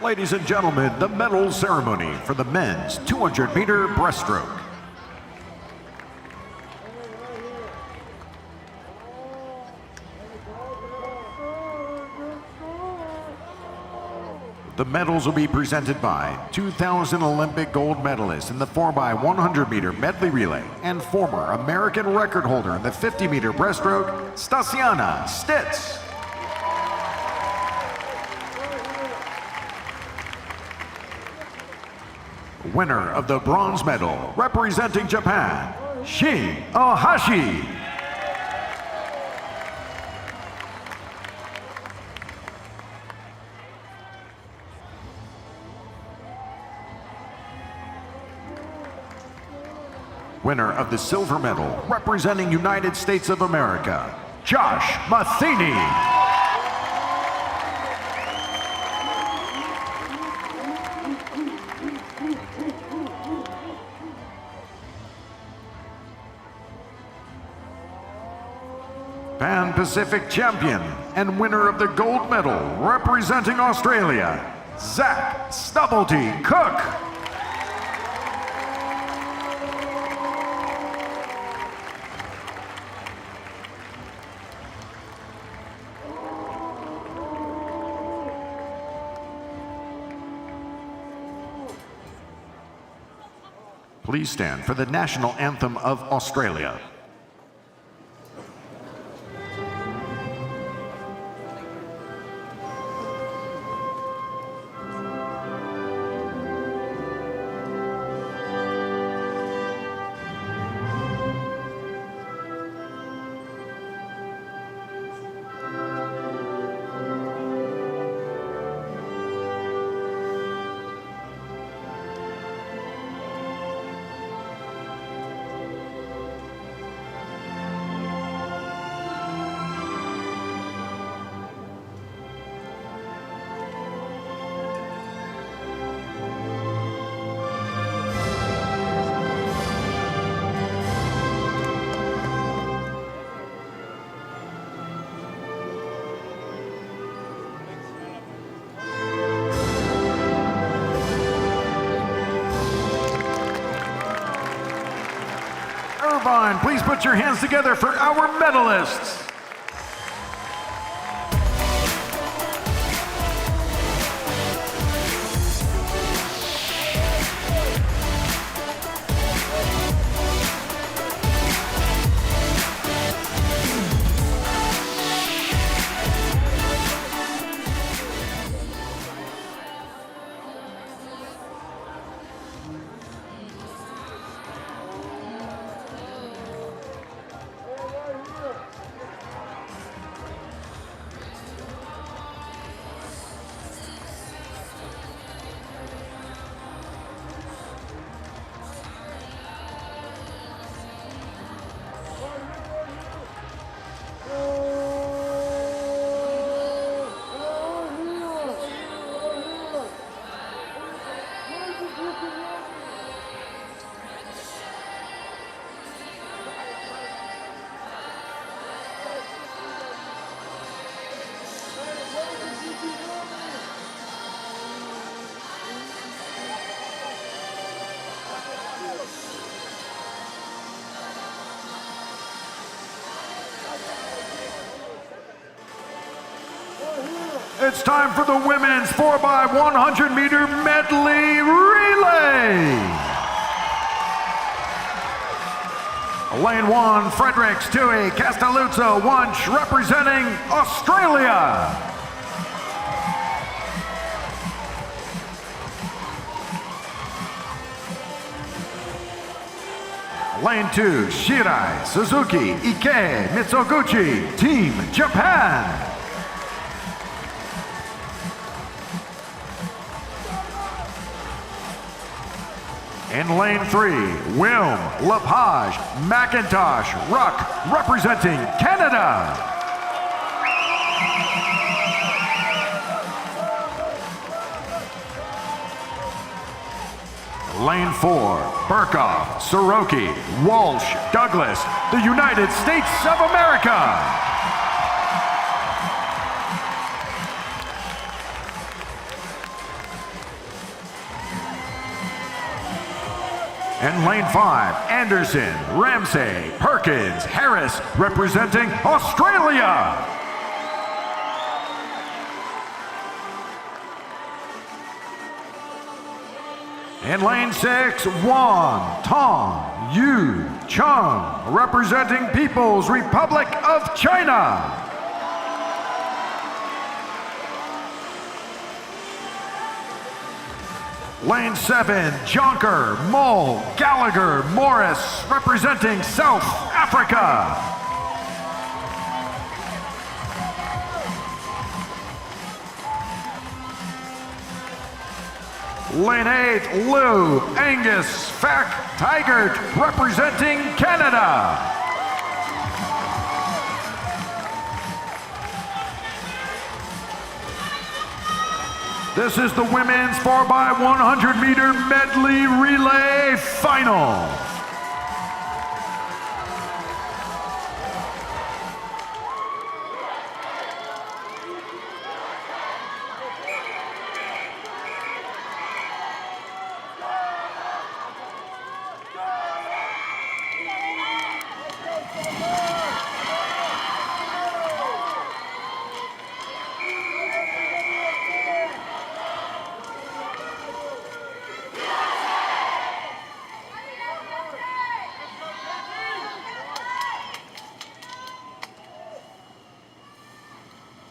Ladies and gentlemen, the medal ceremony for the men's 200-meter breaststroke. The medals will be presented by 2000 Olympic gold medalist in the 4x100-meter medley relay and former American record holder in the 50-meter breaststroke, Stasiana Stitz. Winner of the bronze medal, representing Japan, Shin Ohashi. Winner of the silver medal, representing United States of America, Josh Matheny. Pan-Pacific champion and winner of the gold medal, representing Australia, Zach Stubblety Cook. Please stand for the national anthem of Australia. Irvine, please put your hands together for our medalists. It's time for the women's 4x100-meter medley relay. Lane 1, Fredericks, Tui, Castelluzzo, Wunsch, representing Australia. Lane 2, Shirai, Suzuki, Ike, Mitsuguchi, Team Japan. In lane 3, Wilm, Lepage, McIntosh, Ruck, representing Canada. Lane 4, Burkhoff, Soroki, Walsh, Douglas, the United States of America. In lane 5, Anderson, Ramsey, Perkins, Harris, representing Australia. In lane 6, Wan Tong Yu Chung, representing People's Republic of China. Lane 7, Jonker Mole Gallagher Morris, representing South Africa. Lane 8, Lou Angus Fack Tigert, representing Canada. This is the women's 4x100 meter medley relay final.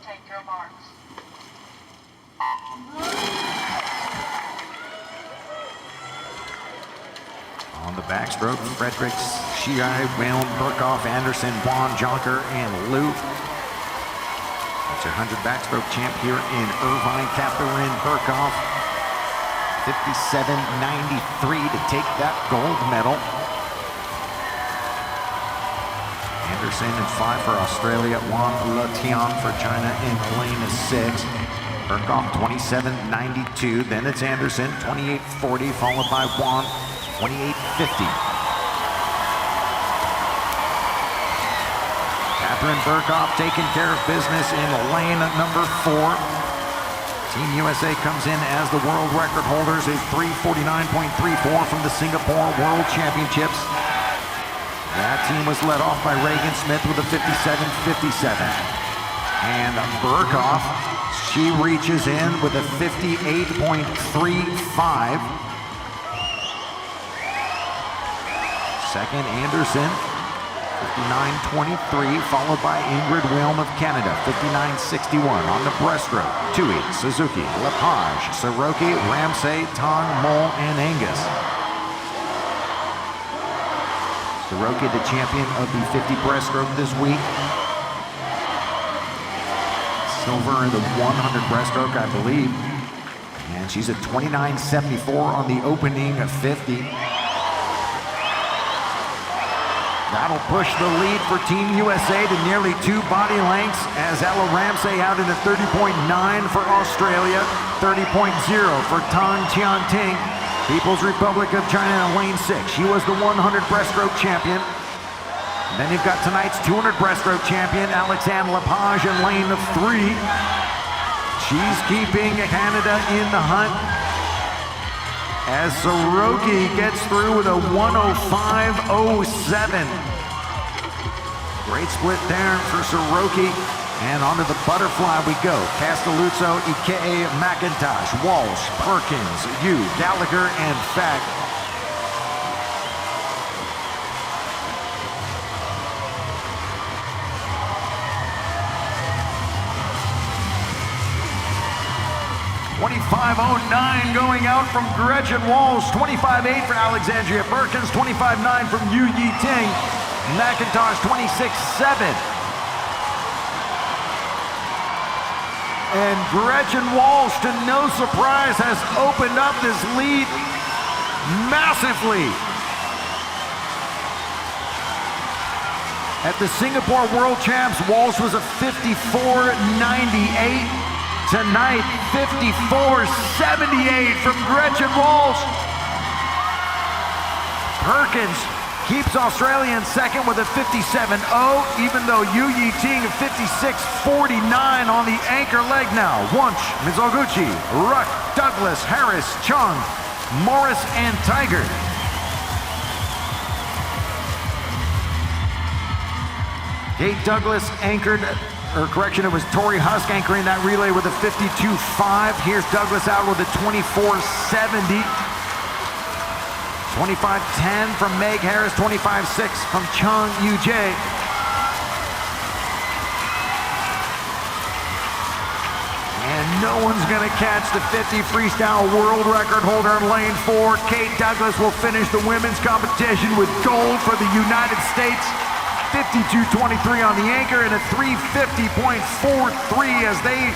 Take your marks. On the backstroke, Fredericks, Shiai, Whalen, Burkhoff, Anderson, Wan, Jonker, and Lou. That's your 100 backstroke champ here in Irvine, Catherine Burkhoff. 57.93 to take that gold medal. Anderson in 5 for Australia, Wan Letian for China in lane 6. Burkhoff 27.92, then it's Anderson 28.40, followed by Wan 28.50. Catherine Burkhoff taking care of business in lane number 4. Team USA comes in as the world record holders, a 3:49.34 from the Singapore World Championships. That team was led off by Reagan Smith with a 57.57. And Burkhoff, she reaches in with a 58.35. Second, Anderson, 59.23, followed by Ingrid Wilm of Canada, 59.61 on the breaststroke. Tui, Suzuki, Lepage, Soroki, Ramsey, Tong, Mole, and Angus. Soroki, the champion of the 50 breaststroke this week. Silver in the 100 breaststroke, I believe. And she's at 29.74 on the opening of 50. That'll push the lead for Team USA to nearly 2 body lengths as Ella Ramsey out in a 30.9 for Australia, 30.0 for Tang Tianting. People's Republic of China in lane 6. She was the 100 breaststroke champion. And then you've got tonight's 200 breaststroke champion, Alexandre Lepage in lane 3. She's keeping Canada in the hunt as Soroki gets through with a 105.07. Great split there for Soroki. And onto the butterfly we go. Castelluzzo, Ike, McIntosh, Walsh, Perkins, Yu, Gallagher, and Fack. .25.09 going out from Gretchen Walsh, 25.8 for Alexandria Perkins, 25.9 from Yu Yiting, McIntosh 26.7. And Gretchen Walsh, to no surprise, has opened up this lead massively. At the Singapore World Champs, Walsh was a 54.98. Tonight, 54.78 from Gretchen Walsh. Perkins keeps Australia in second with a 57.0, even though Yu Yiting of 56.49 on the anchor leg now. Wunsch, Mizoguchi, Ruck, Douglas, Harris, Chung, Morris, and Tiger. Kate Douglas anchored, or correction, it was Tori Husk anchoring that relay with a 52.5. Here's Douglas out with a 24.70. 25.10 from Meg Harris, 25.6 from Chung Yu-jae. And no one's gonna catch the 50 freestyle world record holder in lane 4. Kate Douglas will finish the women's competition with gold for the United States. 52.23 on the anchor and a 350.43 as they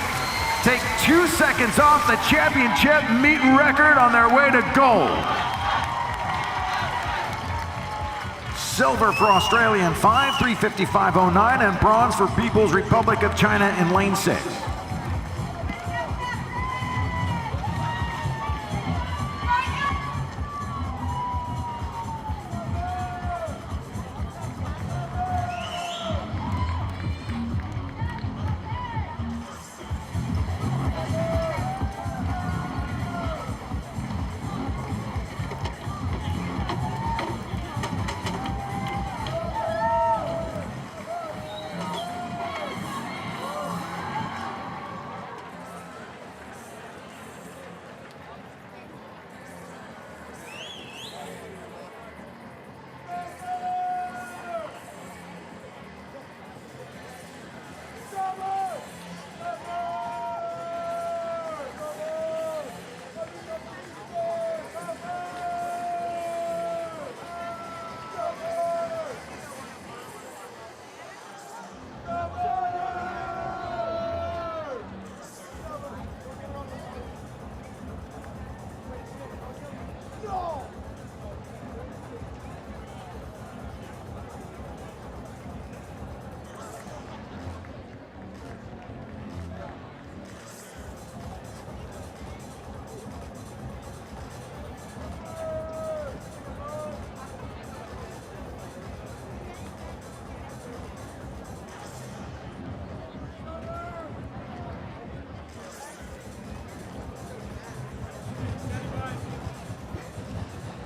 take 2 seconds off the championship meet record on their way to gold. Silver for Australia in 5, 355.09, and bronze for People's Republic of China in lane 6.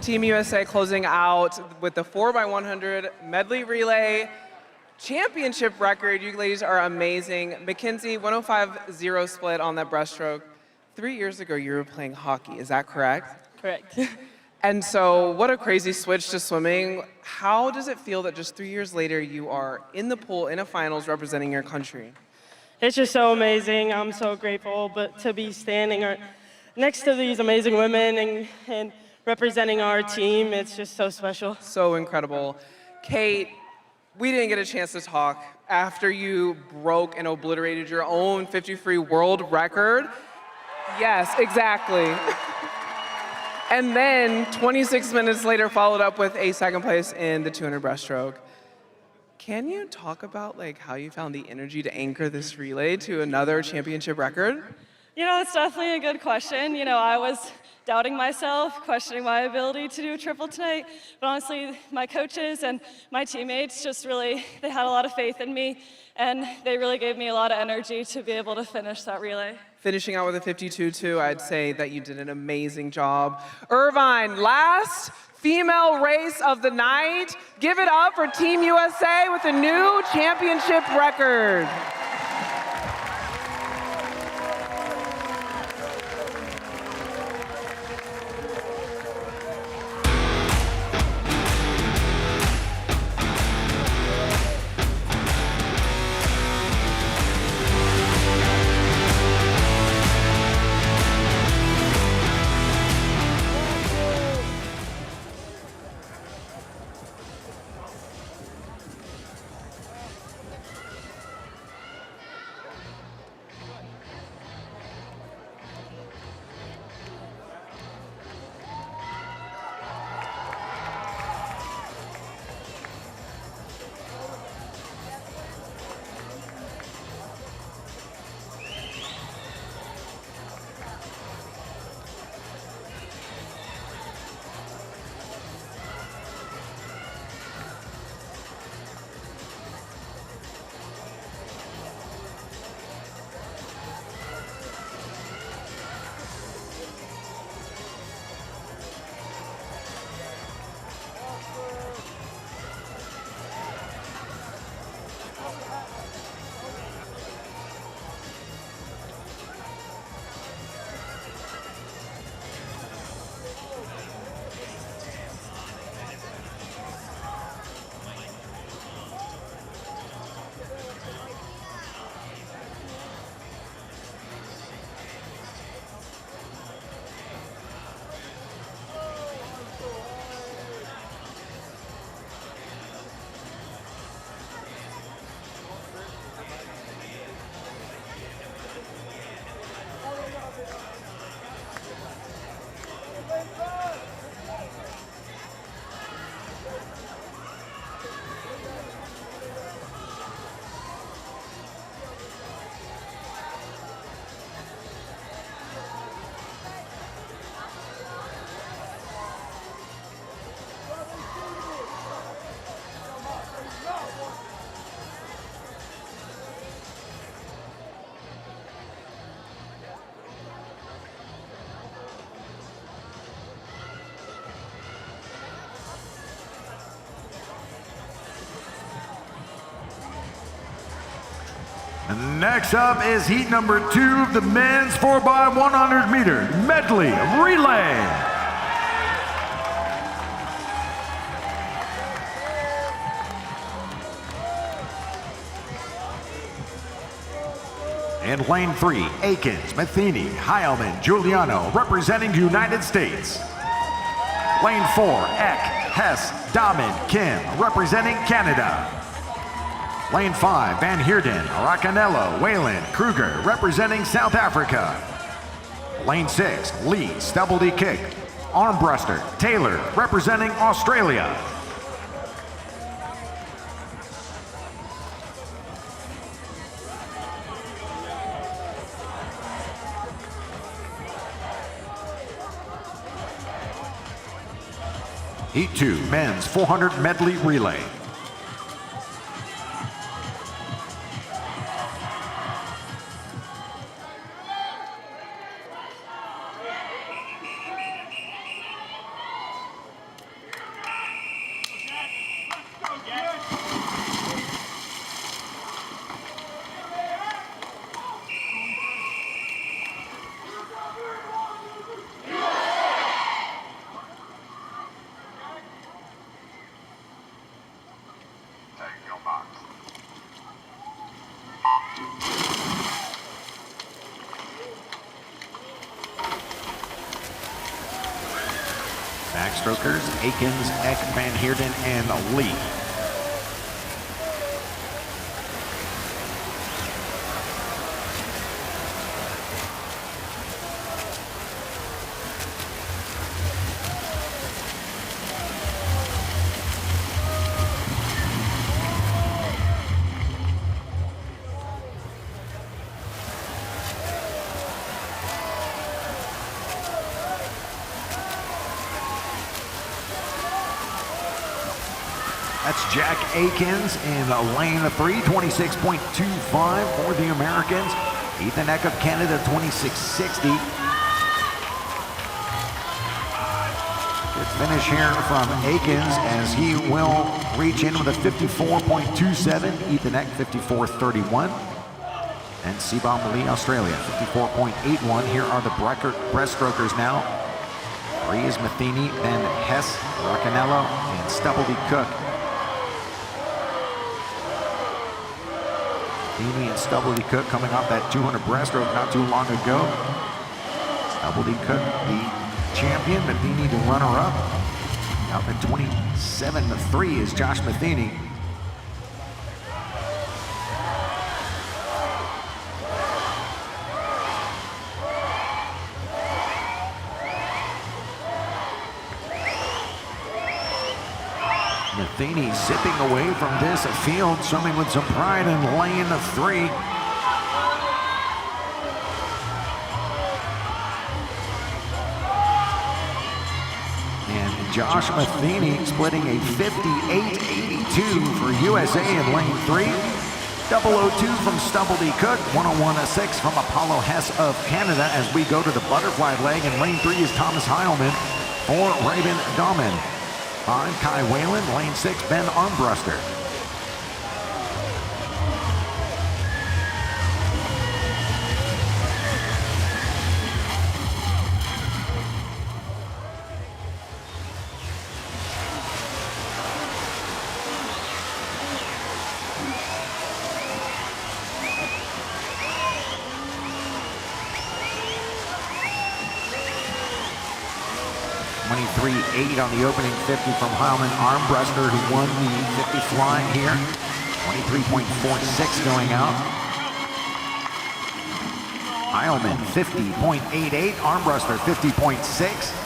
Team USA closing out with the 4x100 medley relay championship record. You ladies are amazing. Mackenzie, 105.0 split on that breaststroke. 3 years ago, you were playing hockey, is that correct? Correct. And so what a crazy switch to swimming. How does it feel that just 3 years later, you are in the pool, in a finals, representing your country? It's just so amazing. I'm so grateful, but to be standing next to these amazing women and representing our team, it's just so special. So incredible. Kate, we didn't get a chance to talk after you broke and obliterated your own 50 free world record. Yes, exactly. And then 26 minutes later followed up with a second place in the 200 breaststroke. Can you talk about how you found the energy to anchor this relay to another championship record? You know, it's definitely a good question. You know, I was doubting myself, questioning my ability to do a triple tonight. But honestly, my coaches and my teammates just really, they had a lot of faith in me, and they really gave me a lot of energy to be able to finish that relay. Finishing out with a 52.2, I'd say that you did an amazing job. Irvine, last female race of the night. Give it up for Team USA with a new championship record. Next up is heat number 2 of the men's 4x100 meter medley relay. In lane 3, Akins, Matheny, Heilman, Giuliano, representing the United States. Lane 4, Eck, Hess, Dahmen, Kim, representing Canada. Lane 5, Van Heerden, Racanello, Whalen, Kruger, representing South Africa. Lane 6, Lee, Stubbledy Kick, Armbruster, Taylor, representing Australia. Heat 2, men's 400 medley relay. Backstrokers, Akins, Eck, Van Heerden, and Lee. That's Jack Akins in lane 3, 26.25 for the Americans. Ethan Eck of Canada, 26.60. Good finish here from Akins as he will reach in with a 54.27. Ethan Eck, 54.31. And Sebam Lee, Australia, 54.81. Here are the breaststrokers now. 3 is Matheny, then Hess, Racanello, and Stubbledy Cook. Matheny and Stubbledy Cook coming off that 200 breaststroke not too long ago. Stubbledy Cook, the champion. Matheny, the runner-up. Out at 27-3 is Josh Matheny. Matheny zipping away from this field, swimming with some pride in lane 3. And Josh Matheny splitting a 58.82 for USA in lane 3. 002 from Stubbledy Cook, 101.6 from Apollo Hess of Canada as we go to the butterfly leg. In lane 3 is Thomas Heilman for Raven Dahmen. 5, Kai Whalen, lane 6, Ben Armbruster. .23.8 on the opening 50 from Heilman. Armbruster, who won the 50 flying here. 23.46 going out. Heilman 50.88. Armbruster 50.6.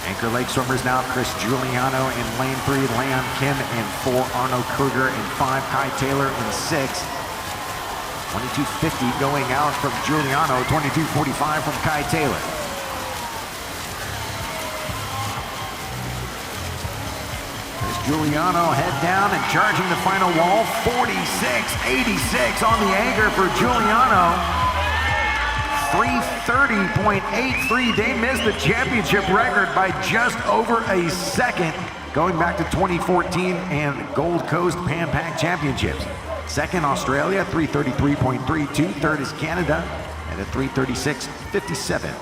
Anchor Lake swimmers now, Chris Giuliano in lane 3, Leon Kim in 4, Arno Kruger in 5, Kai Taylor in 6. 22.50 going out from Giuliano, 22.45 from Kai Taylor. Chris Giuliano head down and charging the final wall. 46.86 on the anchor for Giuliano. 3:30.83. They missed the championship record by just over a second, going back to 2014 and Gold Coast Pan Pac Championships. Second, Australia, 3:33.32. Third is Canada at a 3:36.57.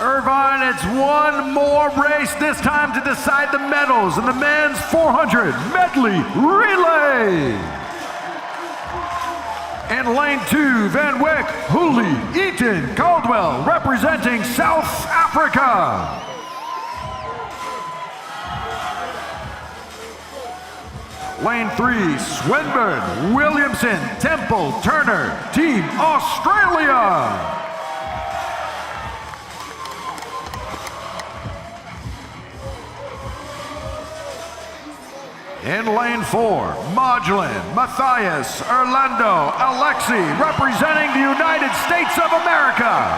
Irvine, it's one more race, this time to decide the medals in the men's 400 medley relay. In lane 2, Van Wyck, Hooley, Eaton, Caldwell, representing South Africa. Lane 3, Swinburne, Williamson, Temple, Turner, Team Australia. In lane 4, Modulin, Matthias, Orlando, Alexi, representing the United States of America.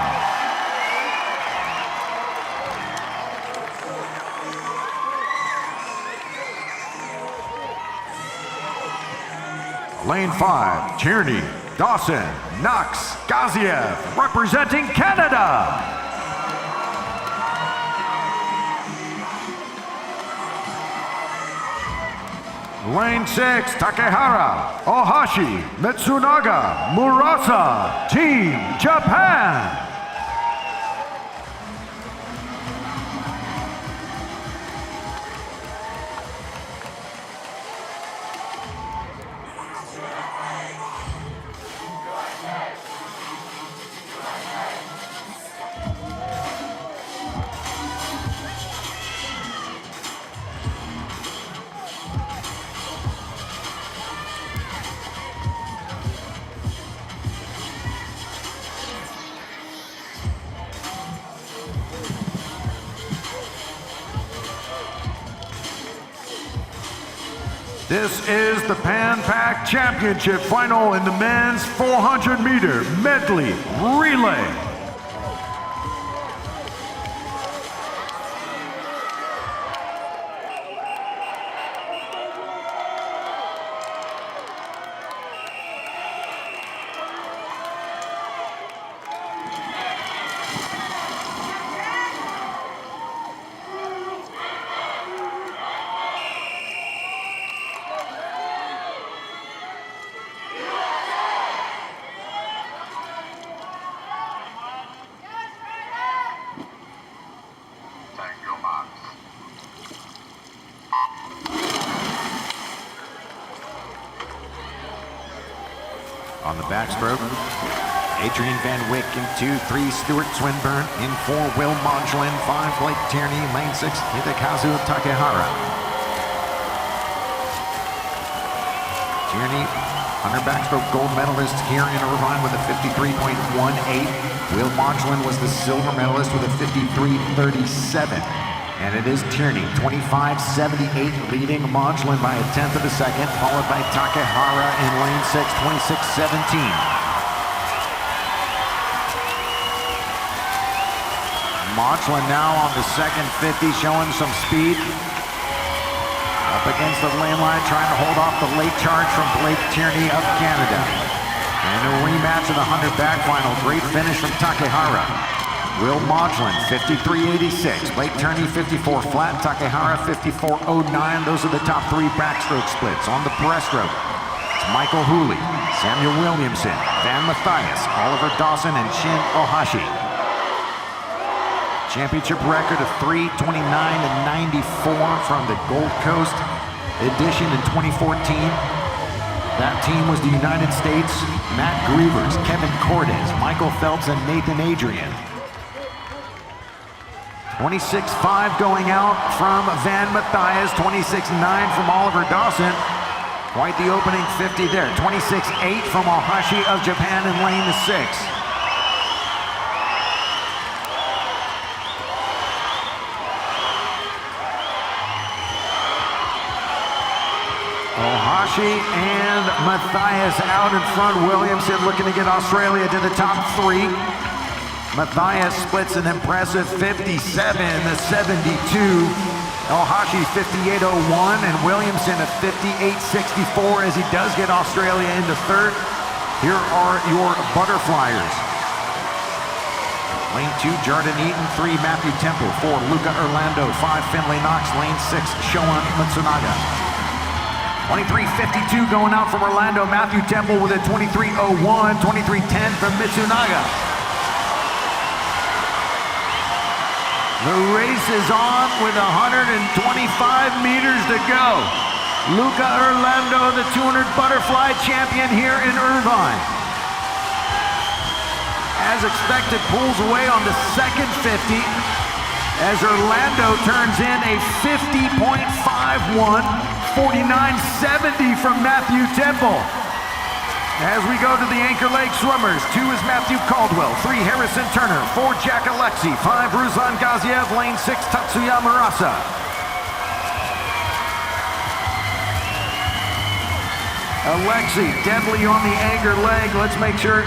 Lane 5, Tierney, Dawson, Knox, Gaziev, representing Canada. Lane 6, Takehara, Ohashi, Mitsunaga, Murasa, Team Japan. This is the Pan Pac Championship final in the men's 400-meter medley relay. On the backstroke, Adrian Van Wyck in 2-3, Stuart Swinburne in 4, Will Modulin, 5, Blake Tierney, lane 6, Hidekazu Takehara. Tierney, on her backstroke gold medalist here in Irvine with a 53.18. Will Modulin was the silver medalist with a 53.37. And it is Tierney, 25.78, leading Modulin by a tenth of a second, followed by Takehara in lane 6, 26.17. Modulin now on the second 50, showing some speed. Up against the lane line, trying to hold off the late charge from Blake Tierney of Canada. And a rematch of the 100 back final. Great finish from Takehara. Will Modglin, 53.86. Blake Turney, 54 flat. Takehara, 54.09. Those are the top three backstroke splits. On the breaststroke, it's Michael Hooley, Samuel Williamson, Van Mathias, Oliver Dawson, and Shin Ohashi. Championship record of 3:29.94 from the Gold Coast edition in 2014. That team was the United States, Matt Grievers, Kevin Cordes, Michael Phelps, and Nathan Adrian. 26.5 going out from Van Mathias, 26.9 from Oliver Dawson. Quite the opening 50 there. 26.8 from Ohashi of Japan in lane 6. Ohashi and Mathias out in front. Williamson looking to get Australia to the top three. Mathias splits an impressive 57-72. Ohashi 58.01 and Williamson at 58.64 as he does get Australia into third. Here are your butterflyers. Lane 2, Jordan Eaton. 3, Matthew Temple. 4, Luca Orlando. 5, Finlay Knox. Lane 6, Shoan Matsunaga. 23.52 going out from Orlando. Matthew Temple with a 23.01, 23.10 from Mitsunaga. The race is on with 125 meters to go. Luca Orlando, the 200 butterfly champion here in Irvine. As expected, pulls away on the second 50 as Orlando turns in a 50.51. 49.70 from Matthew Temple. As we go to the Anchor Lake swimmers, 2 is Matthew Caldwell, 3 Harrison Turner, 4 Jack Alexi, 5 Ruslan Gaziev, lane 6 Tatsuya Murasa. Alexi deadly on the Anchor Leg. Let's make sure.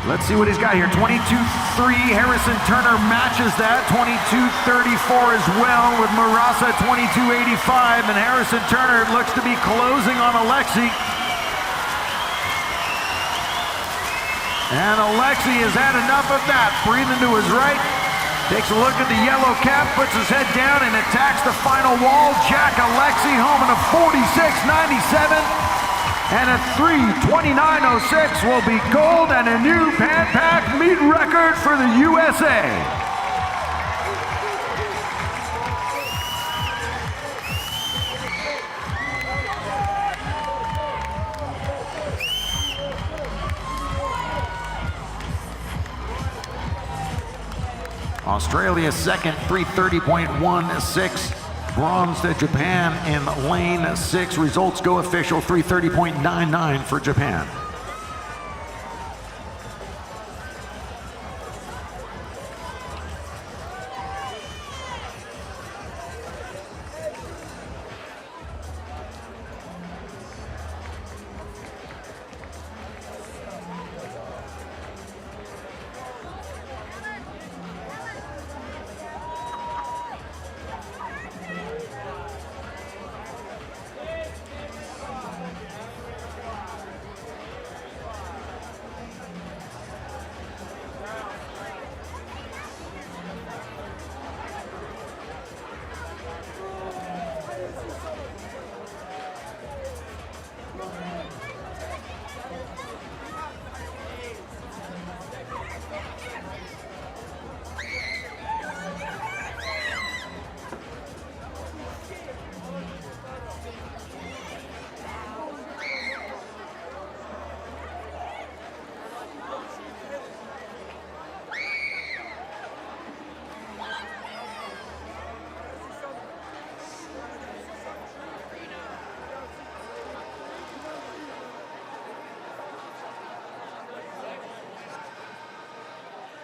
Let's see what he's got here. 22.3, Harrison Turner matches that. 22.34 as well with Murasa 22.85, and Harrison Turner looks to be closing on Alexi. And Alexi has had enough of that. Breathing to his right, takes a look at the yellow cap, puts his head down and attacks the final wall. Jack Alexi home in a 46.97. And a 3:29.06 will be gold and a new Pan Pac meet record for the USA. Australia second, 3:30.16. Bronze to Japan in lane 6. Results go official, 3:30.99 for Japan.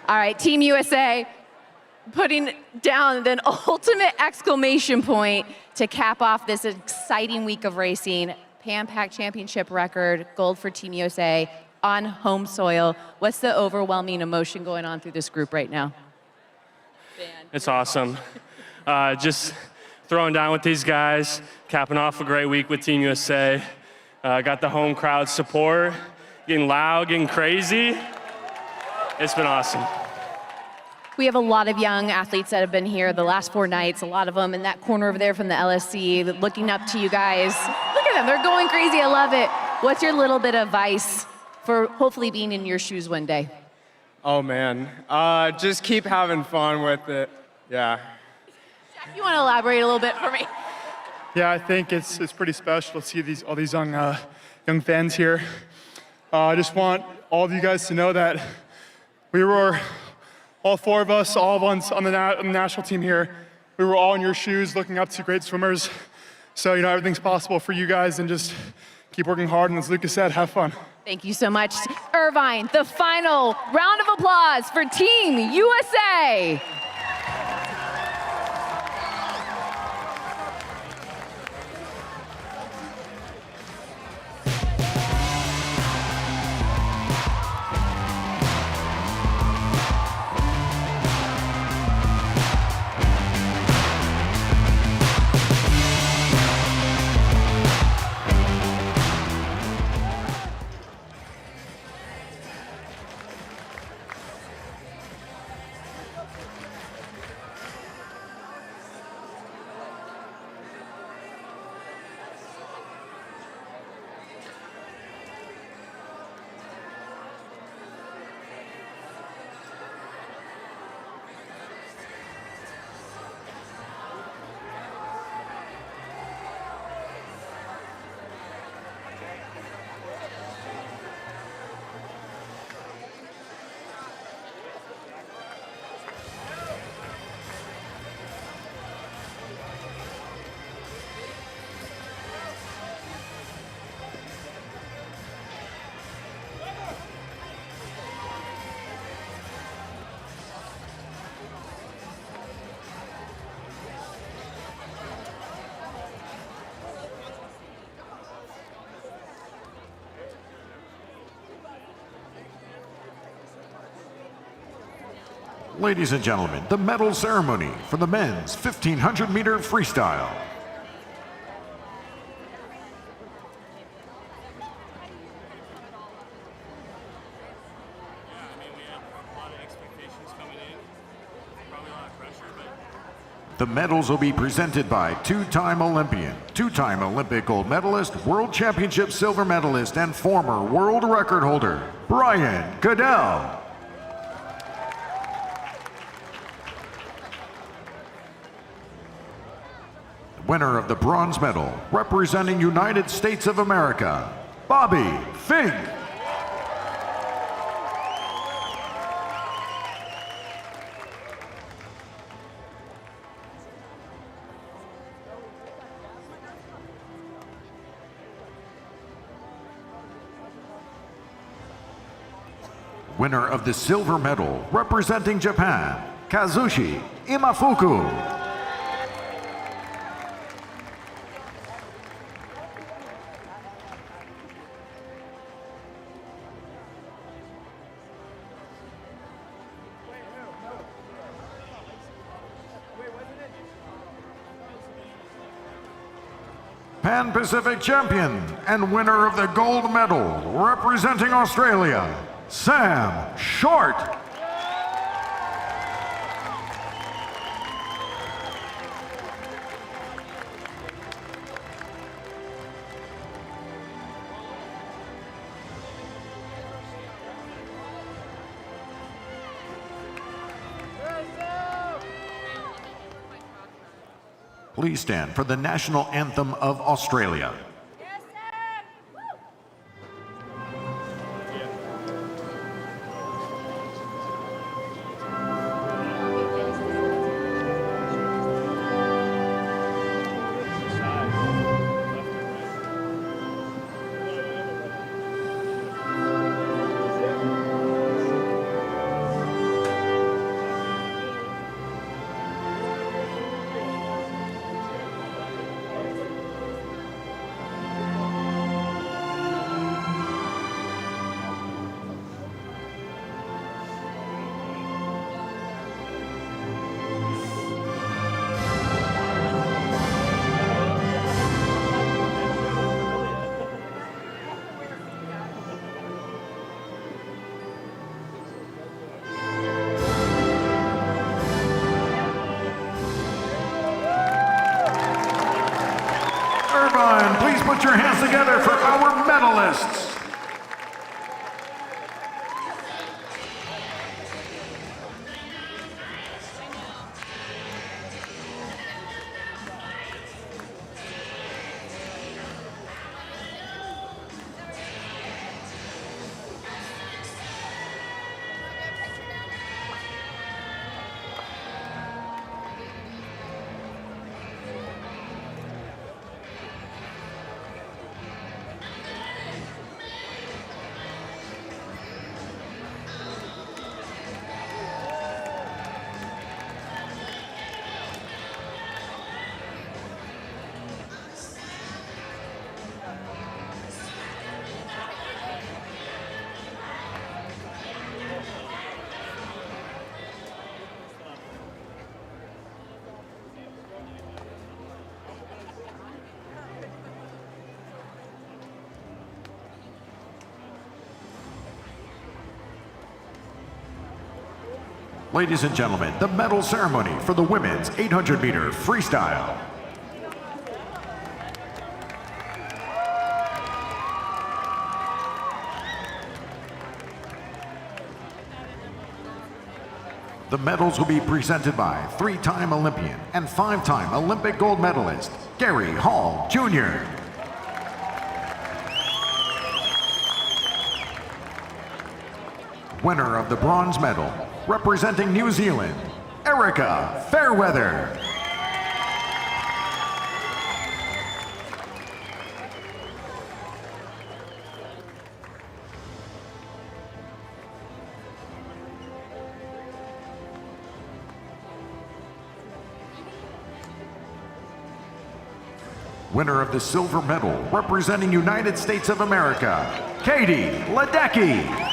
All right, Team USA putting down an ultimate exclamation point to cap off this exciting week of racing. Pan Pac Championship record, gold for Team USA on home soil. What's the overwhelming emotion going on through this group right now? It's awesome. Just throwing down with these guys, capping off a great week with Team USA. Got the home crowd support, getting loud, getting crazy. It's been awesome. We have a lot of young athletes that have been here the last 4 nights, a lot of them in that corner over there from the LSC, looking up to you guys. Look at them, they're going crazy, I love it. What's your little bit of advice for hopefully being in your shoes one day? Oh man, just keep having fun with it, yeah. You want to elaborate a little bit for me? Yeah, I think it's pretty special to see all these young fans here. I just want all of you guys to know that we were, all 4 of us, all ones on the national team here, we were all in your shoes looking up to great swimmers. So, everything's possible for you guys, and just keep working hard, and as Lucas said, have fun. Thank you so much. Irvine, the final round of applause for Team USA. Ladies and gentlemen, the medal ceremony for the men's 1500-meter freestyle. The medals will be presented by 2-time Olympian, 2-time Olympic gold medalist, World Championship silver medalist, and former world record holder, Brian Goodell. Winner of the bronze medal, representing United States of America, Bobby Fink. Winner of the silver medal, representing Japan, Kazushi Imafuku. Pan-Pacific champion and winner of the gold medal, representing Australia, Sam Short. Please stand for the national anthem of Australia. together for our medalists. Ladies and gentlemen, the medal ceremony for the women's 800-meter freestyle. The medals will be presented by three-time Olympian and five-time Olympic gold medalist, Gary Hall, Jr. Winner of the bronze medal, representing New Zealand, Erica Fairweather. Winner of the silver medal, representing United States of America, Katie Ledecky.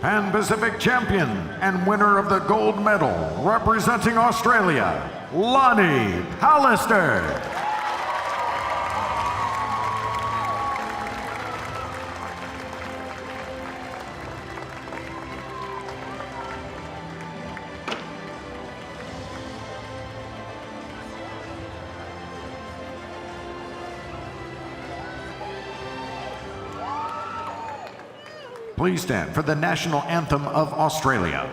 Pan Pacific champion and winner of the gold medal, representing Australia, Lonnie Pallister. Please stand for the national anthem of Australia.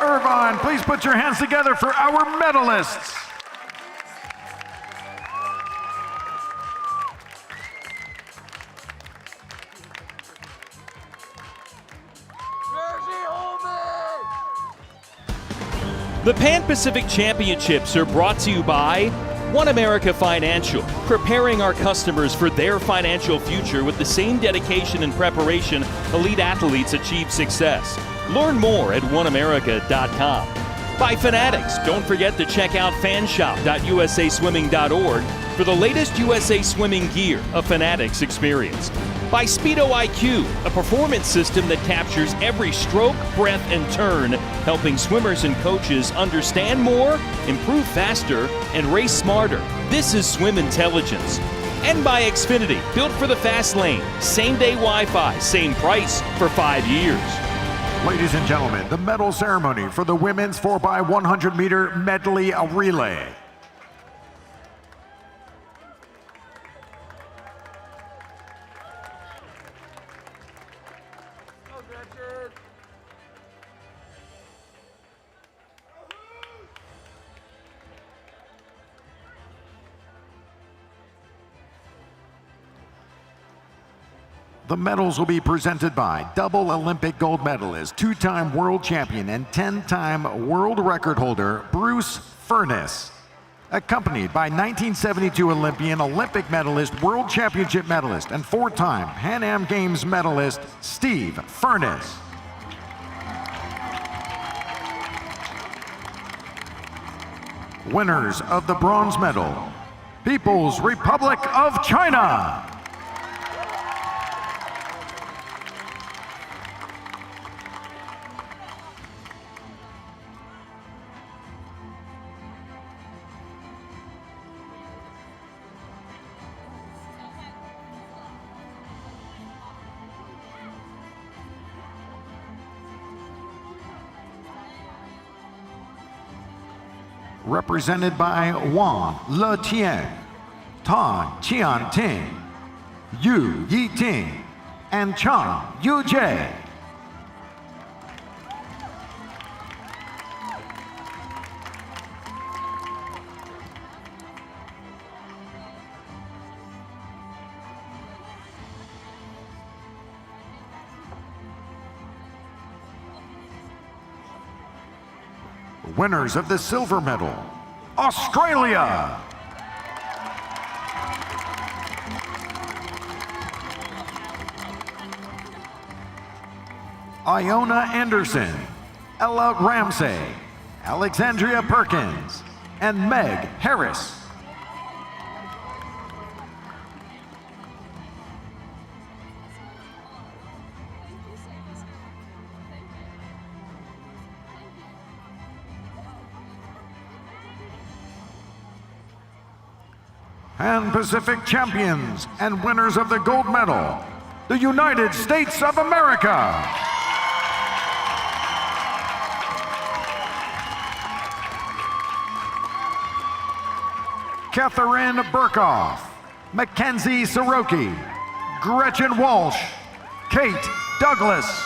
Irvine, please put your hands together for our medalists. The Pan Pacific Championships are brought to you by OneAmerica Financial, preparing our customers for their financial future with the same dedication and preparation elite athletes achieve success. Learn more at OneAmerica.com. By Fanatics, don't forget to check out fanshop.usaswimming.org for the latest USA Swimming gear, a Fanatics experience. By Speedo IQ, a performance system that captures every stroke, breath, and turn, helping swimmers and coaches understand more, improve faster, and race smarter. This is Swim Intelligence. And by Xfinity, built for the fast lane. Same-day Wi-Fi, same price for 5 years. Ladies and gentlemen, the medal ceremony for the women's 4x100 meter medley relay. The medals will be presented by double Olympic gold medalist, two-time world champion, and 10-time world record holder Bruce Furness, accompanied by 1972 Olympian, Olympic medalist, world championship medalist, and four-time Pan Am Games medalist Steve Furness. Winners of the bronze medal, People's Republic of China. Represented by Wang Letian, Tan Qianting, Yu Yiting, and Chang Yujie. Winners of the silver medal, Australia. Iona Anderson, Ella Ramsey, Alexandria Perkins, and Meg Harris. Pan Pacific champions and winners of the gold medal, the United States of America. Catherine Burkhoff, Mackenzie Soroki, Gretchen Walsh, Kate Douglas.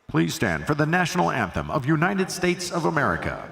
Please stand for the national anthem of United States of America.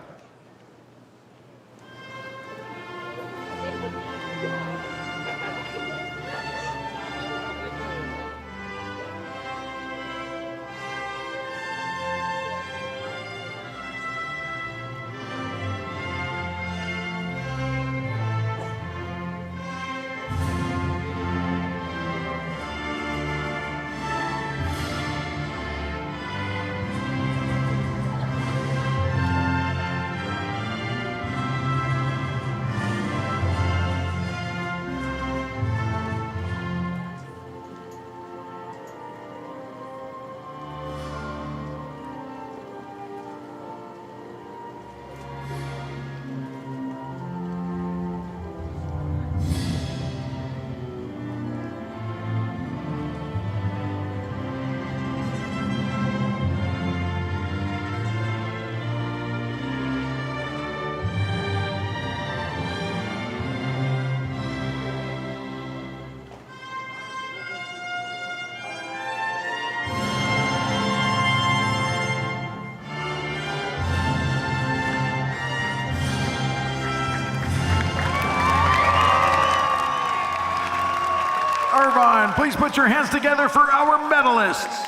Irvine, please put your hands together for our medalists.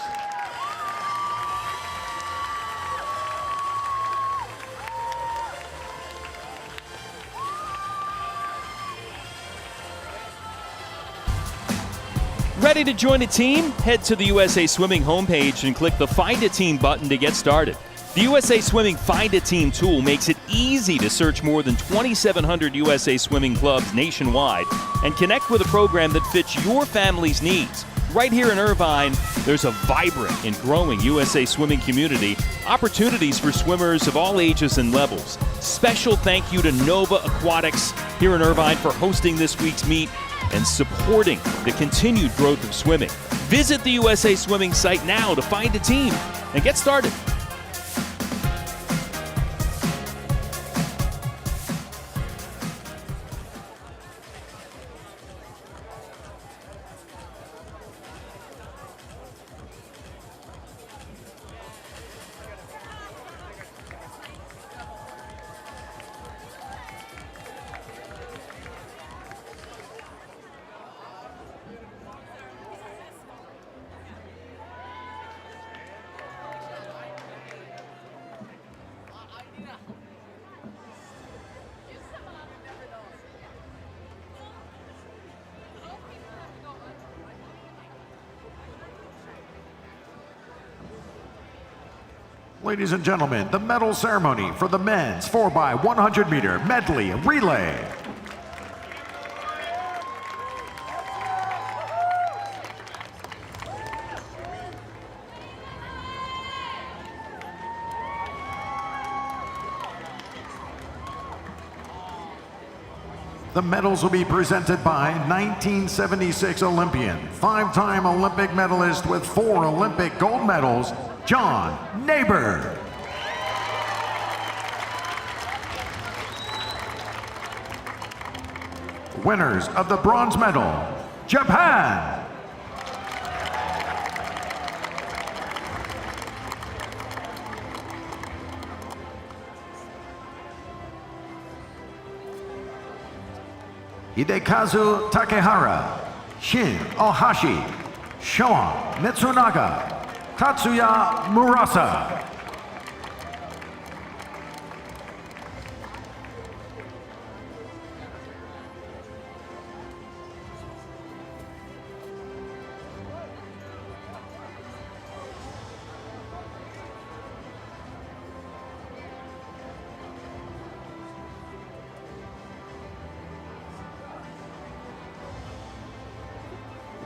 Ready to join a team? Head to the USA Swimming homepage and click the Find a Team button to get started. The USA Swimming Find a Team tool makes it easy to search more than 2,700 USA Swimming clubs nationwide and connect with a program that fits your family's needs. Right here in Irvine, there's a vibrant and growing USA Swimming community, opportunities for swimmers of all ages and levels. Special thank you to Nova Aquatics here in Irvine for hosting this week's meet and supporting the continued growth of swimming. Visit the USA Swimming site now to find a team and get started. Ladies and gentlemen, the medal ceremony for the men's 4x100 meter medley relay. The medals will be presented by 1976 Olympian, 5-time Olympic medalist with 4 Olympic gold medals, John Neighbor. Winners of the bronze medal, Japan. Hidekazu Takehara, Shin Ohashi, Shoan Mitsunaga, Tatsuya Murasa.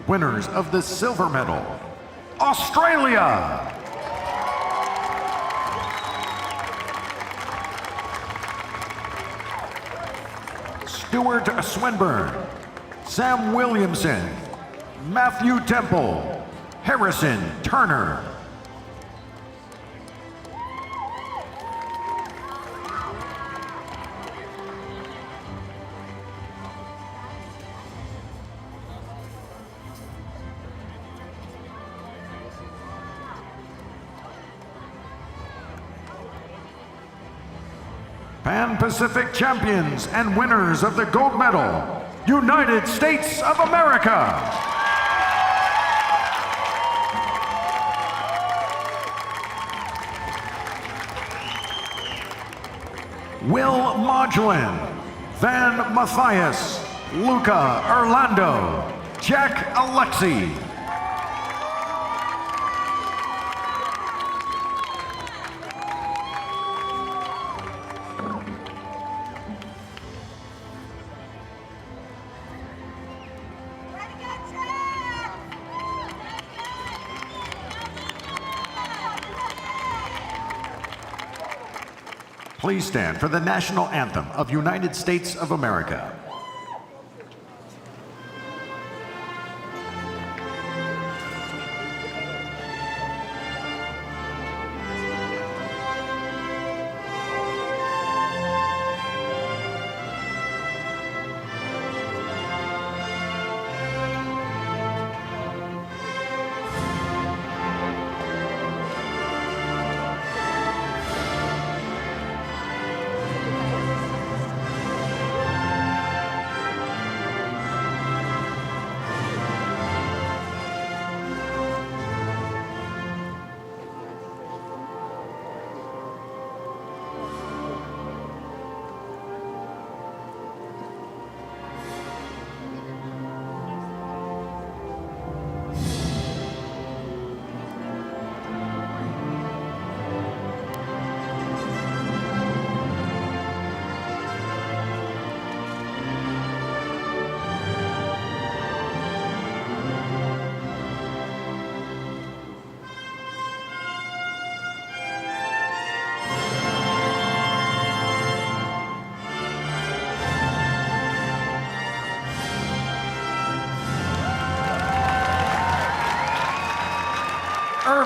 Winners of the silver medal, Australia. Stuart Swinburne, Sam Williamson, Matthew Temple, Harrison Turner. Pan-Pacific champions and winners of the gold medal, United States of America. Will Modulin, Van Matthias, Luca Orlando, Jack Alexi. Please stand for the national anthem of United States of America.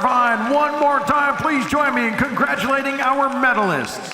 Irvine. One more time, please join me in congratulating our medalists.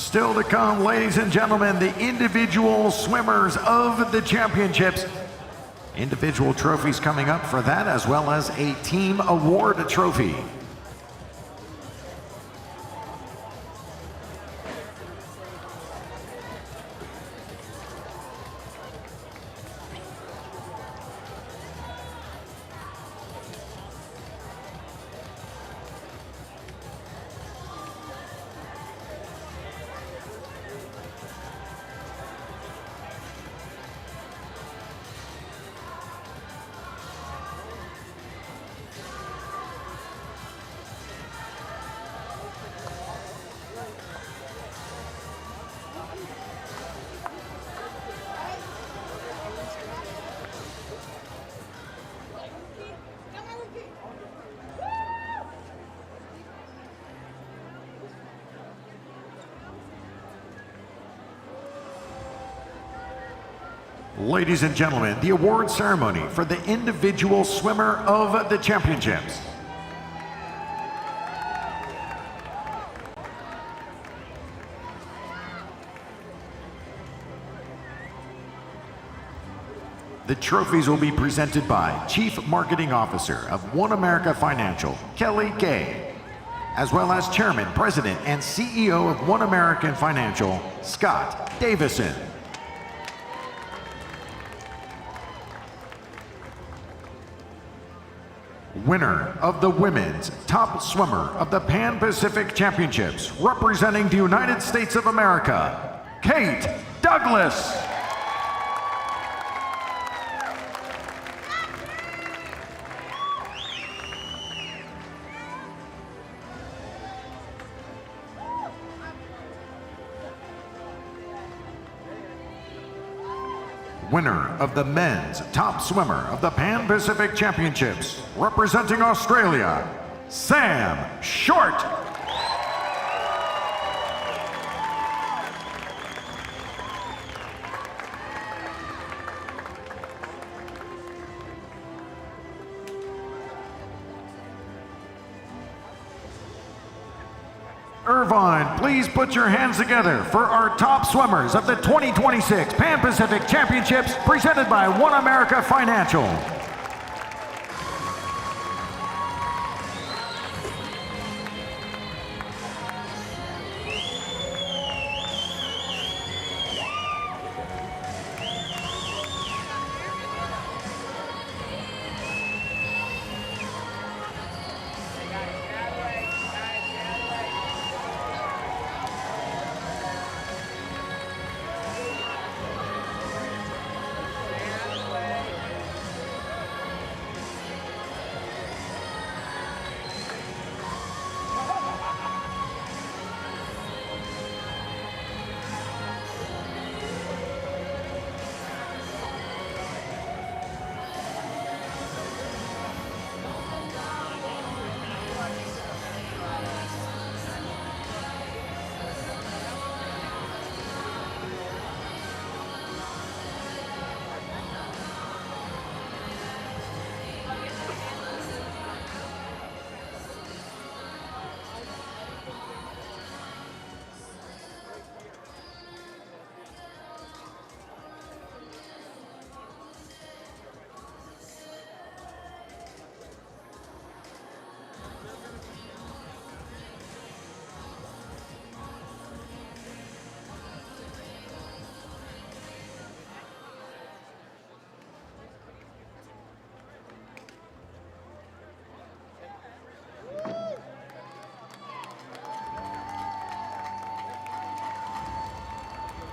Still to come, ladies and gentlemen, the individual swimmers of the championships. Individual trophies coming up for that, as well as a team award trophy. Ladies and gentlemen, the award ceremony for the individual swimmer of the championships. The trophies will be presented by Chief Marketing Officer of OneAmerica Financial, Kelly Kay, as well as Chairman, President, and CEO of OneAmerica Financial, Scott Davison. Winner of the women's top swimmer of the Pan-Pacific Championships, representing the United States of America, Kate Douglas. Winner of the men's top swimmer of the Pan-Pacific Championships, representing Australia, Sam Short. Irvine, please put your hands together for our top swimmers of the 2026 Pan-Pacific Championships, presented by OneAmerica Financial.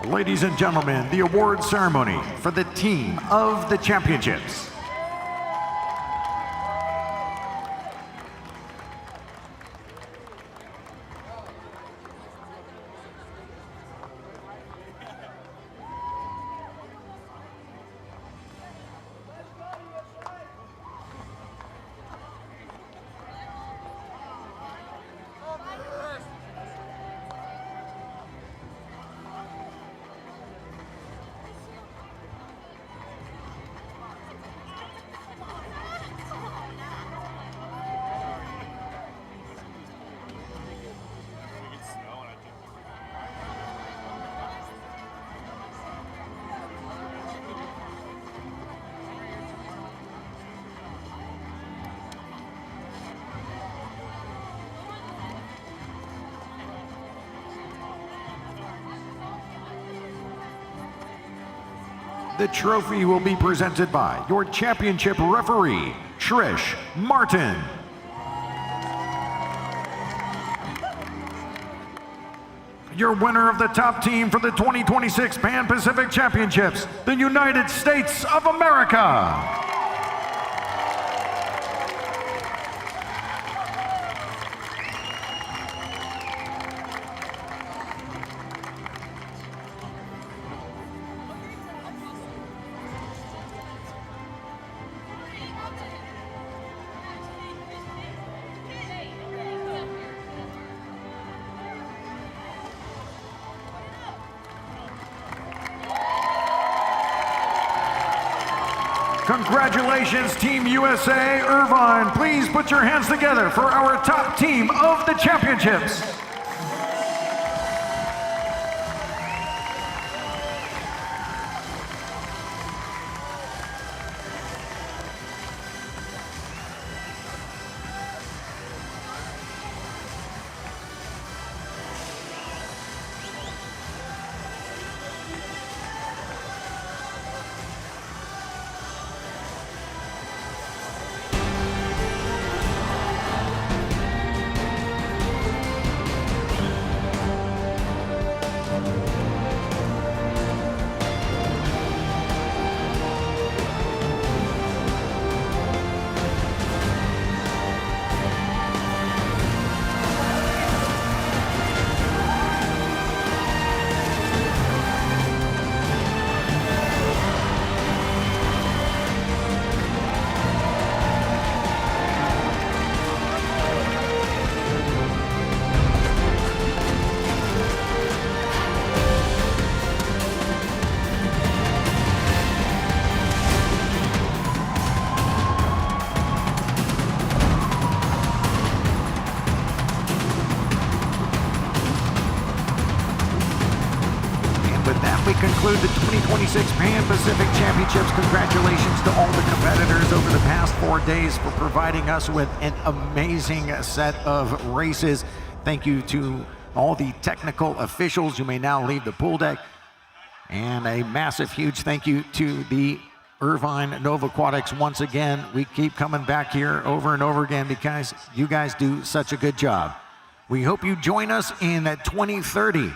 Ladies and gentlemen, the award ceremony for the team of the championships. The trophy will be presented by your championship referee, Trish Martin. Your winner of the top team for the 2026 Pan Pacific Championships, the United States of America. Congratulations, Team USA, Irvine. Please put your hands together for our top team of the championships. We conclude the 2026 Pan Pacific Championships. Congratulations to all the competitors over the past 4 days for providing us with an amazing set of races. Thank you to all the technical officials. You may now leave the pool deck. And a massive, huge thank you to the Irvine Nova Aquatics once again. We keep coming back here over and over again because you guys do such a good job. We hope you join us in 2030.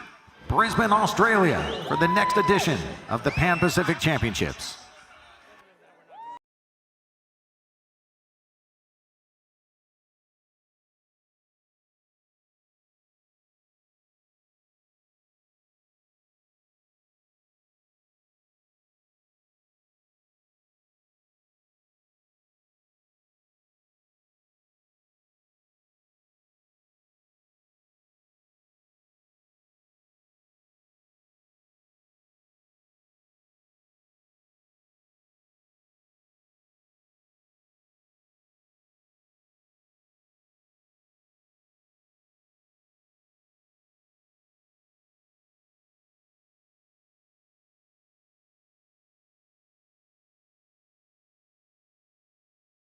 Brisbane, Australia, for the next edition of the Pan Pacific Championships.